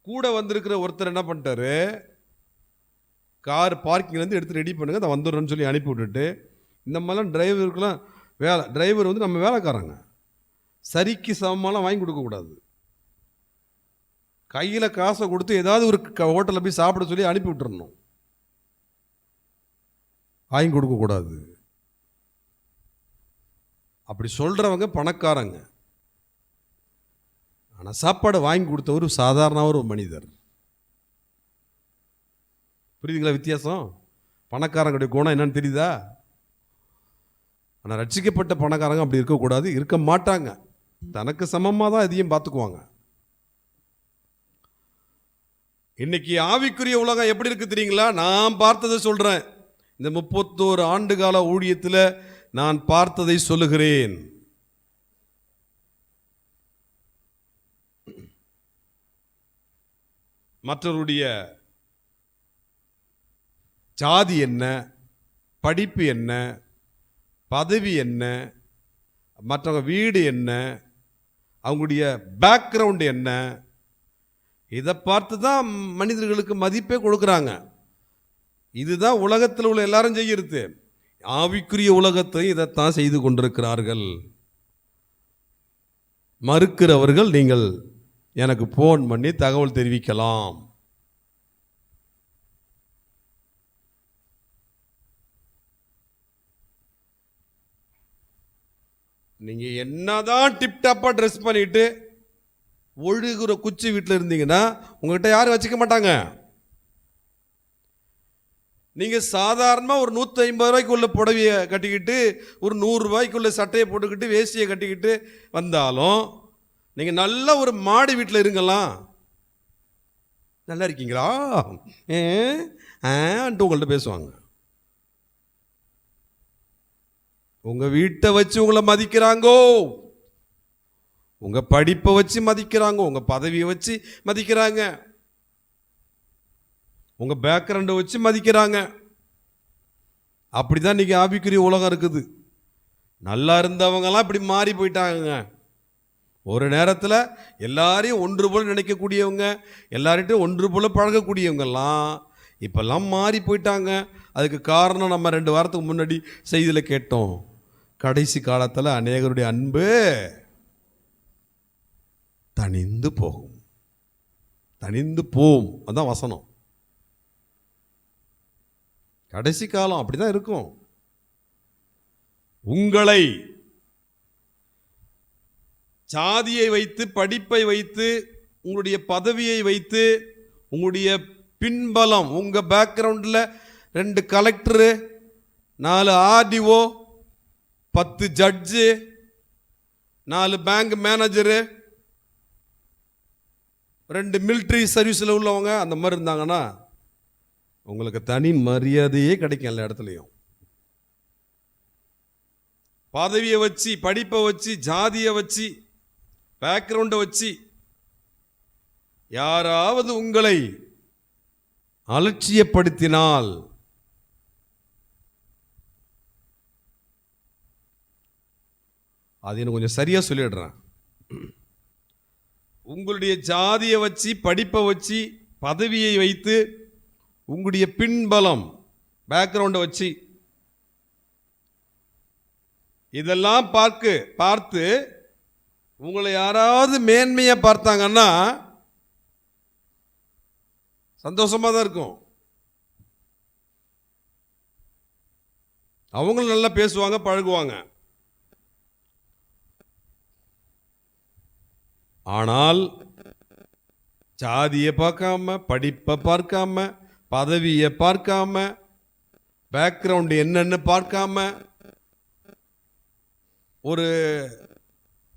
கூட வந்திருக்கிற ஒருத்தர் என்ன பண்ணிட்டாரு, கார் பார்க்கிங்லேருந்து எடுத்து ரெடி பண்ணுங்க, நான் வந்துடுறேன்னு சொல்லி அனுப்பி விட்டுட்டு, இந்த மாதிரிலாம் டிரைவருக்கெல்லாம் டிரைவர் வந்து நம்ம வேலைக்காரங்க, சரிக்கு சமமாலாம் வாங்கி கொடுக்கக்கூடாது. கையில் காசை கொடுத்து ஏதாவது ஒரு ஹோட்டலில் போய் சாப்பிட சொல்லி அனுப்பி விட்டுறணும், வாங்கி கொடுக்கக்கூடாது. அப்படி சொல்கிறவங்க பணக்காரங்க. ஆனால் சாப்பாடு வாங்கி கொடுத்தவர் சாதாரண ஒரு மனிதர். புரியுதுங்களா வித்தியாசம்? பணக்காரங்களுடைய குணம் என்னன்னு தெரியுதா? ஆனால் ரட்சிக்கப்பட்ட பணக்காரங்க அப்படி இருக்கக்கூடாது, இருக்க மாட்டாங்க. தனக்கு சமமாக தான் எதையும் பார்த்துக்குவாங்க. இன்னைக்கு ஆவிக்குரிய உலகம் எப்படி இருக்கு தெரியுங்களா? நான் பார்த்ததை சொல்கிறேன். இந்த 31 ஆண்டு கால ஊழியத்தில் நான் பார்த்ததை சொல்லுகிறேன். மற்றவருடைய ஜாதி என்ன, படிப்பு என்ன, பதவி என்ன, மற்றவங்க வீடு என்ன, அவங்களுடைய பேக்ரவுண்டு என்ன, இதை பார்த்து தான் மனிதர்களுக்கு மதிப்பே கொடுக்குறாங்க. இதுதான் உலகத்தில் உள்ள எல்லாரும் செய்கிறது. ஆவிக்குரிய உலகத்தை இதைத்தான் செய்து கொண்டிருக்கிறார்கள். மறுக்கிறவர்கள் நீங்கள் எனக்கு ஃபோன் பண்ணி தகவல் தெரிவிக்கலாம். நீங்கள் என்னதான் டிப்டாப்பாக ட்ரெஸ் பண்ணிட்டு ஒழுகுற குச்சி வீட்டில் இருந்தீங்கன்னா உங்கள்கிட்ட யாரும் வச்சுக்க மாட்டாங்க. நீங்கள் சாதாரணமாக ஒரு 150 ரூபாய்க்குள்ள புடவையை கட்டிக்கிட்டு ஒரு 100 ரூபாய்க்குள்ள சட்டையை போட்டுக்கிட்டு வேஷ்டியை கட்டிக்கிட்டு வந்தாலும் நீங்கள் நல்ல ஒரு மாடி வீட்டில் இருங்கலாம். நல்லா இருக்கீங்களா ஆன்ட்டு உங்கள்கிட்ட பேசுவாங்க. உங்கள் வீட்டை வச்சு உங்களை மதிக்கிறாங்கோ, உங்கள் படிப்பை வச்சு மதிக்கிறாங்க, உங்கள் பதவியை வச்சு மதிக்கிறாங்க, உங்கள் பேக்ரவுண்டை வச்சு மதிக்கிறாங்க. அப்படி தான் இன்றைக்கி ஆவிக்குரிய உலகம் இருக்குது. நல்லா இருந்தவங்கலாம் இப்படி மாறி போயிட்டாங்க. ஒரு நேரத்தில் எல்லாரையும் ஒன்று போல் நினைக்கக்கூடியவங்க, எல்லார்கிட்டையும் ஒன்று போல் பழகக்கூடியவங்கெல்லாம் இப்போல்லாம் மாறி போயிட்டாங்க. அதுக்கு காரணம் நம்ம 2 வாரத்துக்கு முன்னாடி செய்தியில் கேட்டோம். கடைசி காலத்தில் அநேகருடைய அன்பு தனிந்து போகும், தனிந்து போகும். அதுதான் வசனம். கடைசி காலம் அப்படிதான் இருக்கும். உங்களை சாதியை வைத்து, படிப்பை வைத்து, உங்களுடைய பதவியை வைத்து, உங்களுடைய பின்பலம். உங்கள் பேக்ரவுண்டில் 2 collector, 4 RTO, 10 judge, 4 bank manager, 2 military சர்வீஸில் உள்ளவங்க, அந்த மாதிரி இருந்தாங்கன்னா உங்களுக்கு தனி மரியாதையே கிடைக்கும் எல்லா இடத்துலையும். பதவியை வச்சு, படிப்பை வச்சு, ஜாதியை வச்சு, பேக்ரவுண்டை வச்சு யாராவது உங்களை அலட்சியப்படுத்தினால் அது எனக்கு கொஞ்சம் சரியா சொல்லிடுறேன். உங்களுடைய ஜாதியை வச்சு, படிப்பை வச்சு, பதவியை வைத்து, உங்களுடைய பின்பலம் பேக்ரவுண்டை வச்சு இதெல்லாம் பார்த்து உங்களை யாராவது மேன்மையாக பார்த்தாங்கன்னா சந்தோஷமாக தான் இருக்கும். அவங்களும் நல்லா பேசுவாங்க, பழகுவாங்க. ஆனால் ஜாதியை பார்க்காம, படிப்பை பார்க்காம, பதவியை பார்க்காம, பேக்ரவுண்ட் என்னன்னு பார்க்காம, ஒரு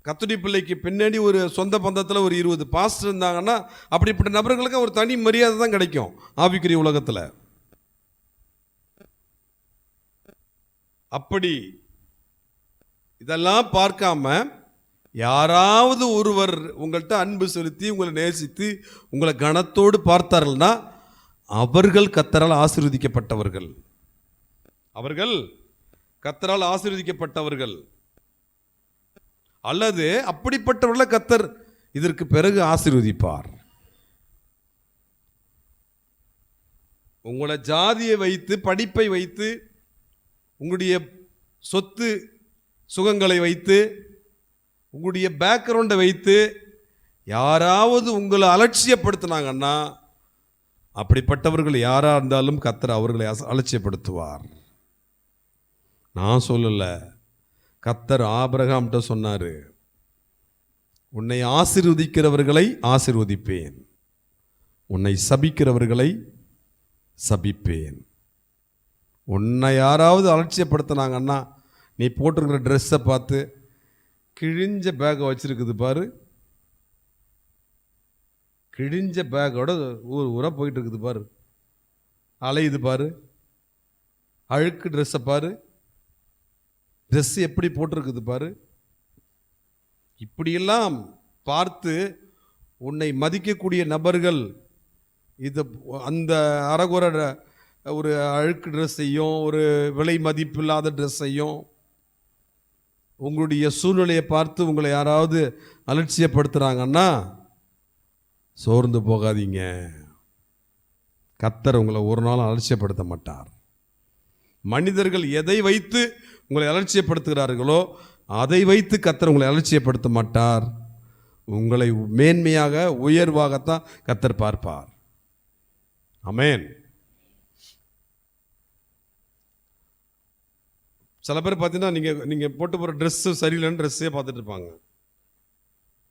கத்துடி பிள்ளைக்கு பின்னாடி ஒரு சொந்த பந்தத்தில் ஒரு 20 பாஸ்டர் இருந்தாங்கன்னா அப்படிப்பட்ட நபர்களுக்கு ஒரு தனி மரியாதை தான் கிடைக்கும் ஆவிக்குரிய உலகத்தில். அப்படி இதெல்லாம் பார்க்காம யாராவது ஒருவர் உங்கள்கிட்ட அன்பு செலுத்தி, உங்களை நேசித்து, உங்களை கனத்தோடு பார்த்தார்கள்னா அவர்கள் கர்த்தரால் ஆசீர்வதிக்கப்பட்டவர்கள். அவர்கள் கர்த்தரால் ஆசீர்வதிக்கப்பட்டவர்கள். அல்லது அப்படிப்பட்டவர்களை கர்த்தர் இதற்கு பிறகு ஆசீர்வதிப்பார். உங்களை ஜாதியை வைத்து, படிப்பை வைத்து, உங்களுடைய சொத்து சுகங்களை வைத்து, உங்களுடைய பேக்ரவுண்டை வைத்து யாராவது உங்களை அலட்சியப்படுத்தினாங்கன்னா அப்படிப்பட்டவர்கள் யாராக இருந்தாலும் கர்த்தர் அவர்களை அலட்சியப்படுத்துவார். நான் சொல்லலை, கர்த்தர் ஆபிரகாம்கிட்ட சொன்னார், உன்னை ஆசீர்வதிக்கிறவர்களை ஆசீர்வதிப்பேன், உன்னை சபிக்கிறவர்களை சபிப்பேன். உன்னை யாராவது அலட்சியப்படுத்தினாங்கன்னா நீ போட்டிருக்கிற ட்ரெஸ்ஸை பார்த்து, கிழிஞ்ச பேக்கை வச்சிருக்குது பாரு, கிழிஞ்ச பேக்கோட ஊராக போயிட்டு இருக்குது பாரு, அலையுது பாரு, அழுக்கு ட்ரெஸ்ஸை பாரு, ட்ரெஸ் எப்படி போட்டிருக்குது பாரு, இப்படியெல்லாம் பார்த்து உன்னை மதிக்கக்கூடிய நபர்கள் இது அந்த அறகுற ஒரு அழுக்கு ட்ரெஸ்ஸையும், ஒரு விலை மதிப்பு இல்லாத ட்ரெஸ்ஸையும், உங்களுடைய சூழ்நிலையை பார்த்து உங்களை யாராவது அலட்சியப்படுத்துகிறாங்கன்னா சோர்ந்து போகாதீங்க. கர்த்தர் உங்களை ஒரு நாள் அலட்சியப்படுத்த மாட்டார். மனிதர்கள் எதை வைத்து உங்களை அலட்சியப்படுத்துகிறார்களோ அதை வைத்து கர்த்தர் உங்களை அலட்சியப்படுத்த மாட்டார். உங்களை மேன்மையாக, உயர்வாகத்தான் கர்த்தர் பார்ப்பார். ஆமென். சில பேர் பார்த்தீங்கன்னா நீங்கள் போட்டு போகிற ட்ரெஸ்ஸு சரியில்லைன்னு ட்ரெஸ்ஸே பார்த்துட்டு இருப்பாங்க.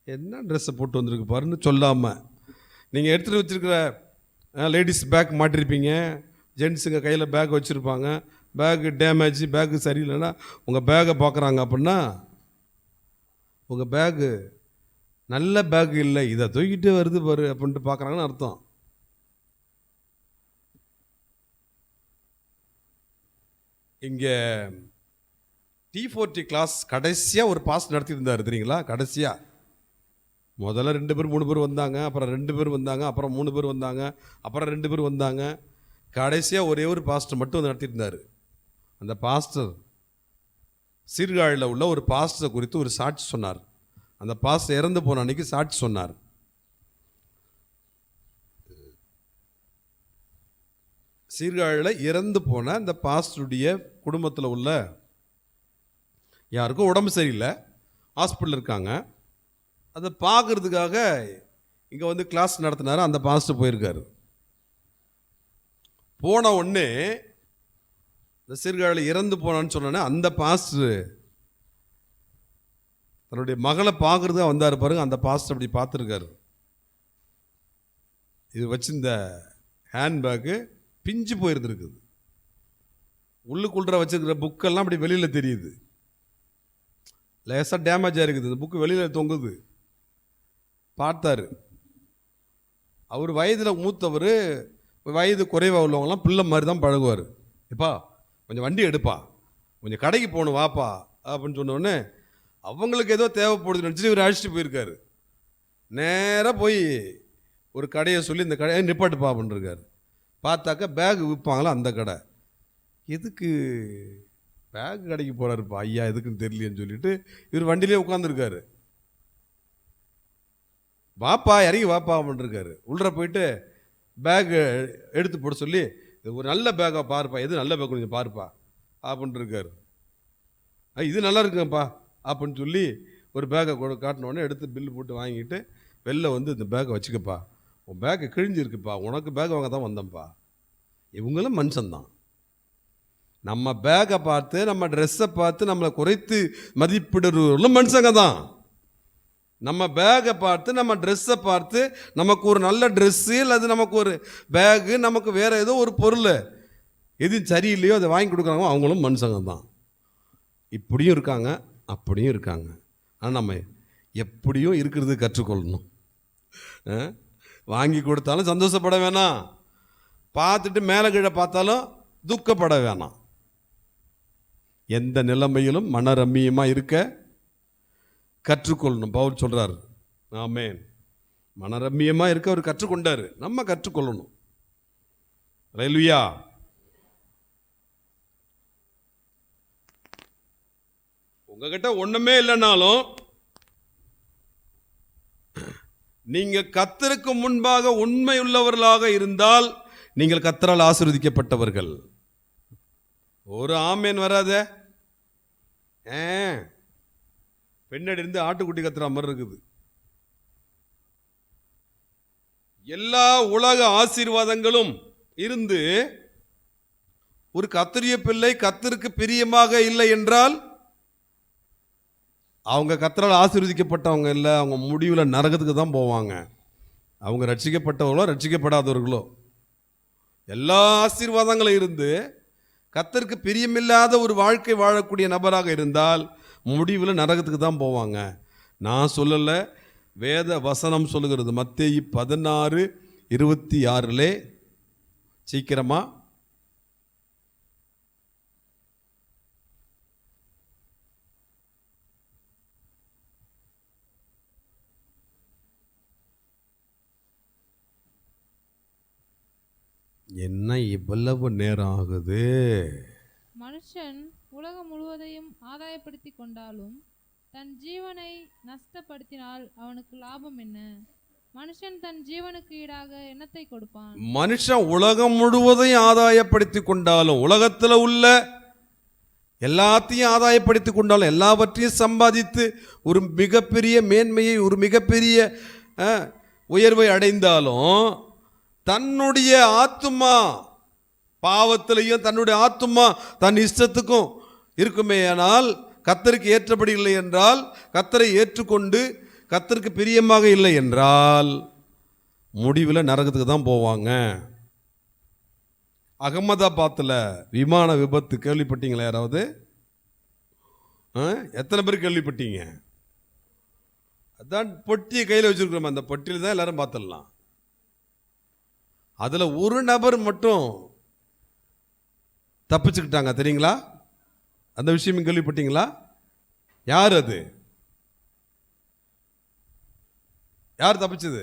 என்ன ட்ரெஸ்ஸை போட்டு வந்திருக்கு பாருன்னு சொல்லாமல், நீங்கள் எடுத்துகிட்டு வச்சுருக்கிற லேடிஸ் பேக் மாட்டிருப்பீங்க, ஜென்ஸுங்க கையில் பேக் வச்சுருப்பாங்க, பேக்கு டேமேஜ், பேக்கு சரியில்லைன்னா உங்கள் பேக்கை பார்க்குறாங்க. அப்படின்னா உங்கள் பேக்கு நல்ல பேக்கு இல்லை, இதை தூக்கிட்டு வருது பாரு அப்படின்ட்டு பார்க்குறாங்கன்னு அர்த்தம். இங்கே T40 கிளாஸ் கடைசியாக ஒரு பாஸ் நடத்தியிருந்தார் தெரியுங்களா? கடைசியாக முதல்ல 2 பேர் 3 பேர் வந்தாங்க, அப்புறம் 2 பேர் வந்தாங்க, அப்புறம் 3 பேர் வந்தாங்க, அப்புறம் 2 பேர் வந்தாங்க, கடைசியாக ஒரே ஒரு பாஸ்டர் மட்டும் வந்து நடத்தியிருந்தார். அந்த பாஸ்டர் சீர்காழியில் உள்ள ஒரு பாஸ்டரை குறித்து ஒரு சாட்சி சொன்னார். அந்த பாஸ்டர் இறந்து போன அன்னைக்கு சாட்சி சொன்னார். சீர்காழியில் இறந்து போன அந்த பாஸ்டருடைய குடும்பத்தில் உள்ள யாருக்கும் உடம்பு சரியில்லை, ஹாஸ்பிட்டல் இருக்காங்க. அதை பார்க்குறதுக்காக இங்கே வந்து கிளாஸ் நடத்தினார். அந்த பாஸ்டர் போயிருக்காரு. போன உடனே இந்த சீர்காழியில் இறந்து போனான்னு சொன்னோன்னே அந்த பாஸ்டர் தன்னுடைய மகளை பார்க்குறதுக்காக வந்தார் பாருங்க. அந்த பாஸ்டர் அப்படி பார்த்துருக்காரு. இது வச்சு இந்த ஹேண்ட்பேக்கு பிஞ்சு போயிருந்துருக்குது. உள்ளுக்குள்ள வச்சுருக்கிற புக்கெல்லாம் அப்படி வெளியில் தெரியுது. லேசாக டேமேஜ் ஆகிருக்குது. இந்த புக்கு வெளியில் தொங்குது. பார்த்தாரு. அவர் வயதில் மூத்தவர், வயது குறைவாக உள்ளவங்களாம் பிள்ளை மாதிரி தான் பழகுவார். எப்பா கொஞ்சம் வண்டி எடுப்பா, கொஞ்சம் கடைக்கு போகணும் வாப்பா அப்படின்னு சொன்னோடனே அவங்களுக்கு ஏதோ தேவைப்படுதுன்னு நினச்சிட்டு இவர் அழைச்சிட்டு போயிருக்காரு. நேராக போய் ஒரு கடையை சொல்லி இந்த கடையை நிப்பாட்டுப்பா அப்படின்ருக்காரு. பார்த்தாக்கா பேக் விற்பாங்களா அந்த கடை. எதுக்கு பேக் கடைக்கு போகிறாருப்பா ஐயா, எதுக்குன்னு தெரியலையேன்னு சொல்லிட்டு இவர் வண்டியிலே உட்காந்துருக்காரு. வாப்பா இறங்கி வாப்பா அப்படின்ருக்காரு. உள்ளே போயிட்டு பேக்கு எடுத்து போட சொல்லி ஒரு நல்ல பேக்காக பாருப்பா, எது நல்ல பேக் கொஞ்சம் பாருப்பா அப்படின்ட்டுருக்காரு. இது நல்லா இருக்குங்கப்பா அப்படின்னு சொல்லி ஒரு பேக்கை காட்டினோடனே எடுத்து பில்லு போட்டு வாங்கிட்டு வெளில வந்து இந்த பேக்கை வச்சுக்கப்பா, உன் பேக்கு கிழிஞ்சிருக்குப்பா, உனக்கு பேக் வாங்க தான் வந்தேன்ப்பா. இவங்களும் மனுஷன்தான். நம்ம பேக்கை பார்த்து நம்ம ட்ரெஸ்ஸை பார்த்து நம்மளை குறைத்து மதிப்பிடுறவர்களும் மனுஷங்க தான். நம்ம பேக்கை பார்த்து நம்ம ட்ரெஸ்ஸை பார்த்து நமக்கு ஒரு நல்ல ட்ரெஸ்ஸு அல்லது நமக்கு ஒரு பேகு, நமக்கு வேறு ஏதோ ஒரு பொருள் எது சரியில்லையோ அதை வாங்கி கொடுக்குறாங்க, அவங்களும் மனுஷங்க தான். இப்படியும் இருக்காங்க, அப்படியும் இருக்காங்க. ஆனால் நம்ம எப்படியும் இருக்கிறது கற்றுக்கொள்ளணும். வாங்கி கொடுத்தாலும் சந்தோஷப்பட வேணாம், பார்த்துட்டு மேலே கீழே பார்த்தாலும் துக்கப்பட வேணாம். எந்த நிலைமையிலும் மனரம்மியமாக இருக்க கற்றுக்கொள்ளணும். பவுல் சொல்கிறார். ஆமென். மனரம்மியமாக இருக்க அவர் கற்றுக்கொண்டார், நம்ம கற்றுக்கொள்ளணும். ஹல்லேலூயா. உங்ககிட்ட ஒன்றுமே இல்லைனாலும் நீங்கள் கர்த்தருக்கு முன்பாக உண்மையுள்ளவர்களாக இருந்தால் நீங்கள் கர்த்தரால் ஆசீர்வதிக்கப்பட்டவர்கள். ஒரு ஆமேன் வராத பின்னாடி இருந்து ஆட்டுக்குட்டி கத்துற மாதிரி இருக்குது. எல்லா உலக ஆசீர்வாதங்களும் இருந்து ஒரு கர்த்தருடைய பிள்ளை கர்த்தருக்கு பிரியமாக இல்லை என்றால் அவங்க கர்த்தரால் ஆசீர்வதிக்கப்பட்டவங்க இல்லை, அவங்க முடிவில் நரகத்துக்கு தான் போவாங்க. அவங்க ரட்சிக்கப்பட்டவர்களோ ரட்சிக்கப்படாதவர்களோ எல்லா ஆசீர்வாதங்களும் இருந்து கர்த்தருக்கு பிரியமில்லாத ஒரு வாழ்க்கை வாழக்கூடிய நபராக இருந்தால் முடிவில் நரகத்துக்கு தான் போவாங்க. நான் சொல்லலை, வேத வசனம் சொல்லுகிறது. மத்தேயு 16:26 சீக்கிரமா என்ன இவ்வளவு நேரம் ஆகுது? மனுஷன் உலகம் முழுவதையும் ஆதாயப்படுத்தி கொண்டாலும் தன் ஜீவனை நஷ்டப்படுத்தினால் அவனுக்கு லாபம் என்ன? மனுஷன் தன் ஜீவனுக்கு ஈடாக என்னத்தை கொடுப்பான்? மனுஷன் உலகம் முழுவதையும் ஆதாயப்படுத்தி கொண்டாலும், உலகத்தில் உள்ள எல்லாத்தையும் ஆதாயப்படுத்தி கொண்டாலும், எல்லாவற்றையும் சம்பாதித்து ஒரு மிகப்பெரிய மேன்மையை, ஒரு மிகப்பெரிய உயர்வை அடைந்தாலும் தன்னுடைய ஆத்துமா பாவத்திலையும் தன்னுடைய ஆத்துமா தன் இஷ்டத்துக்கும் இருக்குமே. ஆனால் கர்த்தருக்கு ஏற்றபடி இல்லை என்றால், கர்த்தரை ஏற்றுக்கொண்டு கர்த்தருக்கு பிரியமாக இல்லை என்றால் முடிவில் நரகத்துக்கு தான் போவாங்க. அகமதாபாத்தில் விமான விபத்து கேள்விப்பட்டீங்களா? யாராவது எத்தனை பேர் கேள்விப்பட்டீங்க? அதான் பொட்டியை கையில் வச்சுருக்கிறோம், அந்த பொட்டியில் தான் எல்லாரும் பார்த்துடலாம். அதில் ஒரு நபர் மட்டும் தப்பிச்சுக்கிட்டாங்க தெரியுங்களா? அந்த விஷயம் கேள்விப்பட்டீங்களா? யார் அது? யார் தப்பிச்சது?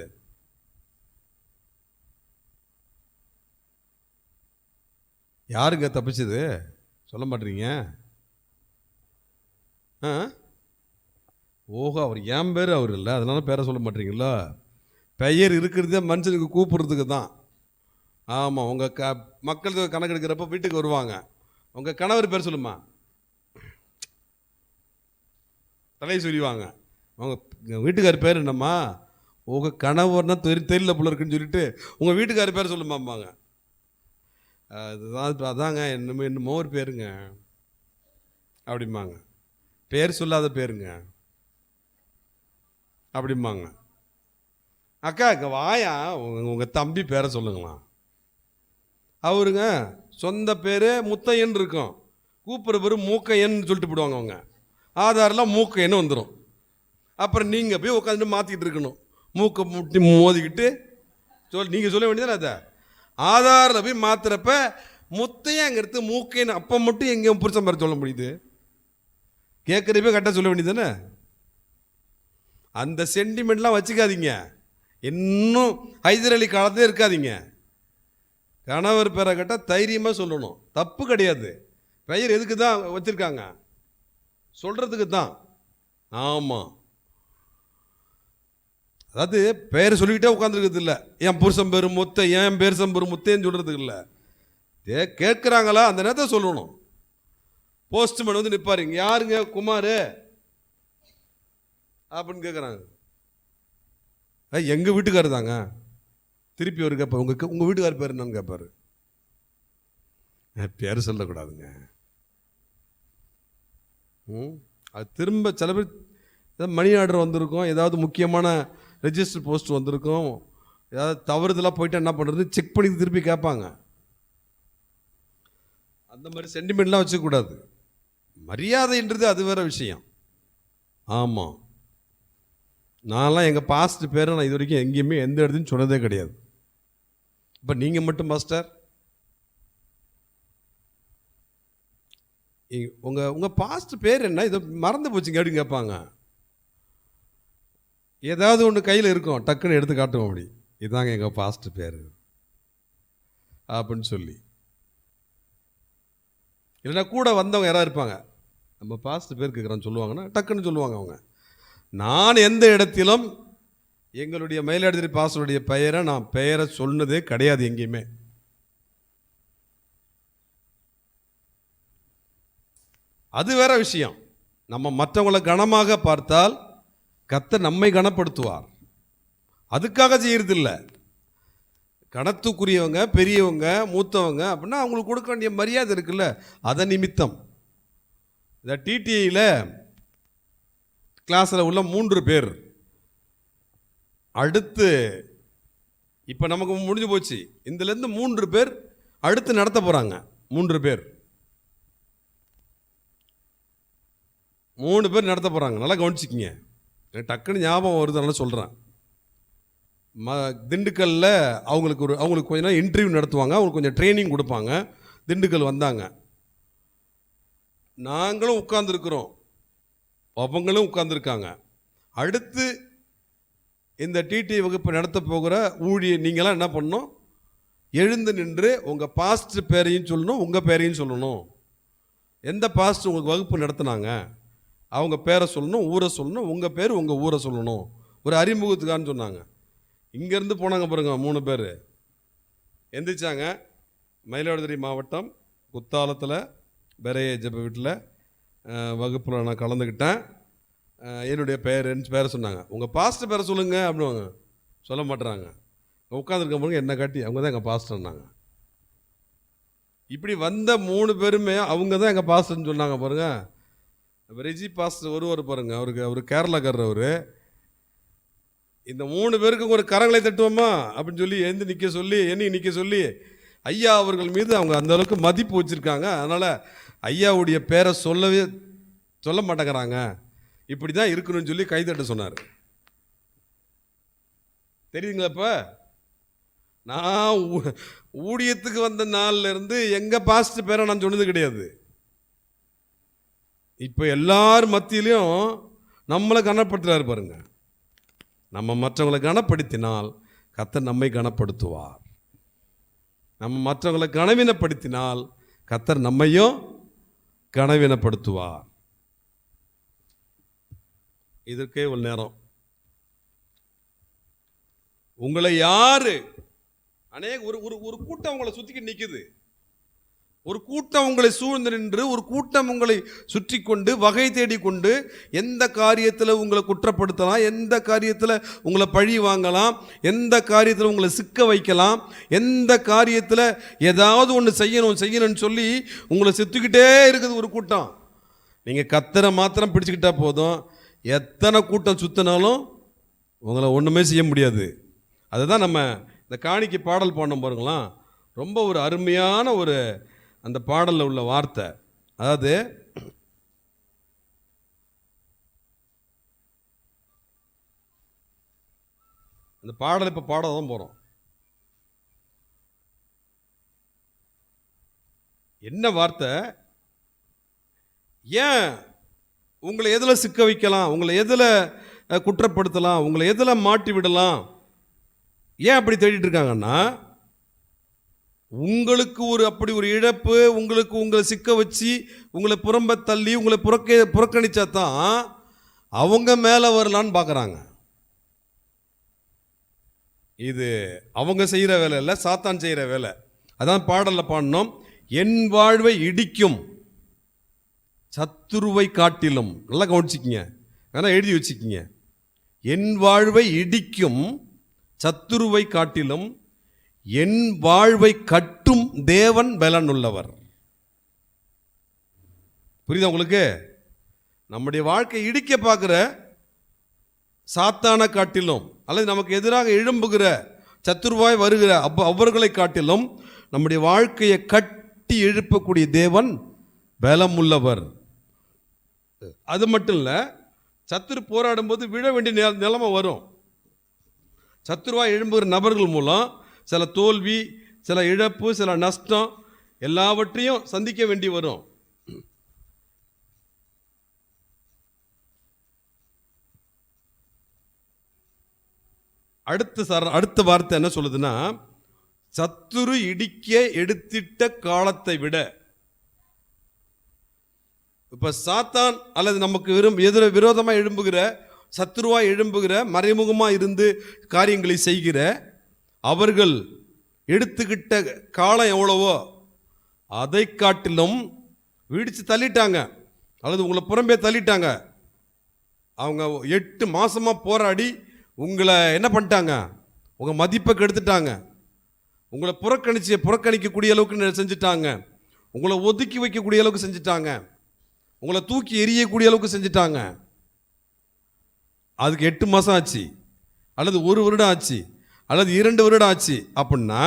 யாருங்க தப்பிச்சது? சொல்ல மாட்டீங்க. ஓஹோ, அவர் என் பேர் அவர் இல்லை, அதனால பேரை சொல்ல மாட்டீங்களா? பெயர் இருக்கிறதே மனுஷனுக்கு கூப்பிடுறதுக்கு தான். ஆமாம், உங்கள் மக்கள் கணக்கு எடுக்கிறப்ப வீட்டுக்கு வருவாங்க. உங்கள் கணவர் பேர் சொல்லுமா, தலையை சொல்லுவாங்க. உங்கள் வீட்டுக்கார் பேர் என்னம்மா? உங்கள் கணவர்னா தெரியல போல இருக்குன்னு சொல்லிட்டு உங்கள் வீட்டுக்கார் பேர் சொல்லுமாம்பாங்க. அதுதான் அதாங்க என்னமோ ஒரு பேருங்க அப்படிம்பாங்க. பேர் சொல்லாத பேருங்க அப்படிம்பாங்க. அக்கா இங்கே வாயா, உங்கள் தம்பி பேரை சொல்லுங்களாம். அவருங்க சொந்த பேர் முத்தையன் இருக்கும், கூப்பிட்ற பேர் மூக்கையன்னு சொல்லிட்டு போடுவாங்க அவங்க. ஆதாரில் மூக்கையன்னு வந்துடும். அப்புறம் நீங்கள் போய் உட்காந்துட்டு மாற்றிக்கிட்டு இருக்கணும், மூக்கை முட்டி மோதிக்கிட்டு நீங்கள் சொல்ல வேண்டியதானே. அதை ஆதாரில் போய் மாற்றுறப்ப முத்தையங்கிறது மூக்கைன்னு அப்போ மட்டும் எங்கேயும் புருஷன் பேர் சொல்ல முடியுது? கேட்குறப்ப கரெக்டாக சொல்ல வேண்டியதானே. அந்த சென்டிமெண்ட்லாம் வச்சுக்காதீங்க, இன்னும் ஹைதர் அலி காலத்தே இருக்காதீங்க. கணவர் பேரை கேட்டால் தைரியமாக சொல்லணும், தப்பு கிடையாது. பெயர் எதுக்கு தான் வச்சுருக்காங்க? சொல்கிறதுக்கு தான். ஆமாம், அதாவது பெயர் சொல்லிக்கிட்டே உட்காந்துருக்குறது இல்லை. என் புருஷன் பேர் முத்தை, என் பேருசம் பேர் முத்தேன்னு சொல்கிறதுக்கு இல்லை. கேட்குறாங்களா அந்த நேரத்தை சொல்லணும். போஸ்ட்மேன் வந்து நிற்பாருங்க, யாருங்க குமார் அப்படின்னு கேட்குறாங்க. எங்கள் வீட்டுக்காரர் தாங்க. திருப்பி அவர் கேட்பார், உங்கள் வீட்டுக்காரர் பேர் என்னன்னு கேட்பார். பேர் சொல்லக்கூடாதுங்க. அது திரும்ப சில பேர் ஏதாவது மணி ஆர்டர் வந்திருக்கும், ஏதாவது முக்கியமான ரெஜிஸ்டர் போஸ்ட் வந்திருக்கும், ஏதாவது தவறுதலாக போயிட்டு என்ன பண்ணுறது செக் பண்ணி திருப்பி கேட்பாங்க. அந்த மாதிரி சென்டிமெண்ட்லாம் வச்சுக்கூடாது. மரியாதைன்றது அது வேறு விஷயம். ஆமாம், நான்லாம் எங்கள் பாஸ்ட் பேரை நான் இது வரைக்கும் எங்கேயுமே எந்த இடத்துலையும் சொன்னதே கிடையாது. இப்போ நீங்கள் மட்டும் மாஸ்டர் உங்கள் பாஸ்ட் பேர் என்ன, இதை மறந்து போச்சுங்க அப்படின்னு கேட்பாங்க. ஏதாவது ஒன்று கையில் இருக்கும், டக்குன்னு எடுத்து காட்டுவோம், அப்படி இதுதாங்க எங்கள் பாஸ்ட் பேர் அப்படின்னு சொல்லி. இல்லைன்னா கூட வந்தவங்க யாராவது இருப்பாங்க, நம்ம பாஸ்ட் பேர் கேட்குறான்னு சொல்லுவாங்கன்னா டக்குன்னு சொல்லுவாங்க அவங்க. நான் எந்த இடத்திலும் எங்களுடைய மயிலாடுதுறை பாஸ்டருடைய பெயரை நான் பெயரை சொன்னதே கிடையாது எங்கேயுமே. அது வேற விஷயம். நம்ம மற்றவங்களை கனமாக பார்த்தால் கர்த்தர் நம்மை கனப்படுத்துவார். அதுக்காக செய்யறதில்லை. கணத்துக்குரியவங்க, பெரியவங்க, மூத்தவங்க அப்படின்னா அவங்களுக்கு கொடுக்க வேண்டிய மரியாதை இருக்குல்ல, அதன் நிமித்தம். இந்த டிடிஐயில் கிளாஸில் உள்ள 3 பேர் அடுத்து இப்போ நமக்கு முடிஞ்சு போச்சு, இதுலேருந்து 3 பேர் அடுத்து நடத்த போகிறாங்க. 3 பேர் நடத்த போகிறாங்க. நல்லா கவனிச்சிக்கிங்க, டக்குன்னு ஞாபகம் வருதுனால சொல்கிறேன். திண்டுக்கல்லில் அவங்களுக்கு கொஞ்ச நாள் இன்டர்வியூ நடத்துவாங்க, அவங்களுக்கு கொஞ்சம் ட்ரைனிங் கொடுப்பாங்க. திண்டுக்கல் வந்தாங்க, நாங்களும் உட்கார்ந்துருக்குறோம், அவங்களும் உட்கார்ந்துருக்காங்க. அடுத்து இந்த டிடி வகுப்பு நடத்த போகிற ஊழியர் நீங்களாம் என்ன பண்ணணும், எழுந்து நின்று உங்கள் பாஸ்ட் பேரையும் சொல்லணும், உங்கள் பேரையும் சொல்லணும். எந்த பாஸ்ட் உங்களுக்கு வகுப்பு நடத்துனாங்க அவங்க பேரை சொல்லணும், ஊரை சொல்லணும், உங்கள் பேர் உங்கள் ஊரை சொல்லணும். ஒரு அறிமுகத்துக்கான்னு சொன்னாங்க. இங்கேருந்து போனாங்க பாருங்க 3 பேர் எந்திரிச்சாங்க. மயிலாடுதுறை மாவட்டம் குத்தாலத்தில் பெரைய ஜெப வீட்டில் வகுப்பில் நான் கலந்துக்கிட்டேன். என்னுடைய பேரை சொன்னாங்க. உங்கள் பாஸ்டர் பேரை சொல்லுங்க அப்படின்வாங்க, சொல்ல மாட்டுறாங்க. உட்காந்துருக்க பாருங்க, என்ன காட்டி அவங்க தான் எங்கள் பாஸ்டர்னாங்க. இப்படி வந்த 3 பேருமே அவங்க தான் எங்கள் பாஸ்டர்னு சொன்னாங்க பாருங்க. ரெஜி பாஸ்டர் ஒருவர் பாருங்க, அவர் கேரளாக்காரர். அவர் இந்த 3 பேருக்கு ஒரு கரங்களை தட்டுவோமா அப்படின்னு சொல்லி எழுந்து நிற்க சொல்லி ஐயா அவர்கள் மீது அவங்க அந்த அளவுக்கு மதிப்பு வச்சுருக்காங்க. அதனால் ஐயாவுடைய பேரை சொல்ல மாட்டேங்கிறாங்க, இப்படி தான் இருக்கணும்னு சொல்லி கைதட்ட சொன்னார். தெரியுதுங்களா? இப்போ நான் ஊழியத்துக்கு வந்த நாள்ல இருந்து எங்கள் பாஸ்ட் பேரை நான் சொன்னது கிடையாது. இப்போ எல்லார் மத்தியிலையும் நம்மளை கனப்படுத்துறாரு பாருங்க. நம்ம மற்றவங்களை கனப்படுத்தினால் கர்த்தர் நம்மை கனப்படுத்துவார். நம்ம மற்றவங்களை கனவீனப்படுத்தினால் கர்த்தர் நம்மையும் கனவீனப்படுத்துவார். இதற்கே ஒரு நேரம். உங்களை யாரு ஒரு கூட்டம் உங்களை சுத்திக்கிட்டு நிற்குது, ஒரு கூட்டம் உங்களை சூழ்ந்து நின்று, ஒரு கூட்டம் உங்களை சுற்றி கொண்டு வகை தேடிக்கொண்டு எந்த காரியத்தில் உங்களை குற்றப்படுத்தலாம், எந்த காரியத்தில் உங்களை பழி வாங்கலாம், எந்த காரியத்தில் உங்களை சிக்க வைக்கலாம், எந்த காரியத்தில் ஏதாவது ஒன்று செய்யணும்னு சொல்லி உங்களை சுற்றிக்கிட்டே இருக்குது ஒரு கூட்டம். நீங்கள் கர்த்தரை மாத்திரம் பிடிச்சிக்கிட்டா போதும், எத்தனை கூட்டம் சுற்றினாலும் உங்களை ஒன்றுமே செய்ய முடியாது. அதுதான் நம்ம இந்த காணிக்கை பாடல் பாடணும் பாருங்களாம். ரொம்ப ஒரு அருமையான ஒரு அந்த பாடலில் உள்ள வார்த்தை. அதாவது அந்த பாடல் இப்போ பாட தான் போகிறோம். என்ன வார்த்தை? ஏன் உங்களை எதில் சிக்க வைக்கலாம், உங்களை எதில் குற்றப்படுத்தலாம், உங்களை எதில் மாட்டி விடலாம், ஏன் அப்படி தேடிட்டு இருக்காங்கன்னா, உங்களுக்கு அப்படி ஒரு இழப்பு, உங்களுக்கு உங்களை சிக்க வச்சு உங்களை புறம்ப தள்ளி உங்களை புறக்கணிச்சா தான் அவங்க மேலே வரலான்னு பார்க்குறாங்க. இது அவங்க செய்கிற வேலை இல்லை, சாத்தான் செய்கிற வேலை. அதான் பாடலில் பாடினோம், என் வாழ்வை இடிக்கும் சத்துருவை காட்டிலும். நல்லா கவனிச்சிக்கிங்க, வேணா எழுதி வச்சுக்கிங்க. என் வாழ்வை இடிக்கும் சத்துருவை காட்டிலும் என் வாழ்வை கட்டும் தேவன் பலன் உள்ளவர். புரியுதா உங்களுக்கு? நம்முடைய வாழ்க்கை இடிக்க பார்க்குற சாத்தான காட்டிலும் அல்லது நமக்கு எதிராக எழும்புகிற சத்துருவாய் வருகிற அவர்களை காட்டிலும் நம்முடைய வாழ்க்கையை கட்டி எழுப்பக்கூடிய தேவன் பலம் உள்ளவர். அது மட்டும் இல்லை, சத்துரு போராடும் போது விழ வேண்டிய நிலைமை வரும். சத்துருவாய் எழும்புகிற நபர்கள் மூலம் சில தோல்வி, சில இழப்பு, சில நஷ்டம் எல்லாவற்றையும் சந்திக்க வேண்டி வரும். அடுத்த வார்த்தை என்ன சொல்லுதுன்னா, சத்துரு இடிக்க எடுத்திட்ட காலத்தை விட. இப்ப சாத்தான் அல்லது நமக்கு விரோதமாக எழும்புகிற, சத்துருவாய் எழும்புகிற, மறைமுகமாக இருந்து காரியங்களை செய்கிற அவர்கள் எடுத்துக்கிட்ட காலம் எவ்வளவோ அதை காட்டிலும் விடிச்சு தள்ளிட்டாங்க அல்லது உங்களை புறம்பே தள்ளிட்டாங்க. அவங்க 8 மாசமாக போராடி உங்களை என்ன பண்ணிட்டாங்க, உங்கள் மதிப்பை கெடுத்துட்டாங்க, உங்களை புறக்கணிக்கக்கூடிய அளவுக்கு செஞ்சுட்டாங்க, உங்களை ஒதுக்கி வைக்கக்கூடிய அளவுக்கு செஞ்சுட்டாங்க, உங்களை தூக்கி எறியக்கூடிய அளவுக்கு செஞ்சுட்டாங்க. அதுக்கு 8 மாதம் ஆச்சு அல்லது 1 வருடம் ஆச்சு அல்லது 2 வருடம் ஆச்சு அப்படின்னா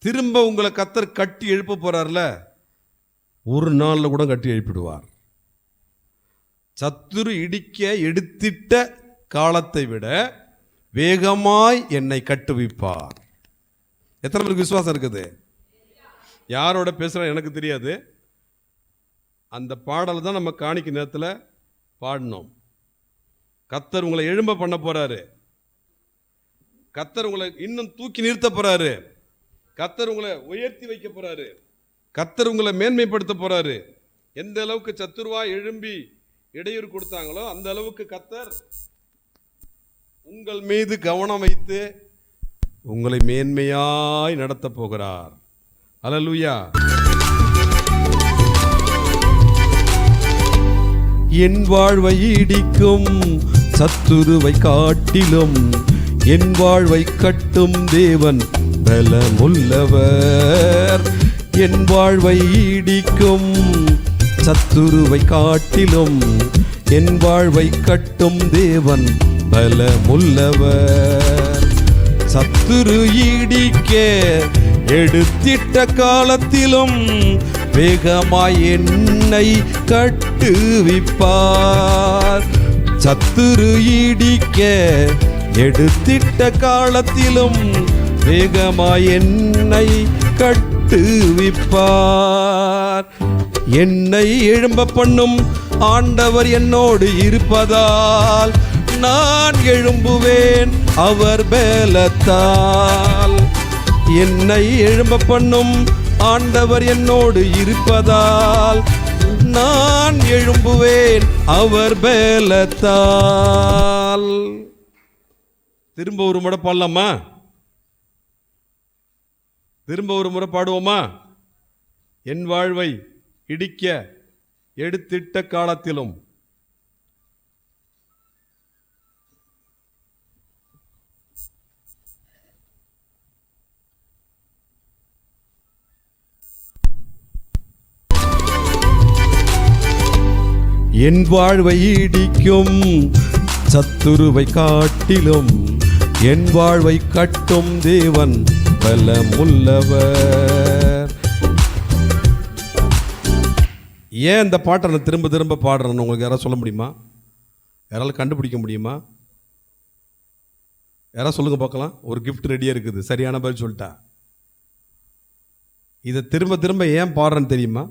திரும்ப உங்களை கர்த்தர் கட்டி எழுப்ப போறார்ல, ஒரு நாளில் கூட கட்டி எழுப்பிடுவார். சத்துரு இடிக்க எடுத்திட்ட காலத்தை விட வேகமாய் என்னை கட்டுவிப்பார். எத்தனை பேருக்கு விசுவாசம் இருக்குது? யாரோட பேசுகிறேன் எனக்கு தெரியாது. அந்த பாடலை தான் நம்ம காணிக்க நேரத்தில் பாடினோம். கர்த்தர் உங்களை எழும்ப பண்ண போறாரு, கர்த்தர் உங்களை இன்னும் தூக்கி நிறுத்த போறாரு, கர்த்தர் உங்களை உயர்த்தி வைக்க போறாரு, கர்த்தர் உங்களை மேன்மைப்படுத்த போறாரு. எந்த அளவுக்கு சத்துருவா எழும்பி இடையூறு கொடுத்தாங்களோ அந்த அளவுக்கு கர்த்தர் உங்கள் மீது கவனம் வைத்து உங்களை மேன்மையாய் நடத்த போகிறார். அல்லேலூயா. என் வாழ்வை இடிக்கும் சத்துருவை காட்டிலும் என் வாழ்வை கட்டும் தேவன் பலமுள்ளவர். என் வாழ்வை இடிக்கும் சத்துருவை காட்டிலும் என் வாழ்வை கட்டும் தேவன் பலமுள்ளவர். சத்துரு இடிக்க எடுத்திட்ட காலத்திலும் வேகமாய் என்னை கட்டுவிப்பார். சத்துரு இடிக்க எடுத்திட்ட காலத்திலும் வேகமாய் என்னை கட்டுவிப்பார். என்னை எழும்ப பண்ணும் ஆண்டவர் என்னோடு இருப்பதால் நான் எழும்புவேன் அவர் பலத்தால். என்னை எழும்ப பண்ணும் ஆண்டவர் என்னோடு இருப்பதால் நான் எழும்புவேன் அவர் பலத்தால். திரும்ப ஒரு முறை பாடலாமா? திரும்ப ஒரு முறை பாடுவோமா? என் வாழ்வை இடிக்க எடுத்திட்ட காலத்திலும் என் வாழ்வை இடிக்கும் சத்துருவை காட்டிலும் என் வாழ்வை கட்டும் தேவன் பலமுள்ளவர். ஏன் இந்த பாட்டை நான் திரும்ப திரும்ப பாடுறேன்னு உங்களுக்கு யாராவது சொல்ல முடியுமா? யாராலும் கண்டுபிடிக்க முடியுமா? யாராவது சொல்லுங்க பார்க்கலாம். ஒரு கிஃப்ட் ரெடியாக இருக்குது. சரியான பதில் சொல்லிட்டா. இதை திரும்ப திரும்ப ஏன் பாடுறேன்னு தெரியுமா?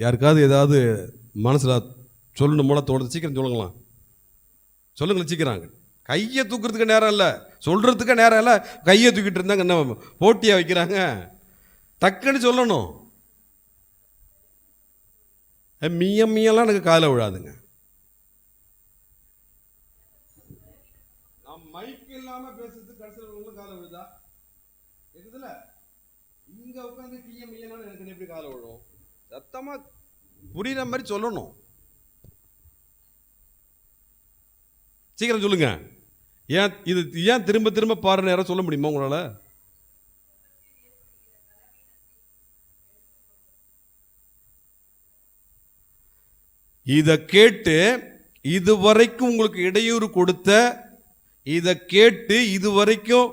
யாருக்காவது ஏதாவது மனசில் சொல்லணும் மூல தோணுது? சீக்கிரம் சொல்லுங்களா. சொல்லுங்களேன் சீக்கிரம். கையை தூக்குறதுக்கு நேரம் இல்லை, சொல்கிறதுக்கு நேரம் இல்லை. கையை தூக்கிட்டு இருந்தாங்க என்ன போட்டியாக வைக்கிறாங்க? டக்குன்னு சொல்லணும். மியெல்லாம் எனக்கு காதில் விழாதுங்க. நான் மைக் இல்லாமல் பேசுறது கடைசியில் உங்களுக்கு காதில் விழுதா? இருக்குதுல்ல, இங்கே உட்காந்து மியெல்லாம் எனக்கு எப்படி காதில் விழும்? சத்தமாக புரியுற மாதிரி சொல்லணும். சீக்கிரம் சொல்லுங்க. ஏன் இது ஏன் திரும்ப திரும்ப பாருன்னு யாரும் சொல்ல முடியுமா உங்களால்? இதை கேட்டு இதுவரைக்கும் உங்களுக்கு இடையூறு கொடுத்த, இதை கேட்டு இதுவரைக்கும்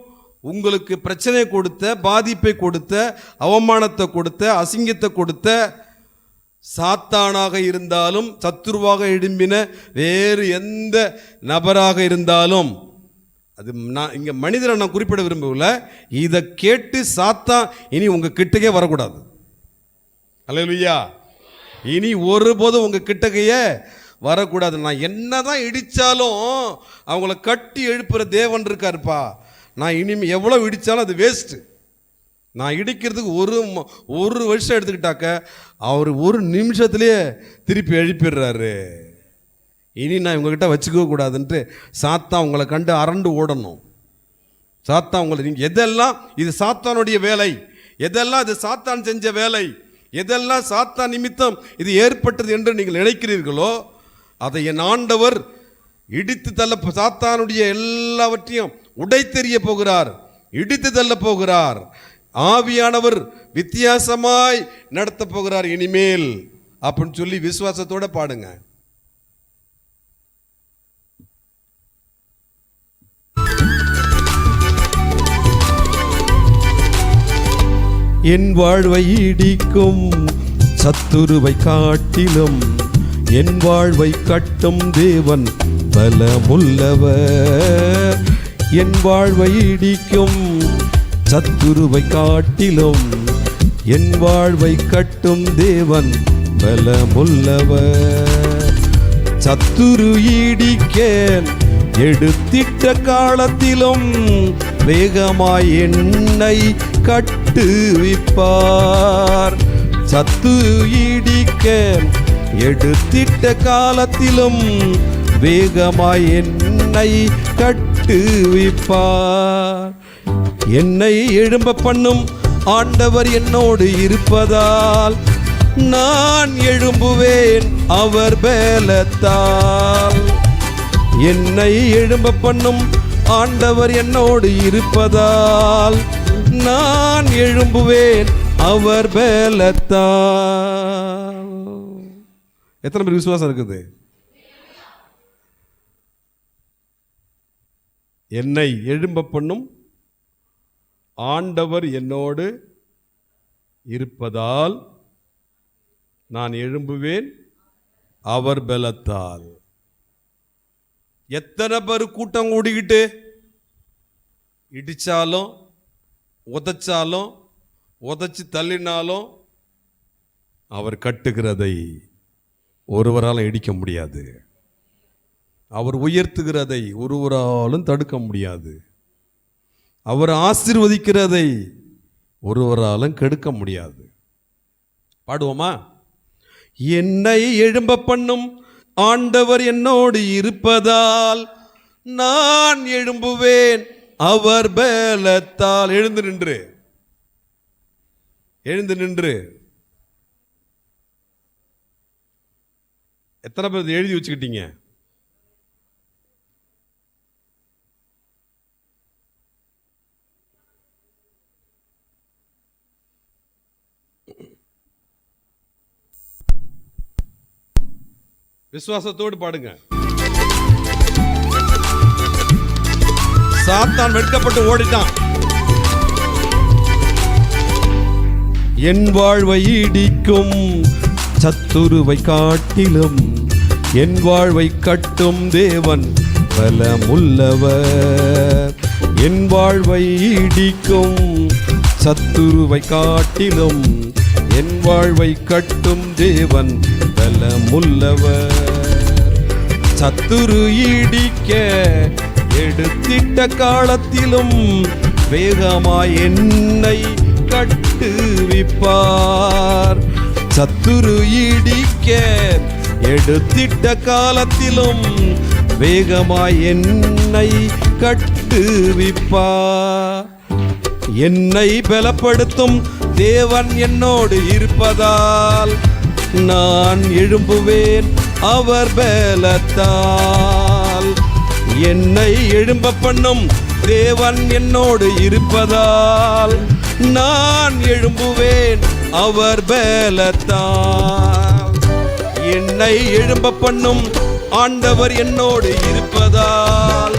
உங்களுக்கு பிரச்சனை கொடுத்த, பாதிப்பை கொடுத்த, அவமானத்தை கொடுத்த, அசிங்கத்தை கொடுத்த சாத்தானாக இருந்தாலும் சத்துருவாக எழும்பின வேறு எந்த நபராக இருந்தாலும், அது நான் இங்கே மனிதரை நான் குறிப்பிட விரும்பவில்லை. இதை கேட்டு சாத்தான் இனி உங்கள் கிட்டக்கே வரக்கூடாது. அல்லேலூயா. இனி ஒருபோதும் உங்கள் கிட்டக்கையே வரக்கூடாது. நான் என்ன தான் இடித்தாலும் அவங்கள கட்டி எழுப்புகிற தேவன் இருக்காருப்பா. நான் இனிமேல் எவ்வளோ இடித்தாலும் அது வேஸ்ட்டு. நான் இடிக்கிறதுக்கு ஒரு வருஷம் எடுத்துக்கிட்டாக்க அவர் ஒரு நிமிஷத்துலேயே திருப்பி எழுப்பிடுறாரு. இனி நான் இவங்ககிட்ட வச்சுக்கவே கூடாதுன்ட்டு சாத்தான் உங்களை கண்டு அரண்டு ஓடணும். சாத்தான் உங்களை, நீங்கள் எதெல்லாம் இது சாத்தானுடைய வேலை, எதெல்லாம் இது சாத்தான் செஞ்ச வேலை, எதெல்லாம் சாத்தான் நிமித்தம் இது ஏற்பட்டது என்று நீங்கள் நினைக்கிறீர்களோ அதை என் ஆண்டவர் இடித்து தள்ள, சாத்தானுடைய எல்லாவற்றையும் உடைத்தெறிய போகிறார், இடித்து தள்ள போகிறார். ஆவியானவர் வித்தியாசமாய் நடத்த போகிறார் இனிமேல் அப்படின்னு சொல்லி விசுவாசத்தோட பாடுங்க. என் வாழ்வை இடிக்கும் சத்துருவை காட்டிலும் என் வாழ்வை கட்டும் தேவன் பலமுள்ளவர். என் வாழ்வை இடிக்கும் சத்துருவை காட்டிலும் என் வாழ்வை கட்டும் தேவன் பலமுள்ளவர். சத்துரு இடிக்க எடுத்திட்ட காலத்திலும் வேகமாய் என்னை கட்டுவிப்பார். சத்துரு இடிக்க எடுத்திட்ட காலத்திலும் வேகமாய் என்னை கட்டுவிப்பார். என்னை எழும்ப பண்ணும் ஆண்டவர் என்னோடு இருப்பதால் நான் எழும்புவேன் அவர் பலத்தால். என்னை எழும்ப பண்ணும் ஆண்டவர் என்னோடு இருப்பதால் நான் எழும்புவேன் அவர் பலத்தால். எத்தனை பேர் விசுவாசம் இருக்குது? என்னை எழும்ப பண்ணும் ஆண்டவர் என்னோடு இருப்பதால் நான் எழும்புவேன் அவர் பலத்தால். எத்தனை பேர் கூட்டம் கூடிக்கிட்டு இடித்தாலும் உதைச்சாலும் உதைச்சி தள்ளினாலும் அவர் கட்டுகிறதை ஒருவராலும் இடிக்க முடியாது. அவர் உயர்த்துகிறதை ஒருவராலும் தடுக்க முடியாது. அவர் ஆசீர்வதிக்கிறதை ஒருவராலும் கெடுக்க முடியாது. பாடுவோமா? என்னை எழும்ப பண்ணும் ஆண்டவர் என்னோடு இருப்பதால் நான் எழும்புவேன் அவர் பலத்தால். எழுந்து நின்று எத்தனை பேர் எழுதி வச்சுக்கிட்டீங்க? விசுவாசத்தோடு பாடுங்க. சாத்தான் வெட்கப்பட்டு ஓடிட்டான். என் வாழ்வை இடிக்கும் சத்துருவை காட்டிலும் என் வாழ்வை கட்டும் தேவன் பலமுள்ளவர். என் வாழ்வை இடிக்கும் சத்துருவை காட்டிலும் என் வாழ்வை கட்டும் தேவன் பலமுள்ளவர். சத்துரு இடிக்க எடுத்திட்ட காலத்திலும் வேகமாய் என்னை கட்டுவிப்பார். சத்துரு இடிக்க எடுத்திட்ட காலத்திலும் வேகமாய் என்னை கட்டுவிப்பார். என்னை பலப்படுத்தும் தேவன் என்னோடு இருப்பதால் நான் எழும்புவேன் அவர் பலத்தால். என்னை எழும்ப பண்ணும் தேவன் என்னோடு இருப்பதால் நான் எழும்புவேன் அவர் பலத்தால். என்னை எழும்ப பண்ணும் ஆண்டவர் என்னோடு இருப்பதால்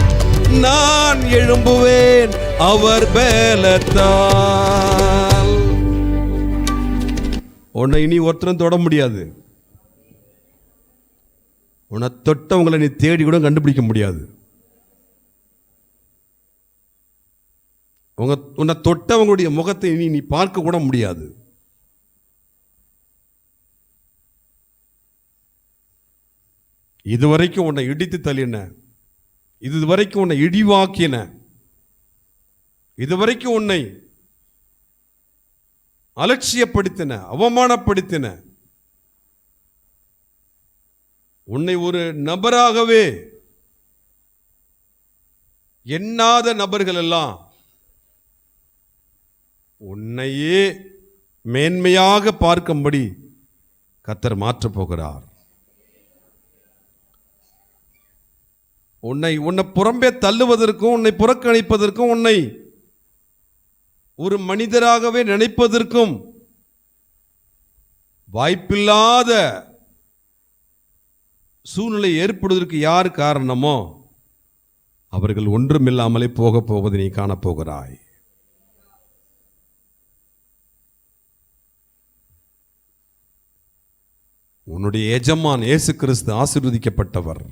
நான் எழும்புவேன் அவர் பலத்தால். உன்னை இனி ஒருத்தரும் தொட முடியாது. உன்னை தொட்டவங்களை நீ தேடி கூட கண்டுபிடிக்க முடியாது. உன்னை தொட்டவங்களுடைய முகத்தை இனி நீ பார்க்க கூட முடியாது. இதுவரைக்கும் உன்னை இடித்து தள்ளின, இதுவரைக்கும் உன்னை இடிவாக்கின, இதுவரைக்கும் உன்னை அலட்சியப்படுத்தின, அவமானப்படுத்தின, உன்னை ஒரு நபராகவே எண்ணாத நபர்கள் எல்லாம் உன்னையே மேன்மையாக பார்க்கும்படி கர்த்தர் மாற்றப் போகிறார். உன்னை புறம்பே தள்ளுவதற்கும் உன்னை புறக்கணிப்பதற்கும் உன்னை ஒரு மனிதராகவே நினைப்பதற்கும் வாய்ப்பில்லாத சூழ்நிலை ஏற்படுவதற்கு யார் காரணமோ அவர்கள் ஒன்றுமில்லாமலே போவதை நீ காணப்போகிறாய். உன்னுடைய எஜமான் இயேசு கிறிஸ்து ஆசீர்வதிக்கப்பட்டவர்.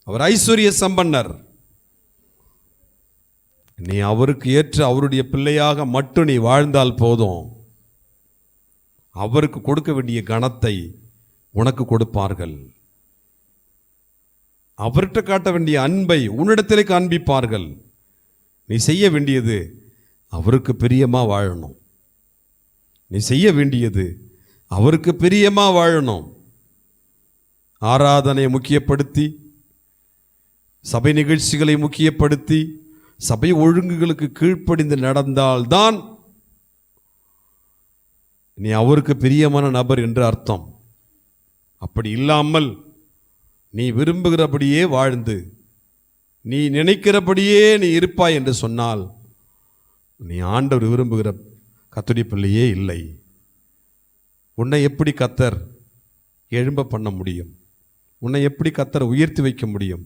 அவர் ஐஸ்வர்ய சம்பன்னர். நீ அவருக்கு ஏற்ற அவருடைய பிள்ளையாக மட்டும் நீ வாழ்ந்தால் போதும். அவருக்கு கொடுக்க வேண்டிய கனத்தை உனக்கு கொடுப்பார்கள். அவர்கிட்ட காட்ட வேண்டிய அன்பை உன்னிடத்திலே காண்பிப்பார்கள். நீ செய்ய வேண்டியது அவருக்கு பிரியமா வாழணும். நீ செய்ய வேண்டியது அவருக்கு பிரியமா வாழணும். ஆராதனையை முக்கியப்படுத்தி, சபை நிகழ்ச்சிகளை முக்கியப்படுத்தி, சபை ஒழுங்குகளுக்கு கீழ்ப்படிந்து நடந்தால்தான் நீ அவருக்கு பிரியமான நபர் என்று அர்த்தம். அப்படி இல்லாமல் நீ விரும்புகிறபடியே வாழ்ந்து நீ நினைக்கிறபடியே நீ இருப்பாய் என்று சொன்னால் நீ ஆண்டவர் விரும்புகிற கர்த்தருடைய பிள்ளையே இல்லை. உன்னை எப்படி கர்த்தர் எழும்ப பண்ண முடியும்? உன்னை எப்படி கர்த்தர் உயர்த்தி வைக்க முடியும்?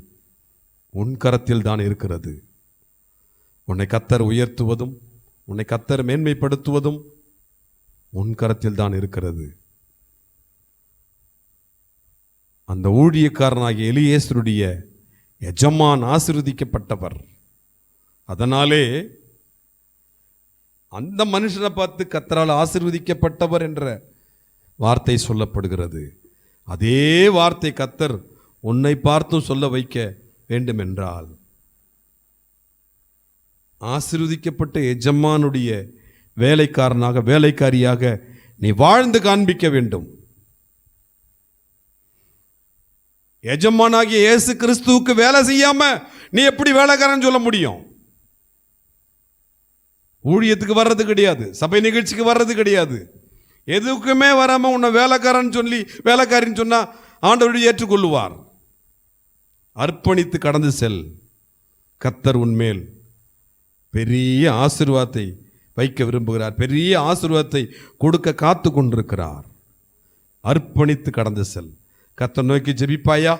உன் கரத்தில் தான் இருக்கிறது. உன்னை கர்த்தர் உயர்த்துவதும் உன்னை கர்த்தர் மேன்மைப்படுத்துவதும் உன் கரத்தில் தான் இருக்கிறது. அந்த ஊழியக்காரனாகிய எலியேசருடைய எஜமான் ஆசீர்வதிக்கப்பட்டவர். அதனாலே அந்த மனுஷனை பார்த்து கர்த்தரால் ஆசீர்வதிக்கப்பட்டவர் என்ற வார்த்தை சொல்லப்படுகிறது. அதே வார்த்தை கர்த்தர் உன்னை பார்த்தும் சொல்ல வைக்க வேண்டும் என்றால் ஆசீர்வதிக்கப்பட்ட எஜமானுடைய வேலைக்காரனாக வேலைக்காரியாக நீ வாழ்ந்து காண்பிக்க வேண்டும். எஜமானாகிய இயேசு கிறிஸ்துவுக்கு வேலை செய்யாம நீ எப்படி வேலைக்காரன் சொல்ல முடியும்? ஊழியத்துக்கு வர்றது கிடையாது, சபை நிகழ்ச்சிக்கு வர்றது கிடையாது, எதுக்குமே வராம உன்னை வேலைக்காரன் சொல்லி வேலைக்காரின்னு சொன்னா ஆண்டவருடைய ஏற்றுக்கொள்ளுவார். அர்ப்பணித்து கடந்து செல். கர்த்தர் உன்மேல் பெரிய ஆசீர்வாதத்தை வைக்க விரும்புகிறார். பெரிய ஆசீர்வாதத்தை கொடுக்க காத்து கொண்டிருக்கிறார். அர்ப்பணித்து கடந்து செல். கர்த்தர் நோக்கி ஜெபிப்பாயா?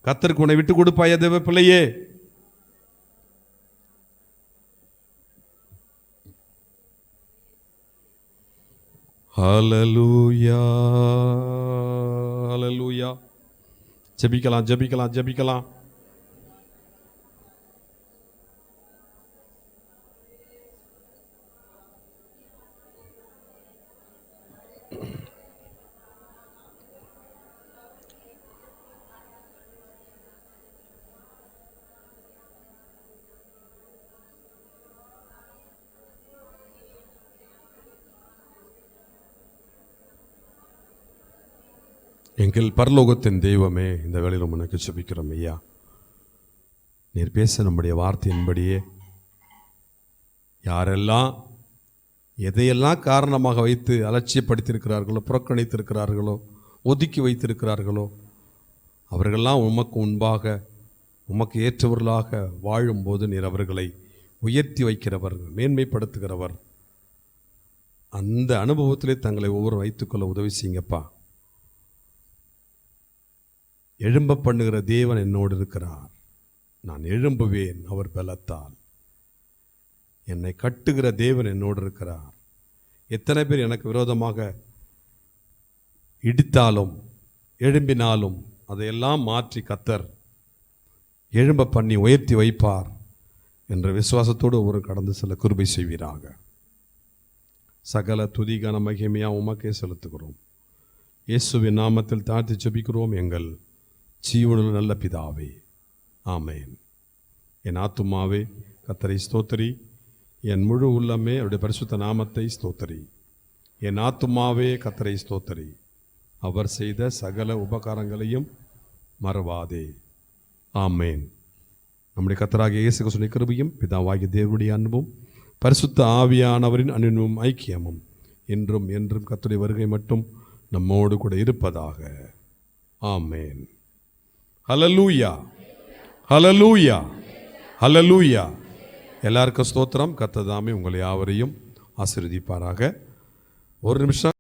கர்த்தருக்கு உன்னை விட்டு கொடுப்பாயா? தேவ பிள்ளையே, ஹல்லேலூயா, ஹல்லேலூயா. ஜெபிக்கலாம், ஜெபிக்கலாம், ஜெபிக்கலாம். எங்கள் பரலோகத்தின் தெய்வமே, இந்த வேளையில் உனக்கு ஜெபிக்கிறோம் ஐயா. நீர் பேச நம்முடைய வார்த்தையின்படியே யாரெல்லாம் எதையெல்லாம் காரணமாக வைத்து அலட்சியப்படுத்தியிருக்கிறார்களோ, புறக்கணித்திருக்கிறார்களோ, ஒதுக்கி வைத்திருக்கிறார்களோ, அவர்களெல்லாம் உமக்கு முன்பாக உமக்கு ஏற்றவர்களாக வாழும்போது நீர் அவர்களை உயர்த்தி வைக்கிறவர், மேன்மைப்படுத்துகிறவர். அந்த அனுபவத்திலே தங்களை ஒவ்வொரு வைத்துக்கொள்ள உதவி செய்யுங்கப்பா. எழும்ப பண்ணுகிற தேவன் என்னோடு இருக்கிறார், நான் எழும்புவேன் அவர் பலத்தால். என்னை கட்டுகிற தேவன் என்னோடு இருக்கிறார். எத்தனை பேர் எனக்கு விரோதமாக இடித்தாலும் எழும்பினாலும் அதையெல்லாம் மாற்றி கர்த்தர் எழும்ப பண்ணி உயர்த்தி வைப்பார் என்ற விசுவாசத்தோடு ஒவ்வொரு கடந்து செல்ல கிருபை செய்வீராக. சகல துதிகான மகிமையா உமக்கே செலுத்துகிறோம். இயேசுவின் நாமத்தில் தாழ்த்தி ஜெபிக்கிறோம் எங்கள் ஜீவனுள்ள நல்ல பிதாவே, ஆமேன். என் ஆத்துமாவே கர்த்தரை ஸ்தோத்திரி, என் முழு உள்ளமே அவருடைய பரிசுத்த நாமத்தை ஸ்தோத்திரி. என் ஆத்துமாவே கர்த்தரை ஸ்தோத்திரி, அவர் செய்த சகல உபகாரங்களையும் மறவாதே. ஆமேன். நம்முடைய கர்த்தராகிய இயேசு கிறிஸ்துவின் கிருபையும் பிதாவாகிய தேவனுடைய அன்பும் பரிசுத்த ஆவியானவரின் அன்பும் ஐக்கியமும் இன்றும் என்றும் கர்த்தருடைய வருகை மட்டும் நம்மோடு கூட இருப்பதாக. ஆமேன். ஹல்லேலூயா, ஹல்லேலூயா, ஹல்லேலூயா. எல்லாருக்கும் ஸ்தோத்திரம். கர்த்தர் தாமே உங்களை யாவரையும் ஆசீர்வதிப்பாராக. ஒரு நிமிஷம்.